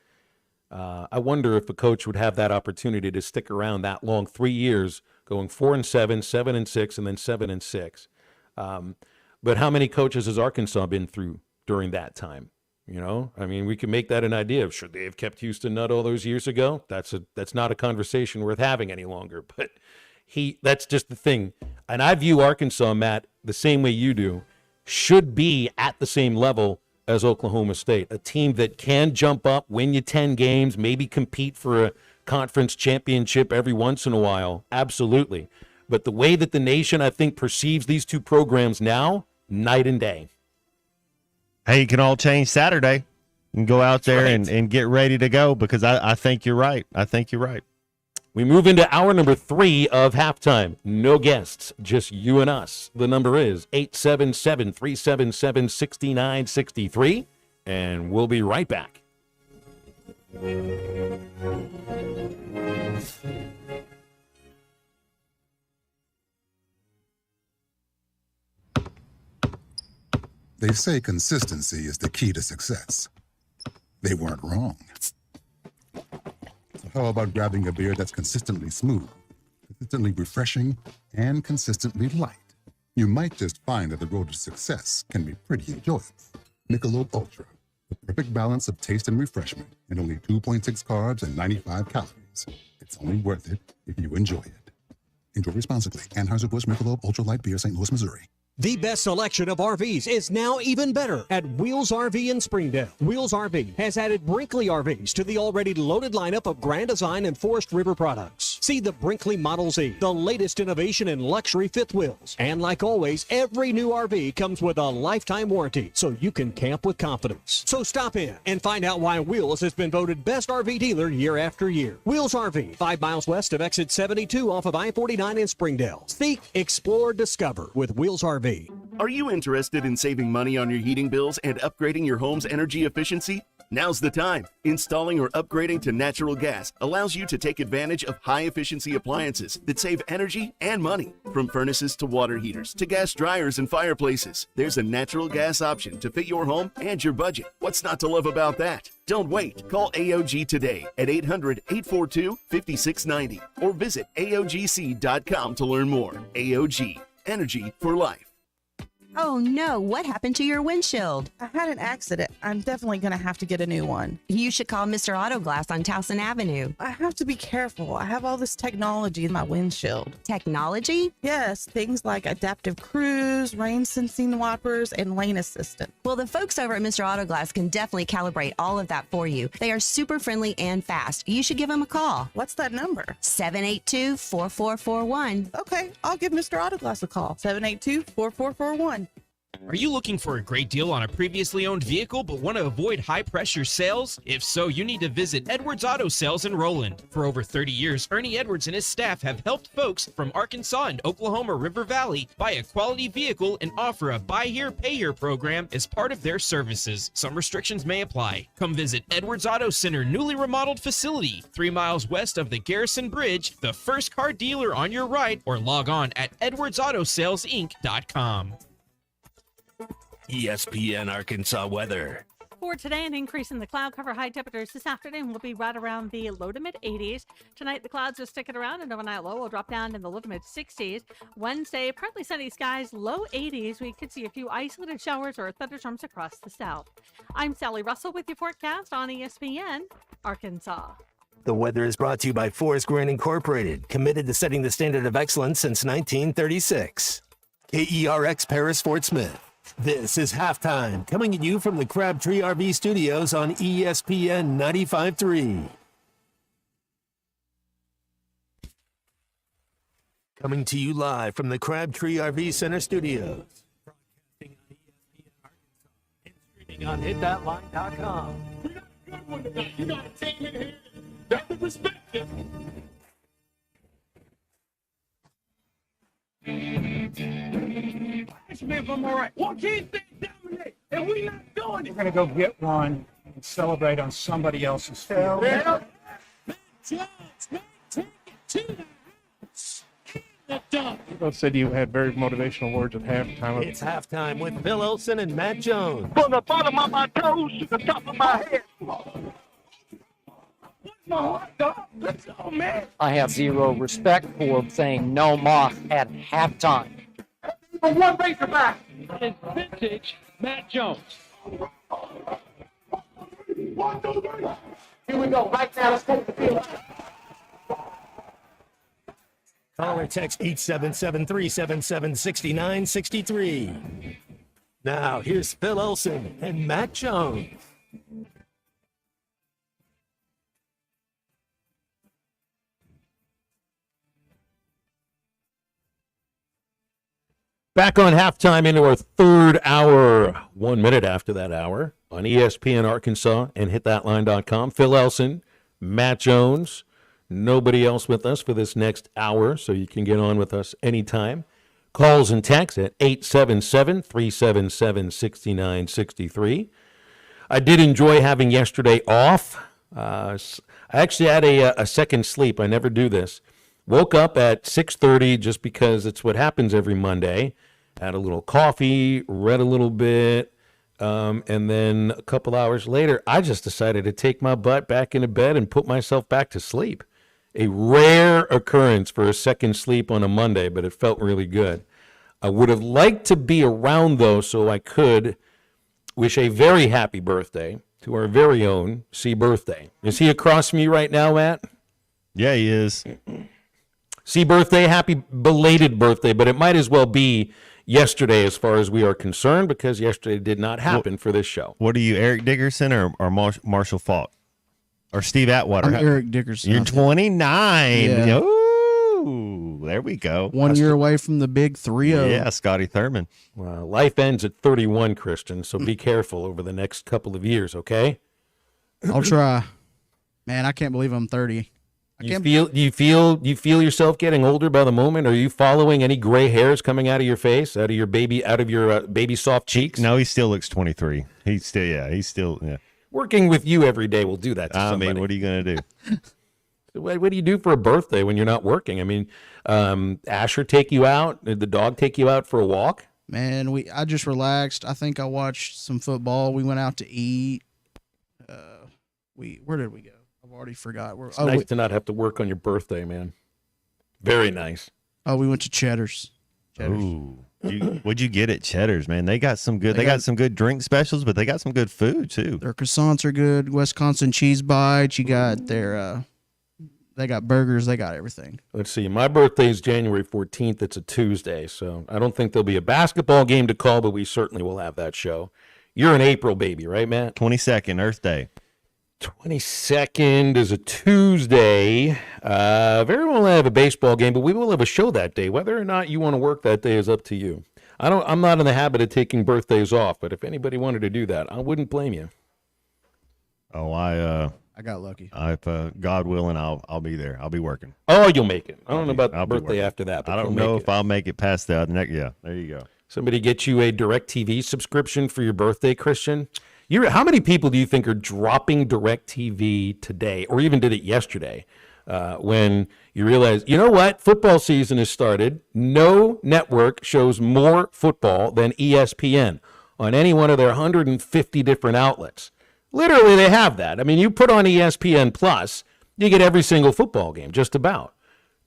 I wonder if a coach would have that opportunity to stick around that long, 3 years, going 4-7, 7-6, and then 7-6. But how many coaches has Arkansas been through during that time? I mean, we can make that an idea of should they have kept Houston Nutt all those years ago? That's not a conversation worth having any longer. But that's just the thing. And I view Arkansas, Matt, the same way you do, should be at the same level as Oklahoma State, a team that can jump up, win you 10 games, maybe compete for a conference championship every once in a while. Absolutely. But the way that the nation, I think, perceives these 2 programs now, night and day. Hey, it can all change Saturday. You can go out there and get ready to go because I think you're right. I think you're right. We move into hour number 3 of halftime. No guests, just you and us. The number is 877-377-6963, and we'll be right back. They say consistency is the key to success. They weren't wrong. So how about grabbing a beer that's consistently smooth, consistently refreshing, and consistently light? You might just find that the road to success can be pretty enjoyable. Michelob Ultra, the perfect balance of taste and refreshment, and only 2.6 carbs and 95 calories. It's only worth it if you enjoy it. Enjoy responsibly. Anheuser-Busch Michelob Ultra Light Beer, St. Louis, Missouri. The best selection of RVs is now even better at Wheels RV in Springdale. Wheels RV has added Brinkley RVs to the already loaded lineup of Grand Design and Forest River products. See the Brinkley Model Z, the latest innovation in luxury fifth wheels. And like always, every new RV comes with a lifetime warranty, so you can camp with confidence. So stop in and find out why Wheels has been voted best RV dealer year after year. Wheels RV, 5 miles west of exit 72 off of I-49 in Springdale. Seek, explore, discover with Wheels RV. Are you interested in saving money on your heating bills and upgrading your home's energy efficiency? Now's the time. Installing or upgrading to natural gas allows you to take advantage of high-efficiency appliances that save energy and money. From furnaces to water heaters to gas dryers and fireplaces, there's a natural gas option to fit your home and your budget. What's not to love about that? Don't wait. Call AOG today at 800-842-5690 or visit AOGC.com to learn more. AOG, energy for life. Oh no, what happened to your windshield? I had an accident. I'm definitely going to have to get a new one. You should call Mr. Auto Glass on Towson Avenue. I have to be careful. I have all this technology in my windshield. Technology? Yes, things like adaptive cruise, rain sensing wipers, and lane assistant. Well, the folks over at Mr. Auto Glass can definitely calibrate all of that for you. They are super friendly and fast. You should give them a call. What's that number? 782-4441. Okay, I'll give Mr. Auto Glass a call. 782-4441. Are you looking for a great deal on a previously owned vehicle but want to avoid high-pressure sales? If so, you need to visit Edwards Auto Sales in Roland. For over 30 years, Ernie Edwards and his staff have helped folks from Arkansas and Oklahoma River Valley buy a quality vehicle and offer a buy here, pay here program as part of their services. Some restrictions may apply. Come visit Edwards Auto Center newly remodeled facility, 3 miles west of the Garrison Bridge, the first car dealer on your right, or log on at edwardsautosalesinc.com. ESPN Arkansas weather. For today, an increase in the cloud cover. High temperatures this afternoon will be right around the low to mid 80s. Tonight, the clouds are sticking around, and overnight low will drop down in the low to mid 60s. Wednesday, partly sunny skies, low 80s. We could see a few isolated showers or thunderstorms across the south. I'm Sally Russell with your forecast on ESPN Arkansas. The weather is brought to you by Forest Grain Incorporated, committed to setting the standard of excellence since 1936. KERX Paris Fort Smith. This is Halftime, coming at you from the Crabtree RV Studios on ESPN 95.3. Coming to you live from the Crabtree RV Center Studios. Broadcasting on ESPN Arkansas and streaming on hitthatline.com. We got a good one tonight. You got to take it here. Got to respect it. Ask me if I'm all right. Well, can't they dominate? And we not doing it. We're going to go get one and celebrate on somebody else's field. Yeah. Take it to the house. The dog. You both said you had very motivational words at halftime. It's Halftime with Phil Olson and Matt Jones. From the bottom of my toes to the top of my head. My heart, dog. Let's go, man. I have zero respect for saying no moss at halftime. For one Razorback. That is vintage Matt Jones. 1, 2, 3. Here we go. Right now, let's take the field. Call or text 877-377-6963. Now, here's Phil Olson and Matt Jones. Back on halftime into our third hour, 1 minute after that hour, on ESPN Arkansas and hitthatline.com. Phil Elson, Matt Jones, Nobody else with us for this next hour, so you can get on with us anytime. Calls and texts at 877-377-6963. I did enjoy having yesterday off. I actually had a second sleep. I never do this. Woke up at 6:30 just because it's what happens every Monday. Had a little coffee, read a little bit, and then a couple hours later, I just decided to take my butt back into bed and put myself back to sleep. A rare occurrence for a second sleep on a Monday, but it felt really good. I would have liked to be around, though, so I could wish a very happy birthday to our very own C. Birthday. Is he across from you right now, Matt? Yeah, he is. C. Birthday, happy belated birthday, but it might as well be yesterday as far as we are concerned, because yesterday did not happen for this show. What are you, Eric Dickerson or Marshall Falk? Or Steve Atwater? I'm Eric Dickerson. You're 29. Yeah. Ooh, there we go. 1 year away from the big 3-0. Yeah, Scotty Thurman. Well, life ends at 31, Christian, so be careful over the next couple of years, okay? I'll try. Man, I can't believe I'm 30. You feel yourself getting older by the moment? Are you following any gray hairs coming out of your face, out of your baby soft cheeks? No, he still looks 23. He's still. Working with you every day will do that to somebody. I mean, what are you going to do? What do you do for a birthday when you're not working? I mean, Asher take you out? Did the dog take you out for a walk? Man, I just relaxed. I think I watched some football. We went out to eat. Where did we go? I've already forgot. It's nice to not have to work on your birthday, man. Very nice. Oh, we went to Cheddar's. Ooh. What'd you get at Cheddar's, man? They got some good. They got some good drink specials, but they got some good food too. Their croissants are good. Wisconsin cheese bites. You got their. They got burgers. They got everything. Let's see. My birthday is January 14th. It's a Tuesday, so I don't think there'll be a basketball game to call, but we certainly will have that show. You're an April baby, right, Matt? 22nd, Earth Day. 22nd is a Tuesday. Very well have a baseball game, but we will have a show that day. Whether or not you want to work that day is up to you. I'm not in the habit of taking birthdays off, but if anybody wanted to do that, I wouldn't blame you. Oh, I got lucky. If God willing, I'll be there. I'll be working. Oh, you'll make it. I don't know about the birthday after that. But I don't know if I'll make it past that. Yeah, there you go. Somebody get you a DirecTV subscription for your birthday, Christian? How many people do you think are dropping DirecTV today, or even did it yesterday, when you realize, you know what, football season has started. No network shows more football than ESPN on any one of their 150 different outlets. Literally, they have that. I mean, you put on ESPN Plus, you get every single football game, just about.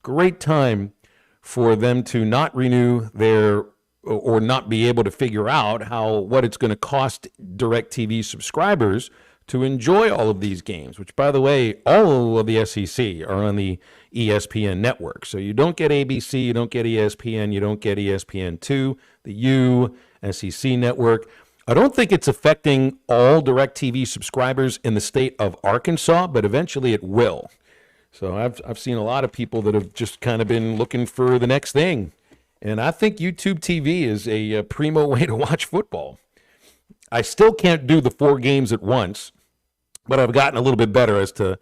Great time for them to not renew their or not be able to figure out what it's going to cost DirecTV subscribers to enjoy all of these games, which, by the way, all of the SEC are on the ESPN network. So you don't get ABC, you don't get ESPN, you don't get ESPN2, the U, SEC network. I don't think it's affecting all DirecTV subscribers in the state of Arkansas, but eventually it will. So I've seen a lot of people that have just kind of been looking for the next thing. And I think YouTube TV is a primo way to watch football. I still can't do the 4 games at once, but I've gotten a little bit better as to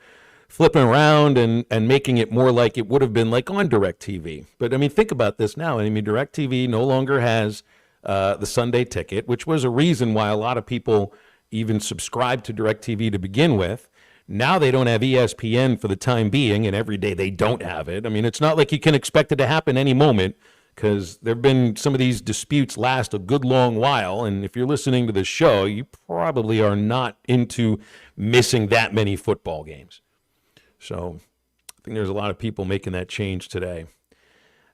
flipping around and making it more like it would have been like on DirecTV. But, I mean, think about this now. I mean, DirecTV no longer has the Sunday ticket, which was a reason why a lot of people even subscribed to DirecTV to begin with. Now they don't have ESPN for the time being, and every day they don't have it. I mean, it's not like you can expect it to happen any moment, because there have been some of these disputes last a good long while, and if you're listening to this show, you probably are not into missing that many football games. So I think there's a lot of people making that change today.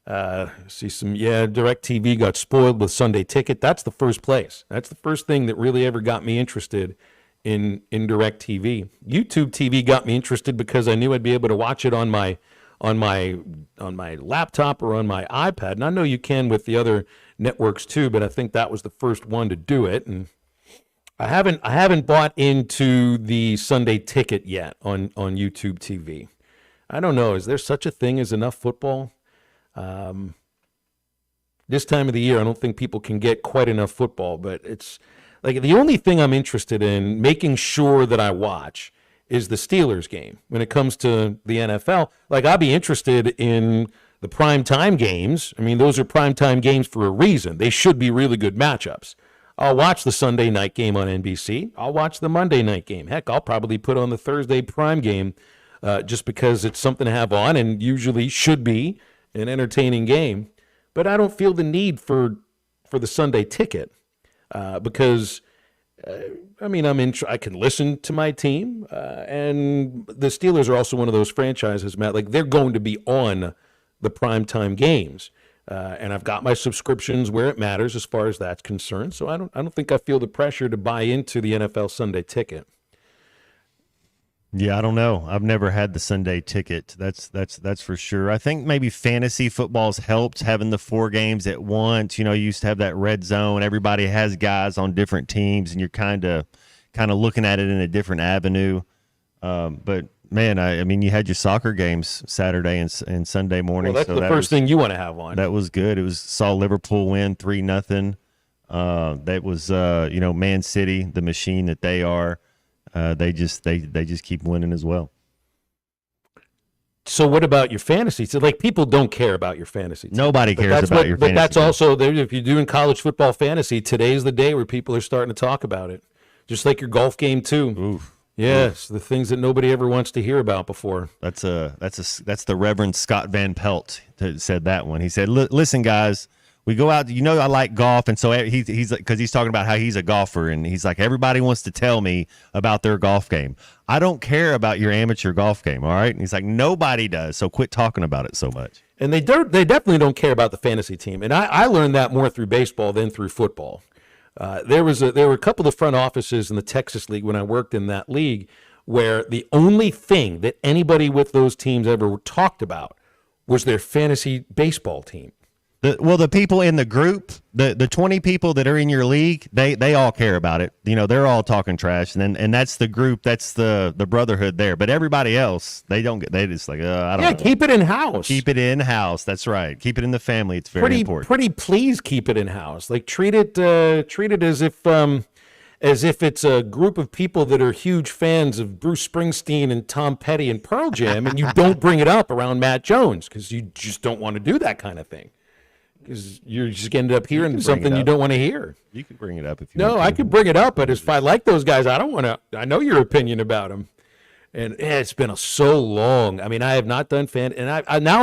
DirecTV got spoiled with Sunday Ticket. That's the first place. That's the first thing that really ever got me interested in DirecTV. YouTube TV got me interested because I knew I'd be able to watch it on my laptop or on my iPad. And I know you can with the other networks too, but I think that was the first one to do it. And I haven't bought into the Sunday Ticket yet on YouTube TV. I don't know. Is there such a thing as enough football? This time of the year, I don't think people can get quite enough football, but it's like the only thing I'm interested in making sure that I watch is the Steelers game. When it comes to the NFL, like I'll be interested in the primetime games. I mean, those are primetime games for a reason. They should be really good matchups. I'll watch the Sunday night game on NBC. I'll watch the Monday night game. Heck, I'll probably put on the Thursday prime game just because it's something to have on and usually should be an entertaining game. But I don't feel the need for the Sunday ticket because, I mean, I can listen to my team. And the Steelers are also one of those franchises, Matt, like they're going to be on the primetime games. And I've got my subscriptions where it matters as far as that's concerned. So I don't think I feel the pressure to buy into the NFL Sunday ticket. Yeah, I don't know. I've never had the Sunday ticket. That's for sure. I think maybe fantasy football's helped having the 4 games at once. You know, you used to have that red zone. Everybody has guys on different teams, and you're kind of looking at it in a different avenue. But man, I mean, you had your soccer games Saturday and Sunday morning. Well, that's the first thing you want to have on. That was good. Saw Liverpool win 3-0. That was Man City, the machine that they are. They just keep winning as well. So what about your fantasy? So like people don't care about your fantasy team. Nobody cares about your fantasy. But that's also there. If you're doing college football fantasy, today's the day where people are starting to talk about it. Just like your golf game too. Oof. Yes, the things that nobody ever wants to hear about before. That's the Reverend Scott Van Pelt that said that one. He said, "Listen, guys, we go out. You know, I like golf, and so he's because he's talking about how he's a golfer, and he's like, everybody wants to tell me about their golf game. I don't care about your amateur golf game, all right? And he's like, nobody does. So quit talking about it so much. And they definitely don't care about the fantasy team. And I learned that more through baseball than through football. There were a couple of front offices in the Texas League when I worked in that league where the only thing that anybody with those teams ever talked about was their fantasy baseball team. The people in the group, the 20 people that are in your league, they all care about it. You know, they're all talking trash, and that's the group, that's the brotherhood there. But everybody else, they just like, I don't know. Keep it in house. Keep it in house. That's right. Keep it in the family. It's very important. Pretty please keep it in house. Like treat it as if it's a group of people that are huge fans of Bruce Springsteen and Tom Petty and Pearl Jam, and you don't bring it up around Matt Jones because you just don't want to do that kind of thing. Because you're just ended up hearing something you don't want to hear. You can bring it up if you want to. No, I could bring it up, but if I like those guys, I don't want to. I know your opinion about them, and it's been so long. I mean, I have not done and now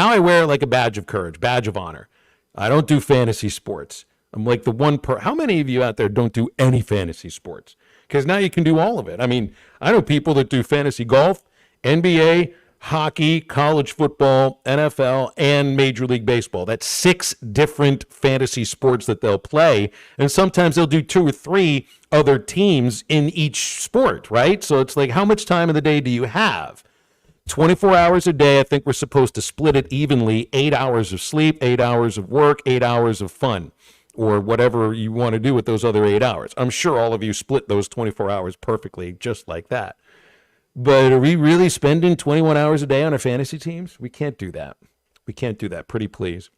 I wear like a badge of courage, badge of honor. I don't do fantasy sports. I'm like the one how many of you out there don't do any fantasy sports? Because now you can do all of it. I mean, I know people that do fantasy golf, NBA, hockey, college football, NFL, and Major League Baseball. That's 6 different fantasy sports that they'll play. And sometimes they'll do 2 or 3 other teams in each sport, right? So it's like, how much time of the day do you have? 24 hours a day. I think we're supposed to split it evenly. 8 hours of sleep, 8 hours of work, 8 hours of fun, or whatever you want to do with those other 8 hours. I'm sure all of you split those 24 hours perfectly just like that. But are we really spending 21 hours a day on our fantasy teams? We can't do that. We can't do that. Pretty please.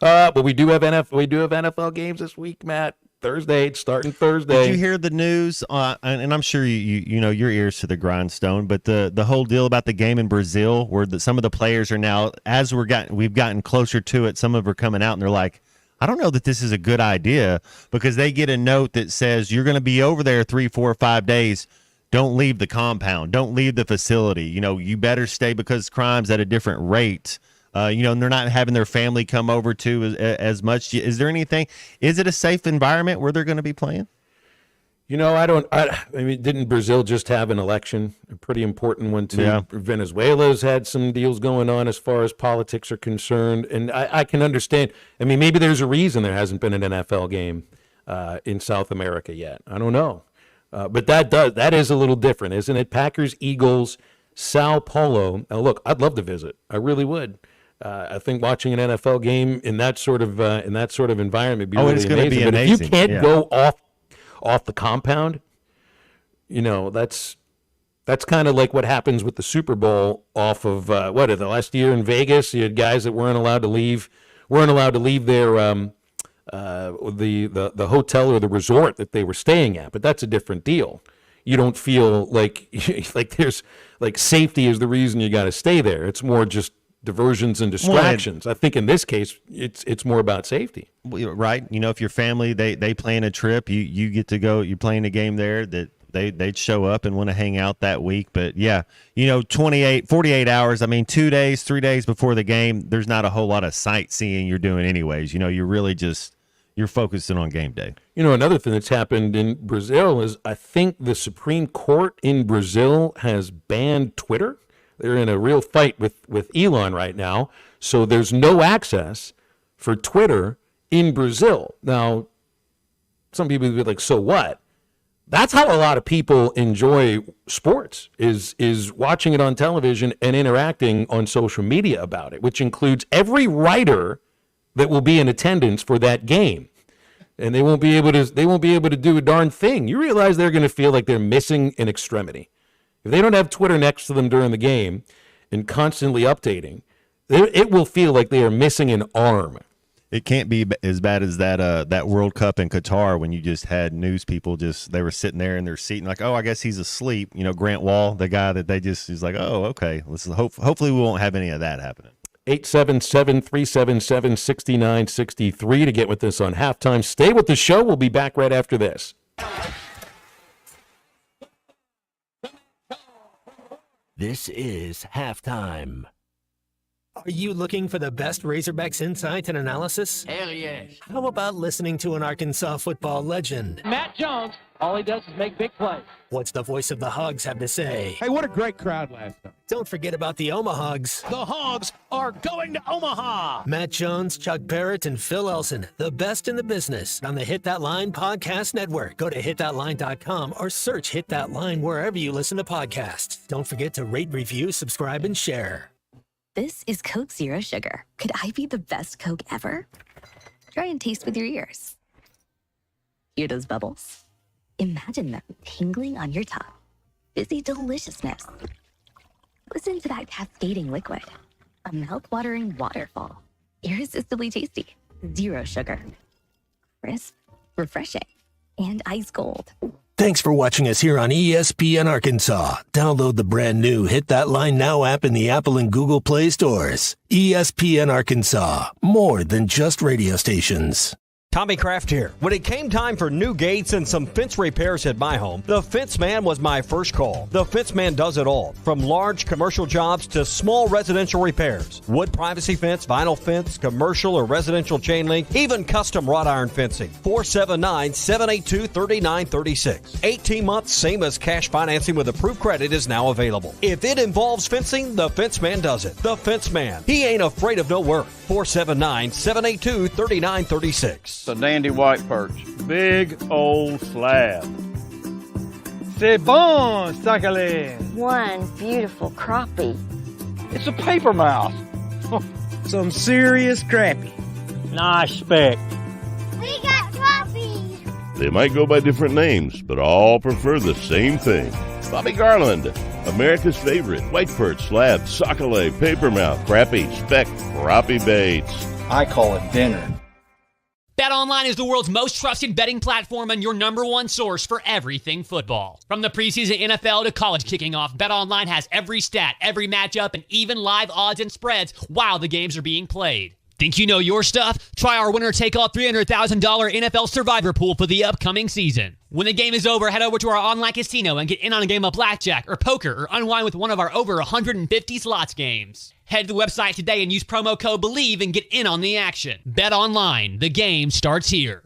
But we do have NFL games this week, Matt. Thursday, it's starting Thursday. Did you hear the news? And I'm sure you know your ears to the grindstone. But the whole deal about the game in Brazil, where some of the players are now, as we've gotten closer to it, some of them are coming out and they're like, I don't know that this is a good idea, because they get a note that says you're going to be over there 3, 4, 5 days. Don't leave the compound. Don't leave the facility. You know, you better stay because crime's at a different rate. And they're not having their family come over to as much. Is there anything? Is it a safe environment where they're going to be playing? You know, I mean, didn't Brazil just have an election? A pretty important one, too. Yeah. Venezuela's had some deals going on as far as politics are concerned. And I can understand. I mean, maybe there's a reason there hasn't been an NFL game in South America yet. I don't know. But that is a little different, isn't it? Packers, Eagles, Sao Paulo. Now, look, I'd love to visit. I really would. I think watching an NFL game in that sort of environment would be really it's amazing. Be but amazing. If you can't go off the compound, you know, that's kind of like what happens with the Super Bowl off of the last year in Vegas. You had guys that weren't allowed to leave their the hotel or the resort that they were staying at, but that's a different deal. you don't feel like there's like safety is the reason you got to stay there. It's more just diversions and distractions. I think in this case, it's more about safety. Right. You know, if your family, they plan a trip, you get to go, you're playing a game there that they'd show up and want to hang out that week. But yeah, you know, 48 hours, I mean, 2 days, 3 days before the game, there's not a whole lot of sightseeing you're doing anyways. You know, you're really you're focusing on game day. You know, another thing that's happened in Brazil is I think the Supreme Court in Brazil has banned Twitter. They're in a real fight with Elon right now. So there's no access for Twitter in Brazil. Now, some people would be like, so what? That's how a lot of people enjoy sports, is watching it on television and interacting on social media about it, which includes every writer that will be in attendance for that game. And they won't be able to do a darn thing. You realize they're going to feel like they're missing an extremity. If they don't have Twitter next to them during the game and constantly updating, it will feel like they are missing an arm. It can't be as bad as that World Cup in Qatar when you just had news people they were sitting there in their seat and like, oh, I guess he's asleep. You know, Grant Wall, the guy that he's like, oh, okay. Hopefully we won't have any of that happening. 877-377-6963 to get with us on halftime. Stay with the show. We'll be back right after this. This is halftime. Are you looking for the best Razorbacks insight and analysis? Hell yes. How about listening to an Arkansas football legend? Matt Jones, all he does is make big plays. What's the voice of the Hogs have to say? Hey, what a great crowd last night. Don't forget about the Omahogs. The Hogs are going to Omaha. Matt Jones, Chuck Barrett, and Phil Elson, the best in the business on the Hit That Line podcast network. Go to hitthatline.com or search Hit That Line wherever you listen to podcasts. Don't forget to rate, review, subscribe, and share. This is Coke Zero Sugar. Could I be the best Coke ever? Try and taste with your ears. Hear those bubbles? Imagine them tingling on your tongue. Fizzy deliciousness. Listen to that cascading liquid. A mouth-watering waterfall. Irresistibly tasty. Zero sugar. Crisp, refreshing, and ice cold. Thanks for watching us here on ESPN Arkansas. Download the brand new Hit That Line Now app in the Apple and Google Play stores. ESPN Arkansas, more than just radio stations. Tommy Kraft here. When it came time for new gates and some fence repairs at my home, the Fence Man was my first call. The Fence Man does it all, from large commercial jobs to small residential repairs. Wood privacy fence, vinyl fence, commercial or residential chain link, even custom wrought iron fencing. 479-782-3936. 18 months, same as cash financing with approved credit is now available. If it involves fencing, the Fence Man does it. The Fence Man. He ain't afraid of no work. 479-782-3936. It's a dandy white perch. Big old slab. C'est bon, sacalé. One beautiful crappie. It's a paper mouse. Some serious crappie. Nice speck. We got crappies. They might go by different names, but all prefer the same thing. Bobby Garland, America's favorite white perch, slab, sockeye, papermouth, crappie, speck, crappie baits. I call it dinner. BetOnline is the world's most trusted betting platform and your number one source for everything football. From the preseason NFL to college kicking off, BetOnline has every stat, every matchup, and even live odds and spreads while the games are being played. Think you know your stuff? Try our winner-take-all $300,000 NFL Survivor Pool for the upcoming season. When the game is over, head over to our online casino and get in on a game of blackjack or poker or unwind with one of our over 150 slots games. Head to the website today and use promo code BELIEVE and get in on the action. Bet online. The game starts here.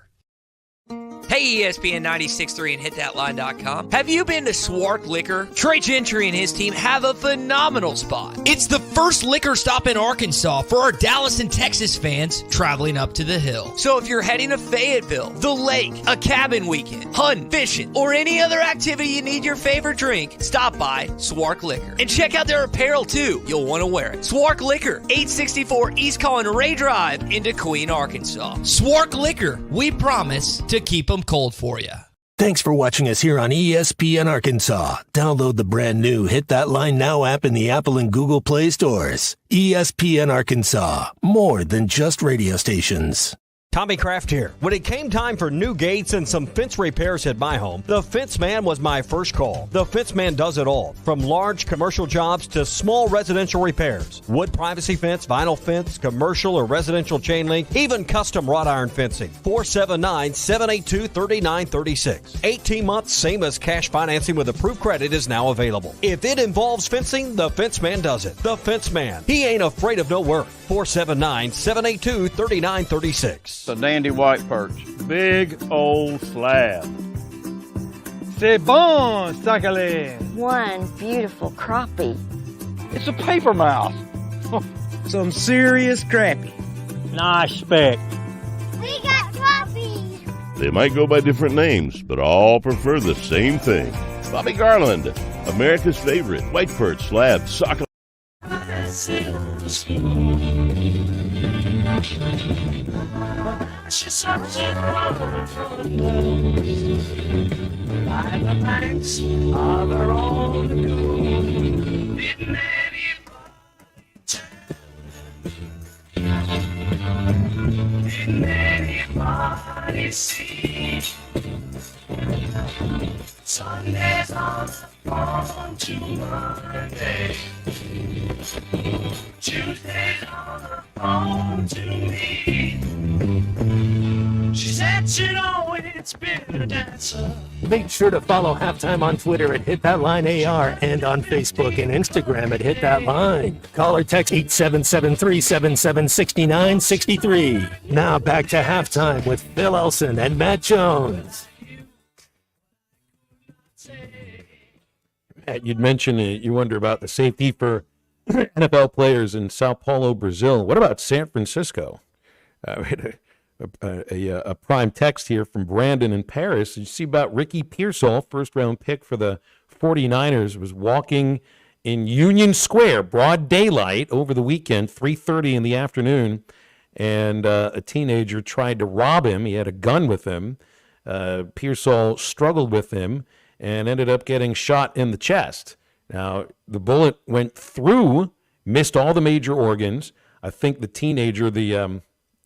Hey, ESPN 96.3 and hitthatline.com. Have you been to Swark Liquor? Trey Gentry and his team have a phenomenal spot. It's the first liquor stop in Arkansas for our Dallas and Texas fans traveling up to the hill. So if you're heading to Fayetteville, the lake, a cabin weekend, hunting, fishing, or any other activity you need your favorite drink, stop by Swark Liquor. And check out their apparel too. You'll want to wear it. Swark Liquor, 864 East Collin Ray Drive into Queen, Arkansas. Swark Liquor, we promise to keep them cold for you. Thanks for watching us here on ESPN Arkansas. Download the brand new Hit That Line Now app in the Apple and Google Play stores. ESPN Arkansas, more than just radio stations. Tommy Kraft here. When it came time for new gates and some fence repairs at my home, the Fence Man was my first call. The Fence Man does it all, from large commercial jobs to small residential repairs. Wood privacy fence, vinyl fence, commercial or residential chain link, even custom wrought iron fencing. 479-782-3936. 18 months, same as cash financing with approved credit is now available. If it involves fencing, the Fence Man does it. The Fence Man. He ain't afraid of no work. 479-782-3936. The dandy white perch. Big old slab. C'est bon, sacalé. One beautiful crappie. It's a paper mouth. Some serious crappie. Nice speck. We got crappies. They might go by different names, but all prefer the same thing. Bobby Garland, America's favorite white perch slab sock. Sundays on the phone to Monday. Tuesdays on the phone to me. She said she'd always been a dancer. Make sure to follow Halftime on Twitter at HitThatLineAR and on Facebook and Instagram at HitThatLine. Call or text 877-377-6963. Now back to Halftime with Phil Elson and Matt Jones. Matt, you'd mentioned you wonder about the safety for NFL players in Sao Paulo, Brazil. What about San Francisco? We had a prime text here from Brandon in Paris. Did you see about Ricky Pearsall, first-round pick for the 49ers, was walking in Union Square, broad daylight, over the weekend, 3:30 in the afternoon, and a teenager tried to rob him. He had a gun with him. Pearsall struggled with him and ended up getting shot in the chest. Now, the bullet went through, missed all the major organs. I think the teenager, the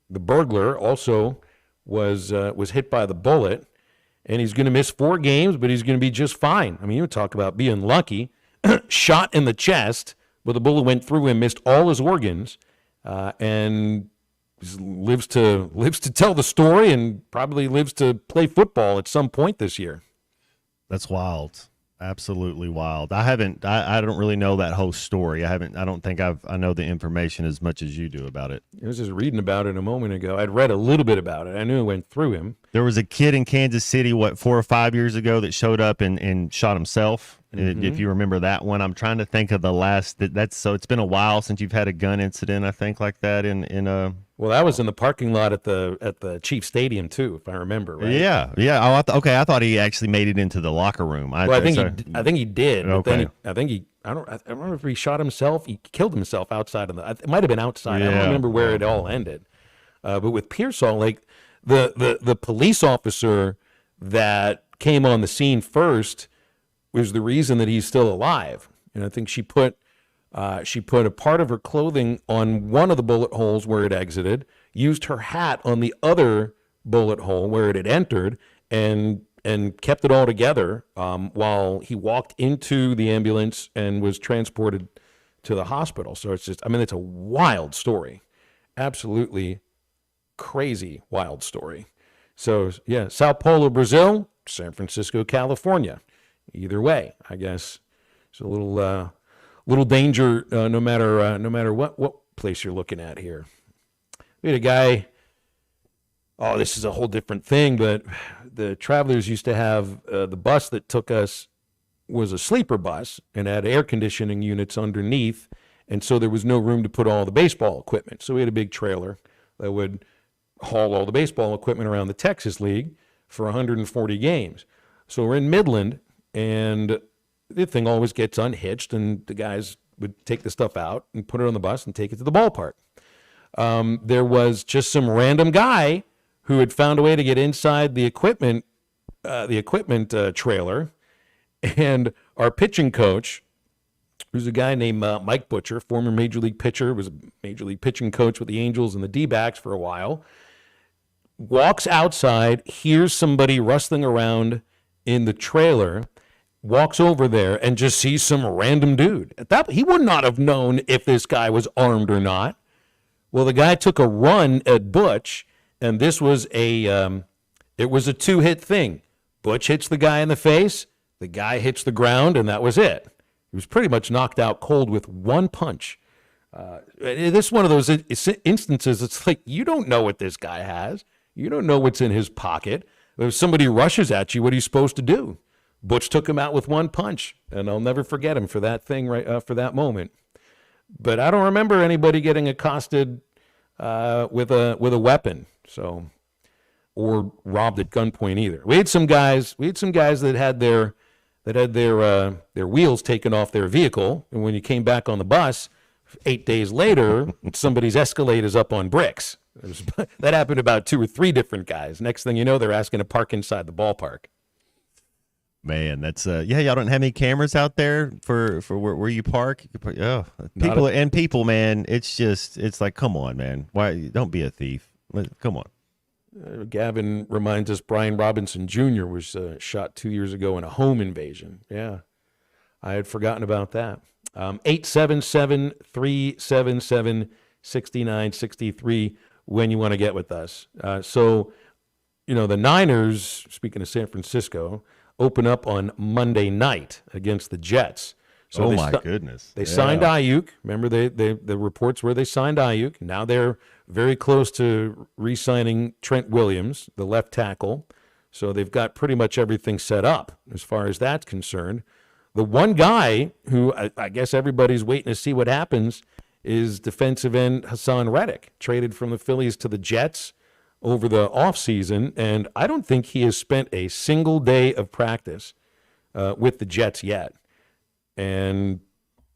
burglar, also was hit by the bullet, and he's going to miss 4 games, but he's going to be just fine. I mean, you talk about being lucky. Shot in the chest, but the bullet went through him, missed all his organs, and lives to tell the story, and probably lives to play football at some point this year. That's wild. Absolutely wild. I don't really know that whole story. I don't think I know the information as much as you do about it. I was just reading about it a moment ago. I'd read a little bit about it. I knew it went through him. There was a kid in Kansas City, 4 or 5 years ago, that showed up and shot himself. Mm-hmm. If you remember that one. I'm trying to think of the last. So it's been a while since you've had a gun incident, I think, like that in a. Well, that was in the parking lot at the Chiefs Stadium too, if I remember right. Yeah. Oh, I thought he actually made it into the locker room. I think he did. Okay. But then I don't remember if he shot himself. He killed himself outside of it might have been outside. Yeah. I don't remember where it all ended. But with Pearsall, like the police officer that came on the scene first was the reason that he's still alive. And I think she put a part of her clothing on one of the bullet holes where it exited, used her hat on the other bullet hole where it had entered, and kept it all together while he walked into the ambulance and was transported to the hospital. So it's a wild story. Absolutely crazy wild story. So, yeah, Sao Paulo, Brazil, San Francisco, California. Either way, I guess it's a little danger no matter what place you're looking at here. We had a guy. Oh, this is a whole different thing, but the Travelers used to have the bus that took us was a sleeper bus and had air conditioning units underneath, and so there was no room to put all the baseball equipment. So we had a big trailer that would haul all the baseball equipment around the Texas League for 140 games. So we're in Midland. And the thing always gets unhitched, and the guys would take the stuff out and put it on the bus and take it to the ballpark. There was just some random guy who had found a way to get inside the equipment trailer, and our pitching coach, who's a guy named Mike Butcher, former major league pitcher, was a major league pitching coach with the Angels and the D-backs for a while, walks outside, hears somebody rustling around in the trailer, walks over there and just sees some random dude. He would not have known if this guy was armed or not. Well, the guy took a run at Butch, and this was it was a two-hit thing. Butch hits the guy in the face, the guy hits the ground, and that was it. He was pretty much knocked out cold with one punch. This is one of those instances, it's like you don't know what this guy has. You don't know what's in his pocket. If somebody rushes at you, what are you supposed to do? Butch took him out with one punch, and I'll never forget him for that thing, for that moment. But I don't remember anybody getting accosted with a weapon, or robbed at gunpoint either. We had some guys that had their wheels taken off their vehicle, and when you came back on the bus 8 days later, somebody's Escalade is up on bricks. That happened to about 2 or 3 different guys. Next thing you know, they're asking to park inside the ballpark. Man, that's y'all don't have any cameras out there for where you park? People, man, it's like, come on, man. Why don't be a thief? Come on. Gavin reminds us Brian Robinson Jr. was shot 2 years ago in a home invasion. Yeah, I had forgotten about that. 877-377-6963 when you want to get with us. So, the Niners, speaking of San Francisco, open up on Monday night against the Jets. So goodness. They signed Ayuk. Remember, the reports were they signed Ayuk. Now they're very close to re-signing Trent Williams, the left tackle. So they've got pretty much everything set up as far as that's concerned. The one guy who I guess everybody's waiting to see what happens is defensive end Hassan Reddick, traded from the Phillies to the Jets over the offseason, and I don't think he has spent a single day of practice with the Jets yet. And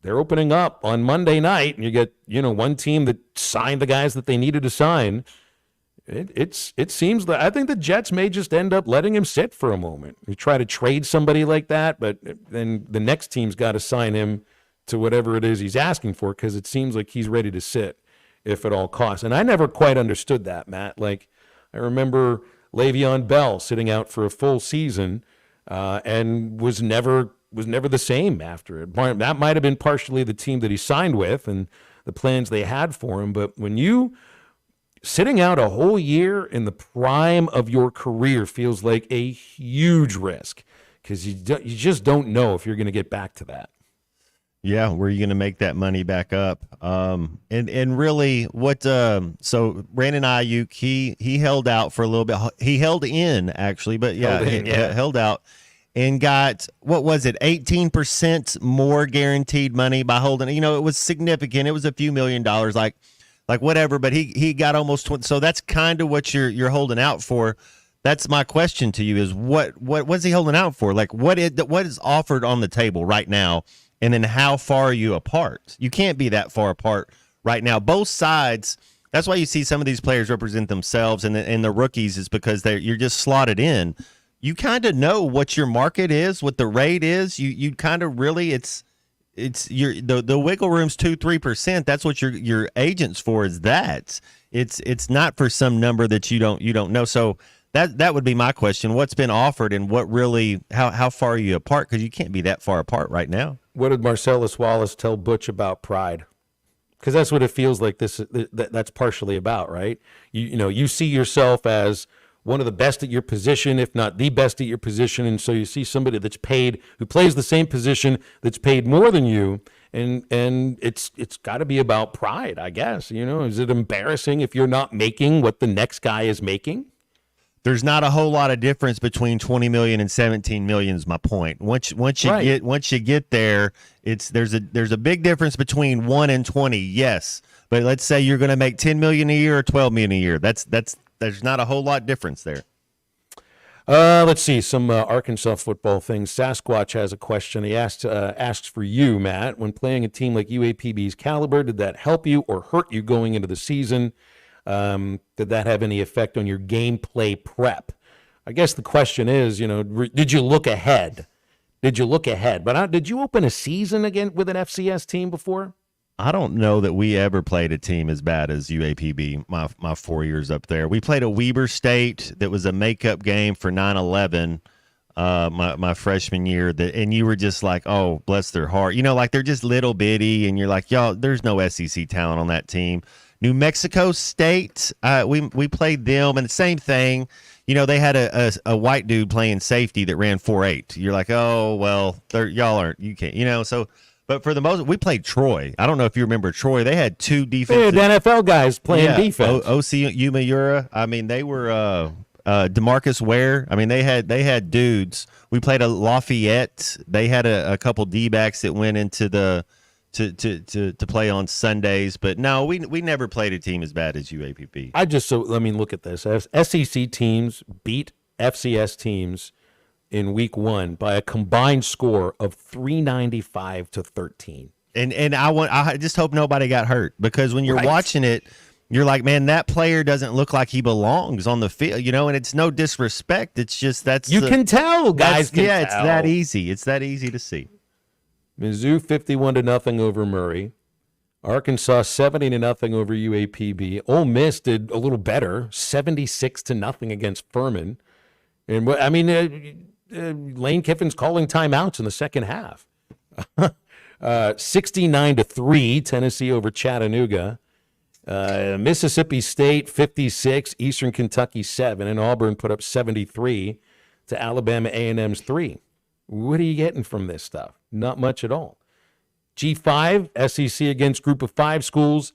they're opening up on Monday night, and you get, one team that signed the guys that they needed to sign. It seems that I think the Jets may just end up letting him sit for a moment. You try to trade somebody like that, but then the next team's got to sign him to whatever it is he's asking for, because it seems like he's ready to sit if at all costs. And I never quite understood that, Matt. Like, I remember Le'Veon Bell sitting out for a full season and was never the same after it. That might have been partially the team that he signed with and the plans they had for him. But when you sitting out a whole year in the prime of your career feels like a huge risk, because you just don't know if you're going to get back to that. Yeah, where are you going to make that money back up? And really, so Brandon Ayuk, he held out for a little bit. He held in, actually, but held out and got, what was it, 18% more guaranteed money by holding. It was significant. It was a few $1 million, like whatever, but he got almost 20. So that's kind of what you're holding out for. That's my question to you is what's he holding out for? Like what is offered on the table right now? And then how far are you apart? You can't be that far apart right now. Both sides. That's why you see some of these players represent themselves, and the rookies is because you're just slotted in. You kind of know what your market is, what the rate is. You kind of really the wiggle room's 2-3%. That's what your agent's for. Is that it's not for some number that you don't know. So that would be my question. What's been offered, and what really how far are you apart? Because you can't be that far apart right now. What did Marcellus Wallace tell Butch about pride? Because that's what it feels like that's partially about, right? You see yourself as one of the best at your position, if not the best at your position, and so you see somebody that's paid, who plays the same position, that's paid more than you, and it's got to be about pride, I guess. Is it embarrassing if you're not making what the next guy is making? There's not a whole lot of difference between 20 million and 17 million is my point. Once you get there, there's a big difference between 1 and 20. Yes. But let's say you're going to make 10 million a year or 12 million a year. There's not a whole lot difference there. Let's see some Arkansas football things. Sasquatch has a question. He asks for you, Matt. When playing a team like UAPB's caliber, did that help you or hurt you going into the season? Did that have any effect on your gameplay prep? I guess the question is, did you look ahead? But did you open a season again with an FCS team before? I don't know that we ever played a team as bad as UAPB my 4 years up there. We played a Weber State that was a makeup game for 9/11 my freshman year, and you were just like, oh, bless their heart. Like they're just little bitty, and you're like, y'all, there's no SEC talent on that team. New Mexico State, we played them, and the same thing. They had a white dude playing safety that ran 4.8. You're like, oh, well, y'all aren't, you can't, so. But for the most, we played Troy. I don't know if you remember Troy. They had two defensive. They had NFL guys playing defense. OC Umayura. I mean, they were DeMarcus Ware. I mean, they had dudes. We played a Lafayette. They had a couple D-backs that went into the to play on Sundays. But no, we never played a team as bad as UAPB. Let me look at this. As SEC teams beat FCS teams in week 1 by a combined score of 395-13. And I just hope nobody got hurt, because when you're watching it, you're like, man, that player doesn't look like he belongs on the field, and it's no disrespect. It's just can tell, guys. It's that easy. It's that easy to see. Mizzou 51-0 over Murray. Arkansas 70-0 over UAPB. Ole Miss did a little better, 76-0 against Furman. And I mean, Lane Kiffin's calling timeouts in the second half. 69-3, Tennessee over Chattanooga. Mississippi State 56, Eastern Kentucky 7, and Auburn put up 73 to Alabama A&M's 3. What are you getting from this stuff? Not much at all. G5, SEC against Group of 5 schools,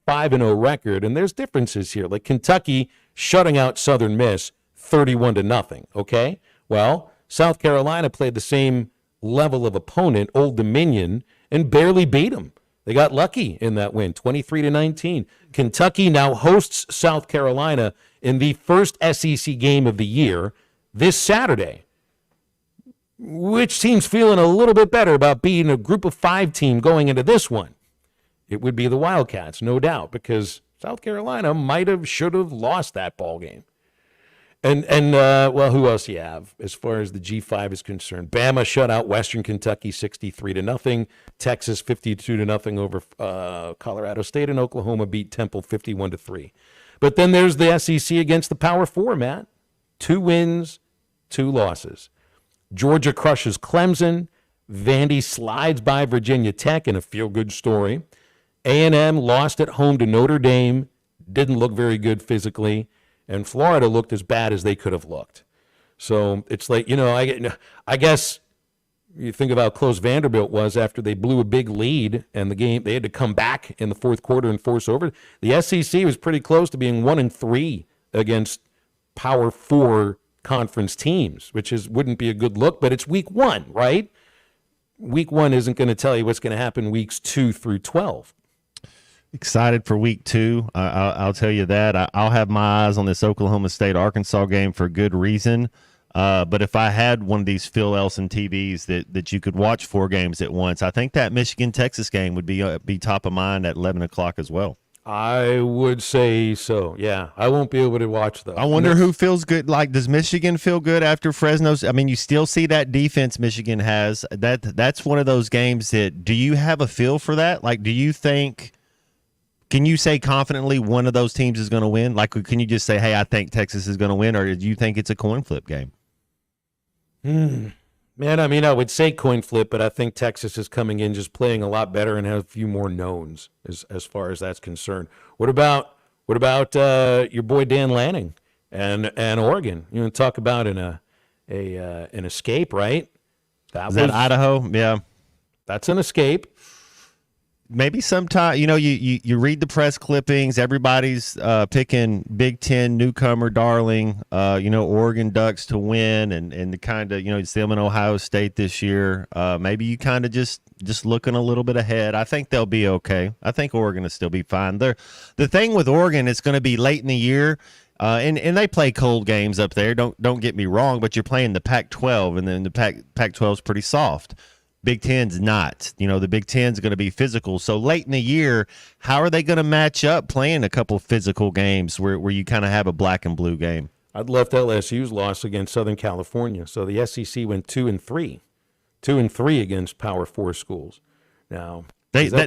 5-0 record, and there's differences here. Like Kentucky shutting out Southern Miss 31-0. Okay, well, South Carolina played the same level of opponent, Old Dominion, and barely beat them. They got lucky in that win, 23-19. Kentucky now hosts South Carolina in the first SEC game of the year this Saturday. Which team's feeling a little bit better about being a Group of 5 team going into this one? It would be the Wildcats, no doubt, because South Carolina might have, should have lost that ball game. And well, who else you have as far as the G5 is concerned? Bama shut out Western Kentucky 63-0. Texas 52-0 over Colorado State, and Oklahoma beat Temple 51-3. But then there's the SEC against the Power 4, Matt. 2 wins, 2 losses. Georgia crushes Clemson. Vandy slides by Virginia Tech in a feel-good story. A&M lost at home to Notre Dame. Didn't look very good physically. And Florida looked as bad as they could have looked. So it's like, I guess you think about how close Vanderbilt was after they blew a big lead and the game, they had to come back in the fourth quarter and force over. The SEC was pretty close to being 1-3 against Power 4 conference teams, which wouldn't be a good look, but it's week 1, right? Week 1 isn't going to tell you what's going to happen weeks 2 through 12. Excited for week 2. I'll tell you that. I'll have my eyes on this Oklahoma State-Arkansas game for good reason. But if I had one of these Phil Elson TVs that you could watch 4 games at once, I think that Michigan-Texas game would be top of mind at 11 o'clock as well. I would say so, yeah. I won't be able to watch those. I wonder who feels good. Like, does Michigan feel good after Fresno's? I mean, you still see that defense Michigan has. That's one of those games that, do you have a feel for that? Like, do you think, can you say confidently one of those teams is going to win? Like, can you just say, hey, I think Texas is going to win, or do you think it's a coin flip game? Man, I mean, I would say coin flip, but I think Texas is coming in just playing a lot better and have a few more knowns as far as that's concerned. What about your boy Dan Lanning and Oregon? You know, talk about an escape, right? Is that Idaho? Yeah, that's an escape. Maybe sometime, you read the press clippings. Everybody's picking Big Ten newcomer darling, Oregon Ducks to win, and the kind of, it's them and Ohio State this year. Maybe you kind of just looking a little bit ahead. I think they'll be okay. I think Oregon will still be fine. The thing with Oregon, it's going to be late in the year, and they play cold games up there. Don't get me wrong, but you're playing the Pac-12, and then the Pac-12 is pretty soft. Big Ten's not. The Big Ten's going to be physical. So late in the year, how are they going to match up playing a couple physical games where you kind of have a black and blue game? I'd left LSU's loss against Southern California. So the SEC went 2-3. 2-3 against Power 4 schools. Now,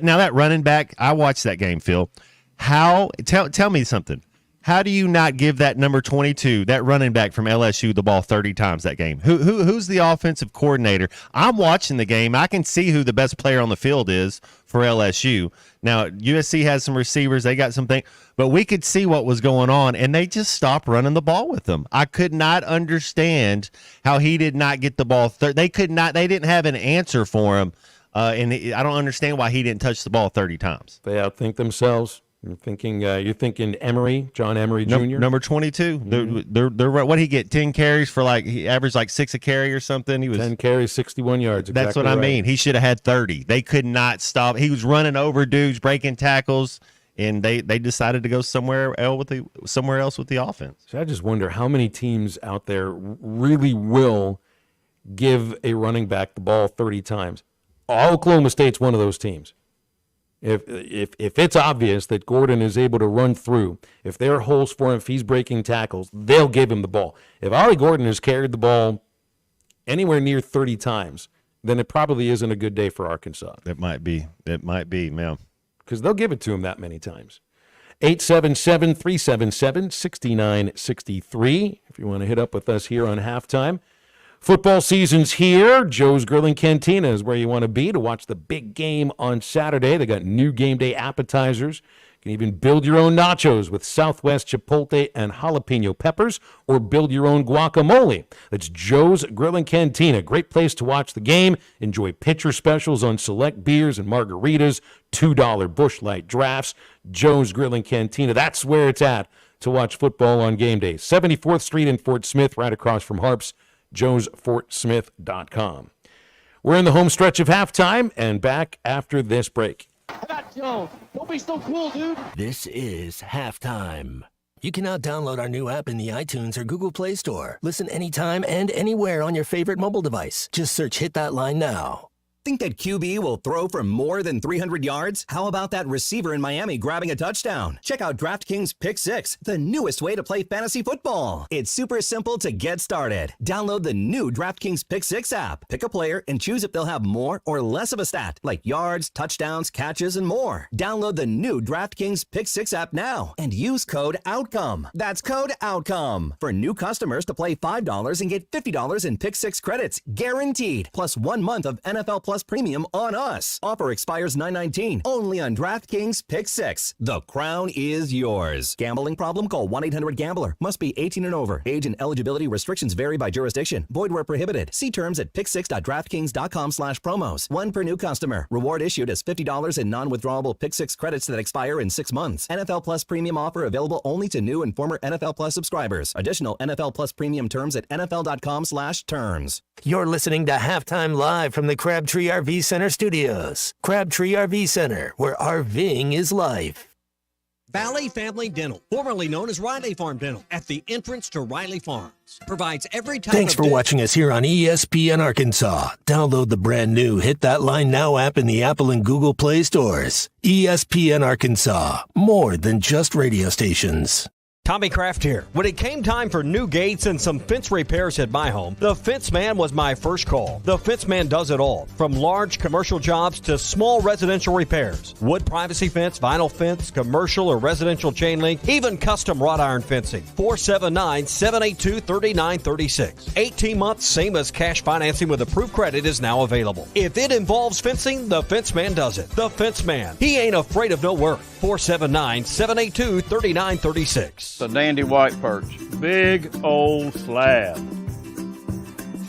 Now that running back, I watched that game, Phil. Tell me something. How do you not give that number 22, that running back from LSU, the ball 30 times that game? Who's the offensive coordinator? I'm watching the game. I can see who the best player on the field is for LSU. Now, USC has some receivers. They got something. But we could see what was going on, and they just stopped running the ball with them. I could not understand how he did not get the ball. They didn't have an answer for him, and I don't understand why he didn't touch the ball 30 times. They outthink themselves. You're thinking Emory, John Emory Jr. Number 22. Mm-hmm. They're what did he get? 10 carries for he averaged 6 a carry or something. He was 10 carries, 61 yards. Exactly. That's what I mean. He should have had 30. They could not stop. He was running over dudes, breaking tackles, and they decided to go somewhere else with the offense. So I just wonder how many teams out there really will give a running back the ball 30 times. Oklahoma State's one of those teams. If it's obvious that Gordon is able to run through, if there are holes for him, if he's breaking tackles, they'll give him the ball. If Ollie Gordon has carried the ball anywhere near 30 times, then it probably isn't a good day for Arkansas. It might be, man. Because they'll give it to him that many times. 877-377-6963 if you want to hit up with us here on Halftime. Football season's here. Joe's Grilling Cantina is where you want to be to watch the big game on Saturday. They got new game day appetizers. You can even build your own nachos with Southwest Chipotle and jalapeno peppers, or build your own guacamole. That's Joe's Grilling Cantina. Great place to watch the game. Enjoy pitcher specials on select beers and margaritas, $2 Busch Light drafts. Joe's Grilling Cantina. That's where it's at to watch football on game day. 74th Street in Fort Smith, right across from Harps. JoesFortSmith.com. We're in the home stretch of halftime and back after this break. How about Joe? Don't be so cool, dude. This is Halftime. You can now download our new app in the iTunes or Google Play Store. Listen anytime and anywhere on your favorite mobile device. Just search Hit That Line now. Think that QB will throw for more than 300 yards? How about that receiver in Miami grabbing a touchdown? Check out DraftKings Pick 6, the newest way to play fantasy football. It's super simple to get started. Download the new DraftKings Pick 6 app. Pick a player and choose if they'll have more or less of a stat, like yards, touchdowns, catches, and more. Download the new DraftKings Pick 6 app now and use code OUTCOME. That's code OUTCOME. For new customers to play $5 and get $50 in Pick 6 credits, guaranteed. Plus 1 month of NFL Plus Premium on us. Offer expires 9/19. Only on DraftKings Pick 6. The crown is yours. Gambling problem? Call 1-800-GAMBLER. Must be 18 and over. Age and eligibility restrictions vary by jurisdiction. Void where prohibited. See terms at pick6.draftkings.com/promos. One per new customer. Reward issued as $50 in non-withdrawable Pick 6 credits that expire in 6 months. NFL Plus Premium offer available only to new and former NFL Plus subscribers. Additional NFL Plus Premium terms at NFL.com/terms. You're listening to Halftime live from the Crabtree RV Center studios. Crabtree RV Center, where RVing is life. Valley Family Dental, formerly known as Riley Farm Dental, at the entrance to Riley Farms, provides every type Thanks of for watching us here on ESPN Arkansas. Download the brand new Hit That Line Now app in the Apple and Google Play stores. ESPN Arkansas, more than just radio stations. Tommy Kraft here. When it came time for new gates and some fence repairs at my home, the Fence Man was my first call. The Fence Man does it all, from large commercial jobs to small residential repairs. Wood privacy fence, vinyl fence, commercial or residential chain link, even custom wrought iron fencing. 479-782-3936. 18 months, same as cash financing with approved credit is now available. If it involves fencing, the Fence Man does it. The Fence Man. He ain't afraid of no work. 479-782-3936. The dandy white perch. Big old slab.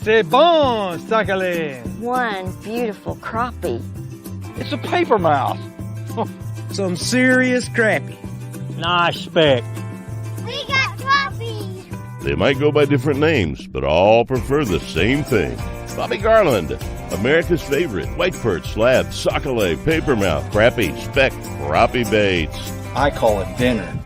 C'est bon, sacalé. One beautiful crappie. It's a paper mouse. Some serious crappie. Nice speck. We got trophies. They might go by different names, but all prefer the same thing. Bobby Garland, America's favorite, white perch, slab, sockeye, papermouth, crappie, speck, crappie baits. I call it dinner.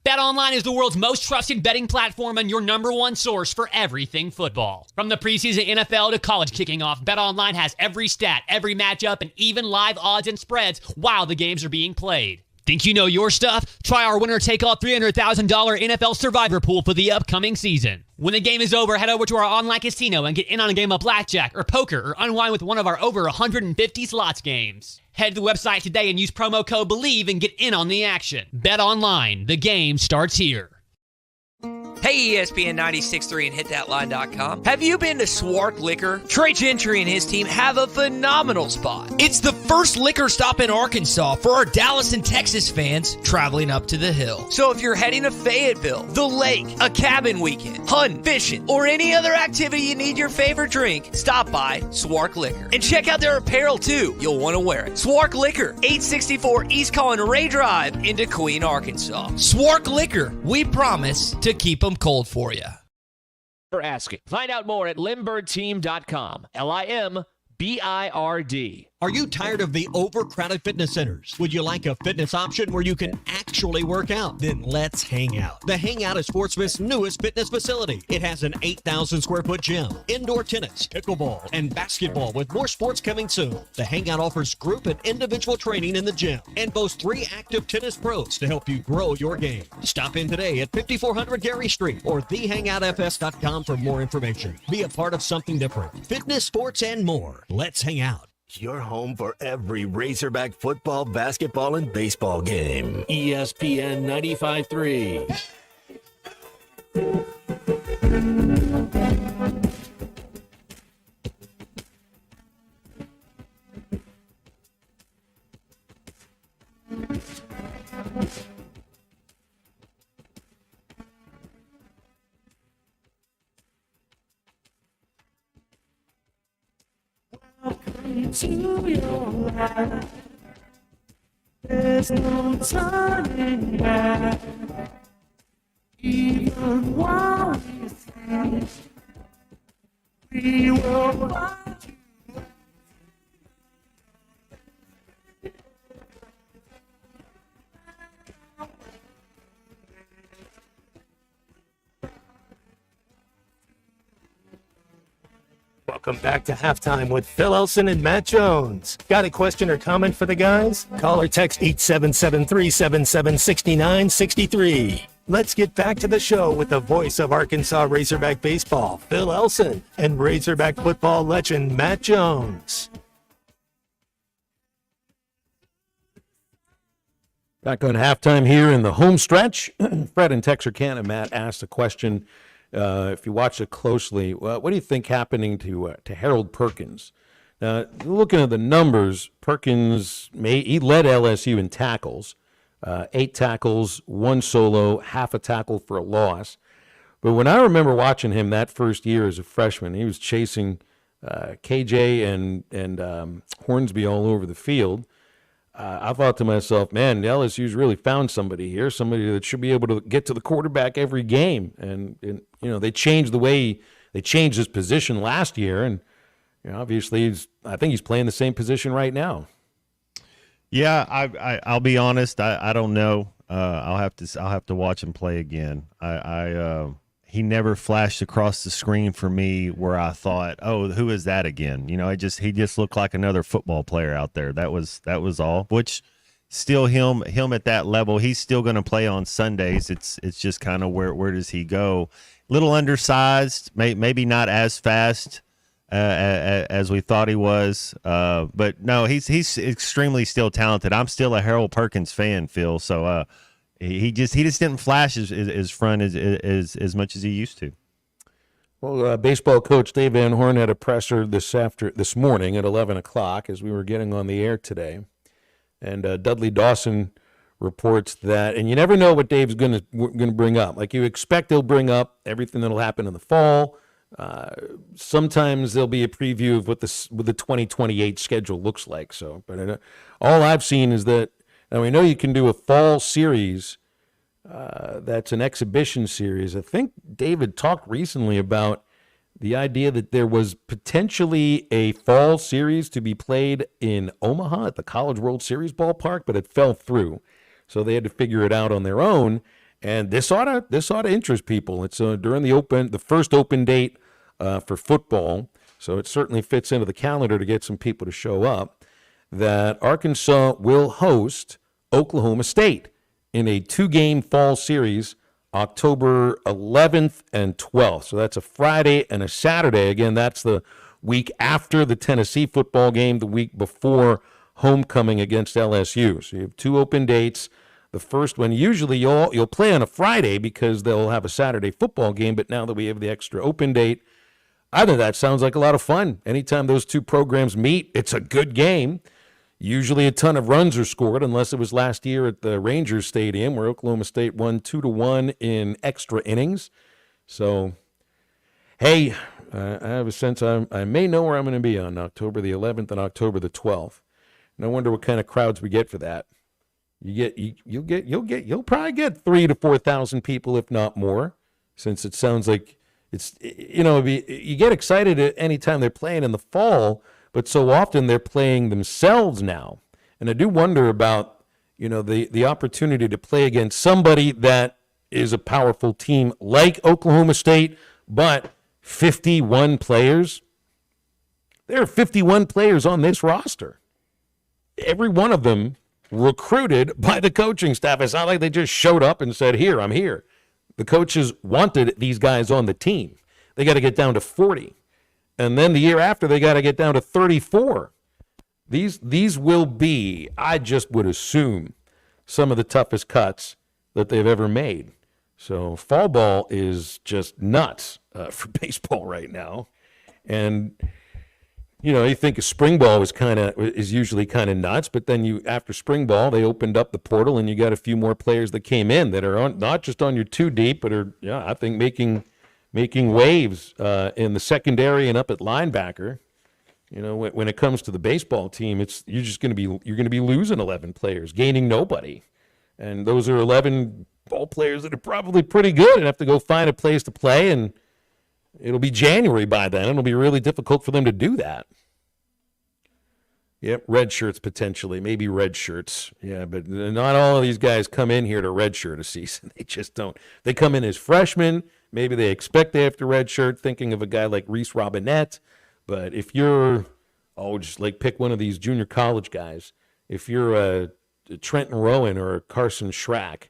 BetOnline is the world's most trusted betting platform and your number one source for everything football. From the preseason NFL to college kicking off, BetOnline has every stat, every matchup, and even live odds and spreads while the games are being played. Think you know your stuff? Try our winner-take-all $300,000 NFL Survivor Pool for the upcoming season. When the game is over, head over to our online casino and get in on a game of blackjack or poker or unwind with one of our over 150 slots games. Head to the website today and use promo code BELIEVE and get in on the action. Bet online. The game starts here. Hey, ESPN 96.3 and hitthatline.com. Have you been to Swark Liquor? Trey Gentry and his team have a phenomenal spot. It's the first liquor stop in Arkansas for our Dallas and Texas fans traveling up to the hill. So if you're heading to Fayetteville, the lake, a cabin weekend, hunting, fishing, or any other activity you need your favorite drink, stop by Swark Liquor. And check out their apparel too. You'll want to wear it. Swark Liquor, 864 East Colin-Ray Drive into Queen, Arkansas. Swark Liquor, we promise to keep them cold for you. For asking. Find out more at limbirdteam.com. LIMBIRD. Are you tired of the overcrowded fitness centers? Would you like a fitness option where you can actually work out? Then let's hang out. The Hangout is Sportsman's newest fitness facility. It has an 8,000 square foot gym, indoor tennis, pickleball, and basketball with more sports coming soon. The Hangout offers group and individual training in the gym and boasts 3 active tennis pros to help you grow your game. Stop in today at 5400 Gary Street or thehangoutfs.com for more information. Be a part of something different. Fitness, sports, and more. Let's hang out. Your home for every Razorback football, basketball, and baseball game. ESPN 95.3. To your life, there's no turning back. Even while we think we will find you. Welcome back to Halftime with Phil Elson and Matt Jones. Got a question or comment for the guys? Call or text 877-377-6963. Let's get back to the show with the voice of Arkansas Razorback baseball, Phil Elson, and Razorback football legend Matt Jones. Back on halftime here in the home stretch. Fred in Texarkana, Matt asked a question. If you watch it closely, what do you think happening to Harold Perkins? Looking at the numbers, Perkins he led LSU in tackles, 8 tackles, 1 solo, half a tackle for a loss. But when I remember watching him that first year as a freshman, he was chasing KJ and Hornsby all over the field. I thought to myself, man, LSU's really found somebody here, somebody that should be able to get to the quarterback every game. And they changed his position last year, and obviously I think he's playing the same position right now. Yeah, I'll be honest, I don't know. I'll have to watch him play again. He never flashed across the screen for me where I thought, oh, who is that again? He just looked like another football player out there. That was all. Which still him at that level, he's still going to play on Sundays. It's just kind of where does he go? Little undersized, maybe not as fast as we thought he was. But no, he's extremely still talented. I'm still a Harold Perkins fan, Phil. So he just didn't flash his front as much as he used to. Well, baseball coach Dave Van Horn had a presser this morning at 11 o'clock as we were getting on the air today. And Dudley Dawson reports that, and you never know what Dave's going to bring up. Like you expect he'll bring up everything that'll happen in the fall. Sometimes there'll be a preview of what the 2028 schedule looks like. So, but all I've seen is that, and we know you can do a fall series that's an exhibition series. I think David talked recently about the idea that there was potentially a fall series to be played in Omaha at the College World Series ballpark, but it fell through. So they had to figure it out on their own. And this ought to interest people. It's during the first open date for football. So it certainly fits into the calendar to get some people to show up. That Arkansas will host Oklahoma State in a 2-game fall series, October 11th and 12th. So that's a Friday and a Saturday. Again, that's the week after the Tennessee football game, the week before homecoming against LSU. So you have 2 open dates. The first one, usually you'll play on a Friday because they'll have a Saturday football game, but now that we have the extra open date, I think that sounds like a lot of fun. Anytime those 2 programs meet, it's a good game. Usually a ton of runs are scored, unless it was last year at the Rangers Stadium where Oklahoma State won 2-1 in extra innings. So, hey, I have a sense I may know where I'm going to be on October the 11th and October the 12th. And I wonder what kind of crowds we get for that. You'll probably get 3,000 to 4,000 people, if not more, since it sounds like it's, you get excited at any time they're playing in the fall, but so often they're playing themselves now. And I do wonder about, the opportunity to play against somebody that is a powerful team like Oklahoma State, but 51 players. There are 51 players on this roster. Every one of them recruited by the coaching staff. It's not like they just showed up and said, here, I'm here. The coaches wanted these guys on the team. They got to get down to 40. And then the year after, they got to get down to 34. These will be, I just would assume, some of the toughest cuts that they've ever made. So fall ball is just nuts for baseball right now. And you think spring ball is usually kind of nuts, but then after spring ball, they opened up the portal and you got a few more players that came in that are not just on your 2 deep, but are, I think making waves in the secondary and up at linebacker. When it comes to the baseball team, you're going to be losing 11 players, gaining nobody. And those are 11 ball players that are probably pretty good and have to go find a place to play, and it'll be January by then. It'll be really difficult for them to do that. Yep, red shirts potentially, maybe red shirts. Yeah, but not all of these guys come in here to red shirt a season. They just don't. They come in as freshmen. Maybe they expect they have to red shirt, thinking of a guy like Reese Robinette. But if you're, just like pick one of these junior college guys. If you're a Trenton Rowan or a Carson Schrack,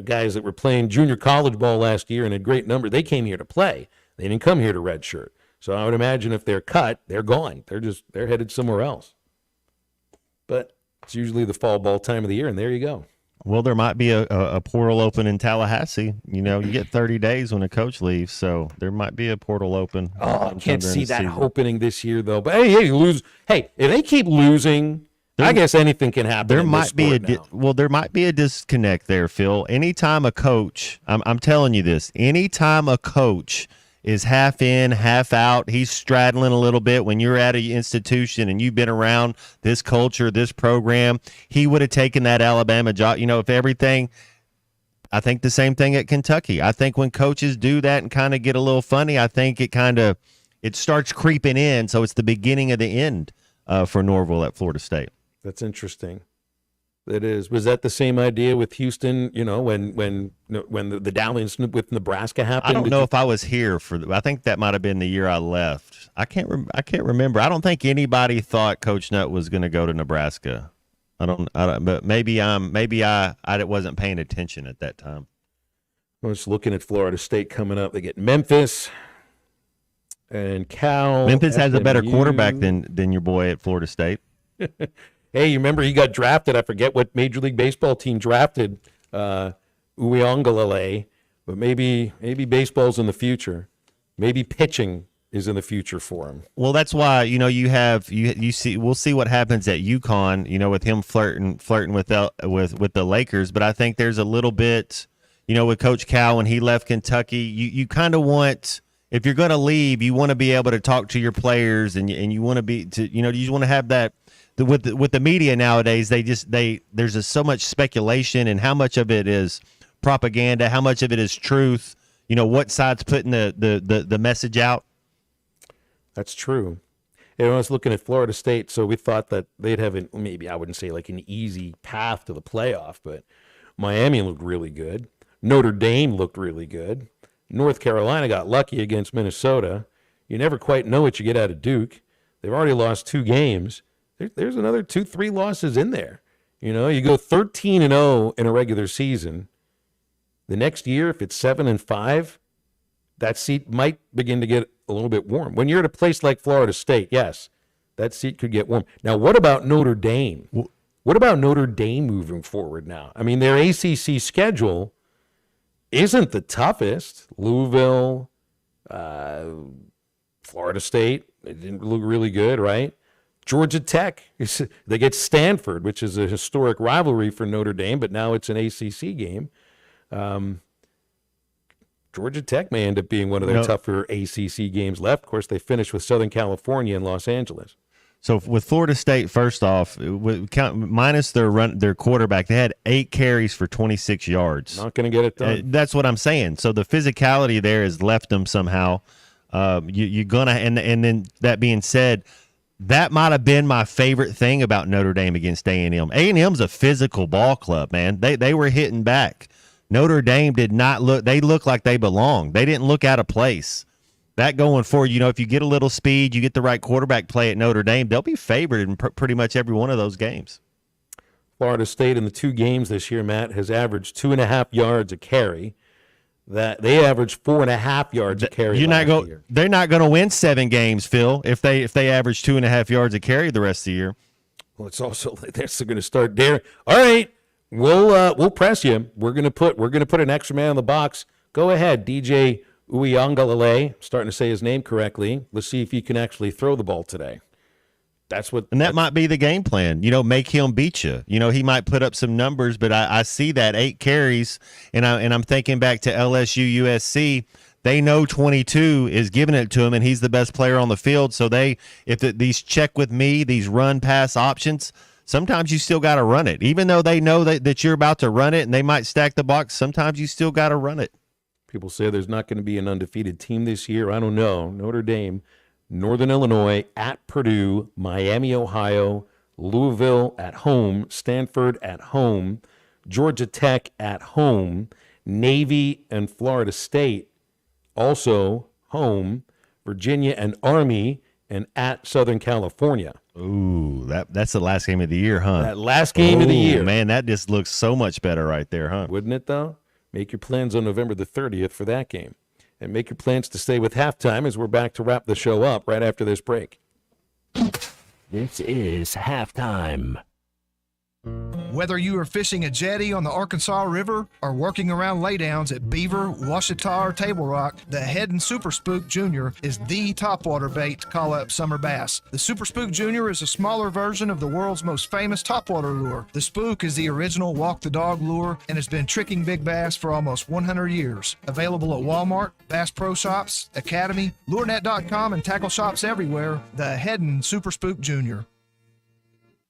guys that were playing junior college ball last year and had great numbers, they came here to play. They didn't come here to redshirt. So I would imagine if they're cut, they're gone. They're headed somewhere else. But it's usually the fall ball time of the year, and there you go. Well, there might be a portal open in Tallahassee. You get 30 days when a coach leaves, so there might be a portal open. Oh, I can't see that opening this year, though. But hey, if they keep losing, I guess anything can happen. There might be there might be a disconnect there, Phil. Anytime a coach, I'm telling you this, anytime a coach is half in, half out, he's straddling a little bit. When you're at an institution and you've been around this culture, this program, he would have taken that Alabama job. If everything, I think the same thing at Kentucky. I think when coaches do that and kind of get a little funny, I think it starts creeping in. So it's the beginning of the end for Norvell at Florida State. That's interesting. That is. Was that the same idea with Houston? When the dalliance with Nebraska happened. I don't know if I was here I think that might have been the year I left. I can't remember. I don't think anybody thought Coach Nutt was going to go to Nebraska. I don't. But maybe I wasn't paying attention at that time. I was looking at Florida State coming up. They get Memphis and Cal. Memphis has a better quarterback than your boy at Florida State. Hey, you remember he got drafted? I forget what Major League Baseball team drafted Uiagalelei, but maybe baseball's in the future. Maybe pitching is in the future for him. Well, that's why you see. We'll see what happens at UConn. With him flirting with the Lakers, but I think there's a little bit. With Coach Cal when he left Kentucky, you kind of want. If you're going to leave, you want to be able to talk to your players, and you want to be you just want to have that. With the media nowadays, there's just so much speculation, and how much of it is propaganda, how much of it is truth. What side's putting the message out. That's true. I was looking at Florida State, so we thought that they'd have maybe I wouldn't say like an easy path to the playoff, but Miami looked really good. Notre Dame looked really good. North Carolina got lucky against Minnesota. You never quite know what you get out of Duke. They've already lost 2 games. There's another 2-3 losses in there. You go 13-0 in a regular season. The next year, if it's 7-5, that seat might begin to get a little bit warm. When you're at a place like Florida State, yes, That seat could get warm. Now, what about Notre Dame? What about Notre Dame moving forward now? I mean, their ACC schedule isn't the toughest. Louisville, Florida State, they didn't look really good, right? Georgia Tech, they get Stanford, which is a historic rivalry for Notre Dame, but now it's an ACC game. Georgia Tech may end up being one of their tougher ACC games left. Of course, they finished with Southern California and Los Angeles. So with Florida State, first off, minus their quarterback, they had 8 carries for 26 yards. Not going to get it done. That's what I'm saying. So the physicality there has left them somehow. You're gonna, and then that being said, that might have been my favorite thing about Notre Dame against A&M. A&M's a physical ball club, man. They were hitting back. Notre Dame did not look. They looked like they belonged. They didn't look out of place. That going forward, if you get a little speed, you get the right quarterback play at Notre Dame, they'll be favored in pretty much every one of those games. Florida State in the 2 games this year, Matt, has averaged 2.5 yards a carry. That they averaged 4.5 yards a carry. They're not going to win 7 games, Phil, if they average 2.5 yards a carry the rest of the year. Well, it's also they're going to start there. All right, we'll press you. We're going to put an extra man in the box. Go ahead, DJ Uiagalelei, starting to say his name correctly. Let's see if he can actually throw the ball today. That might be the game plan. Make him beat you. He might put up some numbers, but I see that 8 carries, and I'm thinking back to LSU USC. They know 22 is giving it to him, and he's the best player on the field. So these check with me, these run pass options, sometimes you still got to run it, even though they know that you're about to run it, and they might stack the box. Sometimes you still got to run it. People say there's not going to be an undefeated team this year. I don't know. Notre Dame, Northern Illinois, at Purdue, Miami, Ohio, Louisville at home, Stanford at home, Georgia Tech at home, Navy and Florida State also home, Virginia and Army, and at Southern California. Ooh, that's the last game of the year, huh? That last game of the year. Man, that just looks so much better right there, huh? Wouldn't it, though? Make your plans on November the 30th for that game. And make your plans to stay with halftime as we're back to wrap the show up right after this break. This is halftime. Whether you are fishing a jetty on the Arkansas River or working around laydowns at Beaver, Washita, or Table Rock, the Heddon Super Spook Jr. is the topwater bait to call up summer bass. The Super Spook Jr. is a smaller version of the world's most famous topwater lure. The Spook is the original walk-the-dog lure and has been tricking big bass for almost 100 years. Available at Walmart, Bass Pro Shops, Academy, LureNet.com, and tackle shops everywhere, the Heddon Super Spook Jr.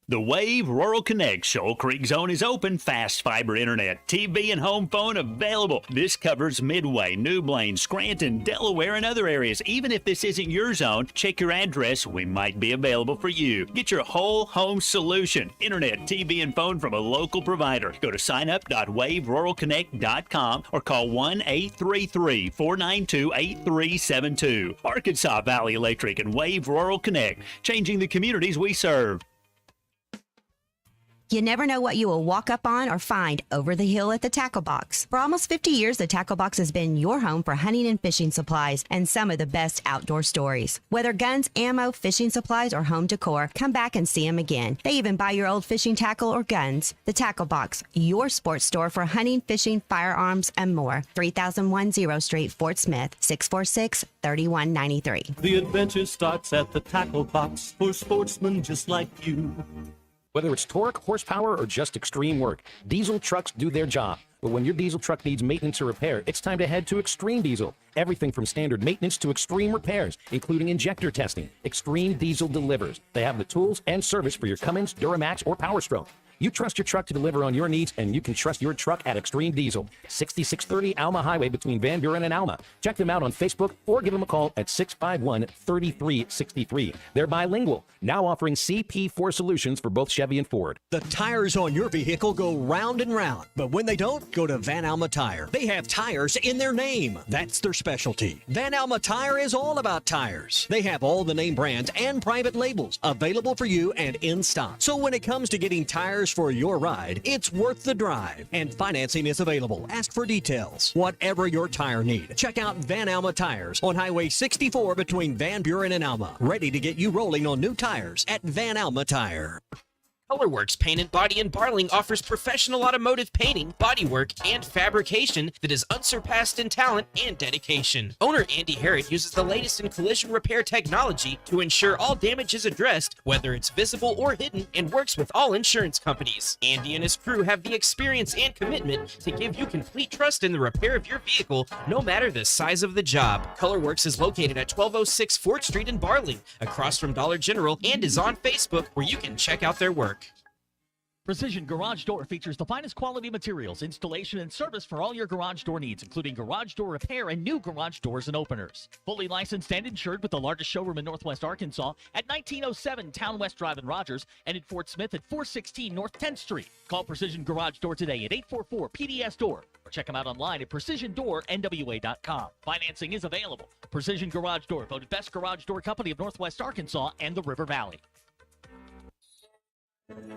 The Wave Rural Connect Shoal Creek Zone is open. Fast fiber internet, TV, and home phone available. This covers Midway, New Blaine, Scranton, Delaware, and other areas. Even if this isn't your zone, check your address. We might be available for you. Get your whole home solution. Internet, TV, and phone from a local provider. Go to signup.waveruralconnect.com or call 1-833-492-8372. Arkansas Valley Electric and Wave Rural Connect, changing the communities we serve. You never know what you will walk up on or find over the hill at the Tackle Box. For almost 50 years, the Tackle Box has been your home for hunting and fishing supplies and some of the best outdoor stories. Whether guns, ammo, fishing supplies, or home decor, come back and see them again. They even buy your old fishing tackle or guns. The Tackle Box, your sports store for hunting, fishing, firearms, and more. 3001 0 Street, Fort Smith, 646-3193. The adventure starts at the Tackle Box for sportsmen just like you. Whether it's torque, horsepower, or just extreme work, diesel trucks do their job. But when your diesel truck needs maintenance or repair, it's time to head to Extreme Diesel. Everything from standard maintenance to extreme repairs, including injector testing. Extreme Diesel delivers. They have the tools and service for your Cummins, Duramax, or Power Stroke. You trust your truck to deliver on your needs, and you can trust your truck at Extreme Diesel. 6630 Alma Highway between Van Buren and Alma. Check them out on Facebook or give them a call at 651-3363. They're bilingual, now offering CP4 solutions for both Chevy and Ford. The tires on your vehicle go round and round, but when they don't, go to Van Alma Tire. They have tires in their name. That's their specialty. Van Alma Tire is all about tires. They have all the name brands and private labels available for you and in stock. So when it comes to getting tires for your ride, it's worth the drive. And financing is available. Ask for details. Whatever your tire need, check out Van Alma Tires on Highway 64 between Van Buren and Alma. Ready to get you rolling on new tires at Van Alma Tire. Colorworks Paint and Body in Barling offers professional automotive painting, bodywork, and fabrication that is unsurpassed in talent and dedication. Owner Andy Harrod uses the latest in collision repair technology to ensure all damage is addressed, whether it's visible or hidden, and works with all insurance companies. Andy and his crew have the experience and commitment to give you complete trust in the repair of your vehicle, no matter the size of the job. Colorworks is located at 1206 4th Street in Barling, across from Dollar General, and is on Facebook, where you can check out their work. Precision Garage Door features the finest quality materials, installation, and service for all your garage door needs, including garage door repair and new garage doors and openers. Fully licensed and insured with the largest showroom in Northwest Arkansas at 1907 Town West Drive in Rogers and in Fort Smith at 416 North 10th Street. Call Precision Garage Door today at 844-PDS-DOOR or check them out online at PrecisionDoorNWA.com. Financing is available. Precision Garage Door, voted best garage door company of Northwest Arkansas and the River Valley.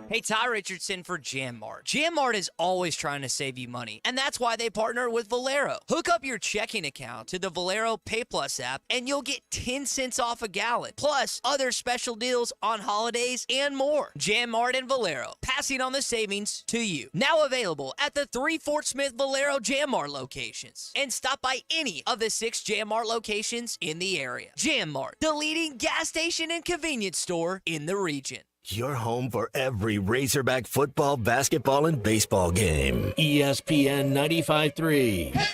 Hey, Ty Richardson for Jam Mart. Jam Mart is always trying to save you money, and that's why they partner with Valero. Hook up your checking account to the Valero Pay Plus app, and you'll get 10 cents off a gallon, plus other special deals on holidays and more. Jam Mart and Valero, passing on the savings to you. Now available at the 3 Fort Smith Valero Jam Mart locations. And stop by any of the 6 Jam Mart locations in the area. Jam Mart, the leading gas station and convenience store in the region. Your home for every Razorback football, basketball, and baseball game. ESPN 95.3.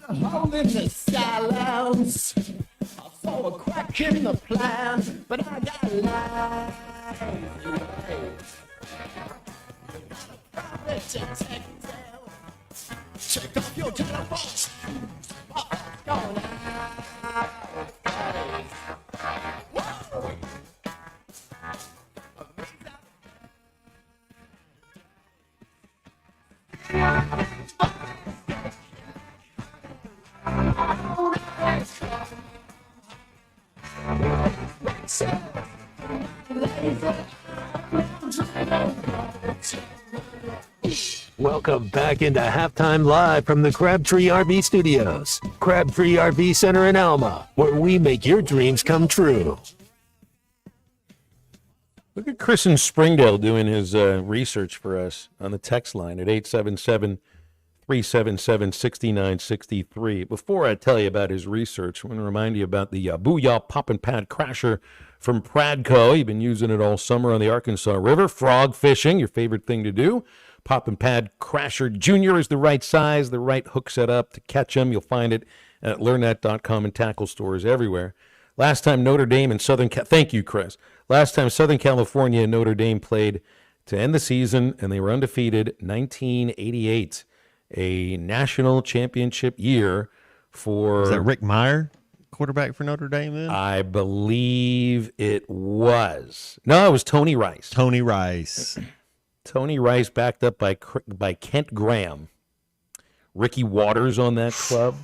A hole in the silence. I saw a crack in the plan, but I got lies. Check off your telephone. What's going on? Welcome back into Halftime Live from the Crabtree RV Studios. Crabtree RV Center in Alma, where we make your dreams come true. Look at Chris in Springdale doing his research for us on the text line at 877-377-6963. Before I tell you about his research, I want to remind you about the Booyah Pop and Pad Crasher from Pradco. You've been using it all summer on the Arkansas River. Frog fishing, your favorite thing to do. Pop and Pad Crasher Junior is the right size, the right hook setup to catch them. You'll find it at learnnat.com and tackle stores everywhere. Last time Notre Dame and thank you, Chris. Last time Southern California and Notre Dame played to end the season, and they were undefeated, 1988, a national championship year for... Is that Rick Meyer, quarterback for Notre Dame then? I believe it was. No, it was Tony Rice. Tony Rice. Tony Rice backed up by Kent Graham. Ricky Waters on that club.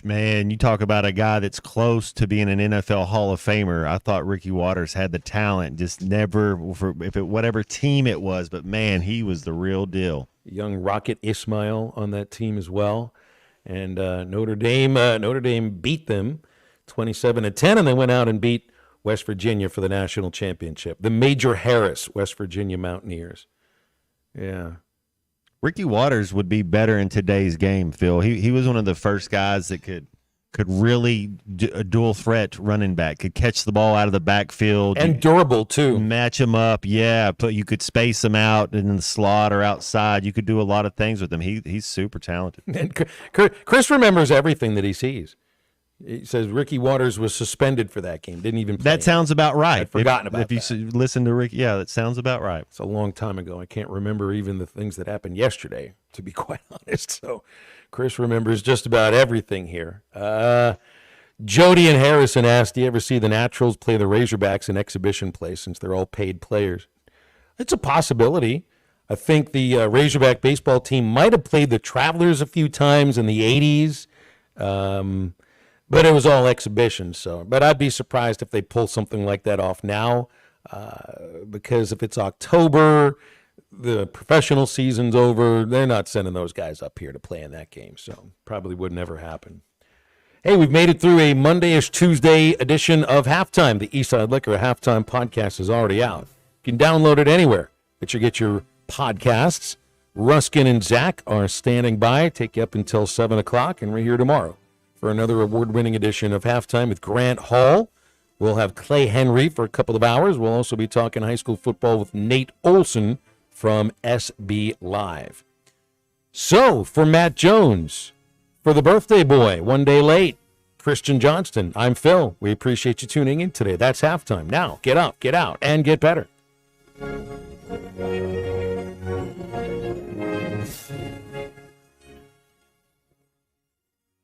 Man, you talk about a guy that's close to being an NFL Hall of Famer. I thought Ricky Waters had the talent, just never, whatever team it was, but man, he was the real deal. Young Rocket Ismail on that team as well. And Notre Dame beat them 27-10, and they went out and beat West Virginia for the national championship. The Major Harris West Virginia Mountaineers. Yeah. Ricky Waters would be better in today's game, Phil. He was one of the first guys that could really a dual threat running back, could catch the ball out of the backfield. And durable, too. Match him up, yeah. But you could space him out in the slot or outside. You could do a lot of things with him. He's super talented. And Chris remembers everything that he sees. He says Ricky Waters was suspended for that game. Didn't even play. That sounds about right. I'd forgotten about that. If you listen to Ricky, yeah, that sounds about right. It's a long time ago. I can't remember even the things that happened yesterday, to be quite honest. So Chris remembers just about everything here. Jody and Harrison asked, do you ever see the Naturals play the Razorbacks in exhibition play since they're all paid players? It's a possibility. I think the Razorback baseball team might have played the Travelers a few times in the 80s. But it was all exhibition, but I'd be surprised if they pull something like that off now. Because if it's October, the professional season's over, they're not sending those guys up here to play in that game. So probably would never happen. Hey, we've made it through a Monday-ish Tuesday edition of Halftime. The Eastside Liquor Halftime podcast is already out. You can download it anywhere that you get your podcasts. Ruskin and Zach are standing by, take you up until 7 o'clock, and we're here tomorrow for another award-winning edition of Halftime with Grant Hall. We'll have Clay Henry for a couple of hours. We'll also be talking high school football with Nate Olson from SB Live. So, for Matt Jones, for the birthday boy, one day late, Christian Johnston, I'm Phil. We appreciate you tuning in today. That's Halftime. Now, get up, get out, and get better.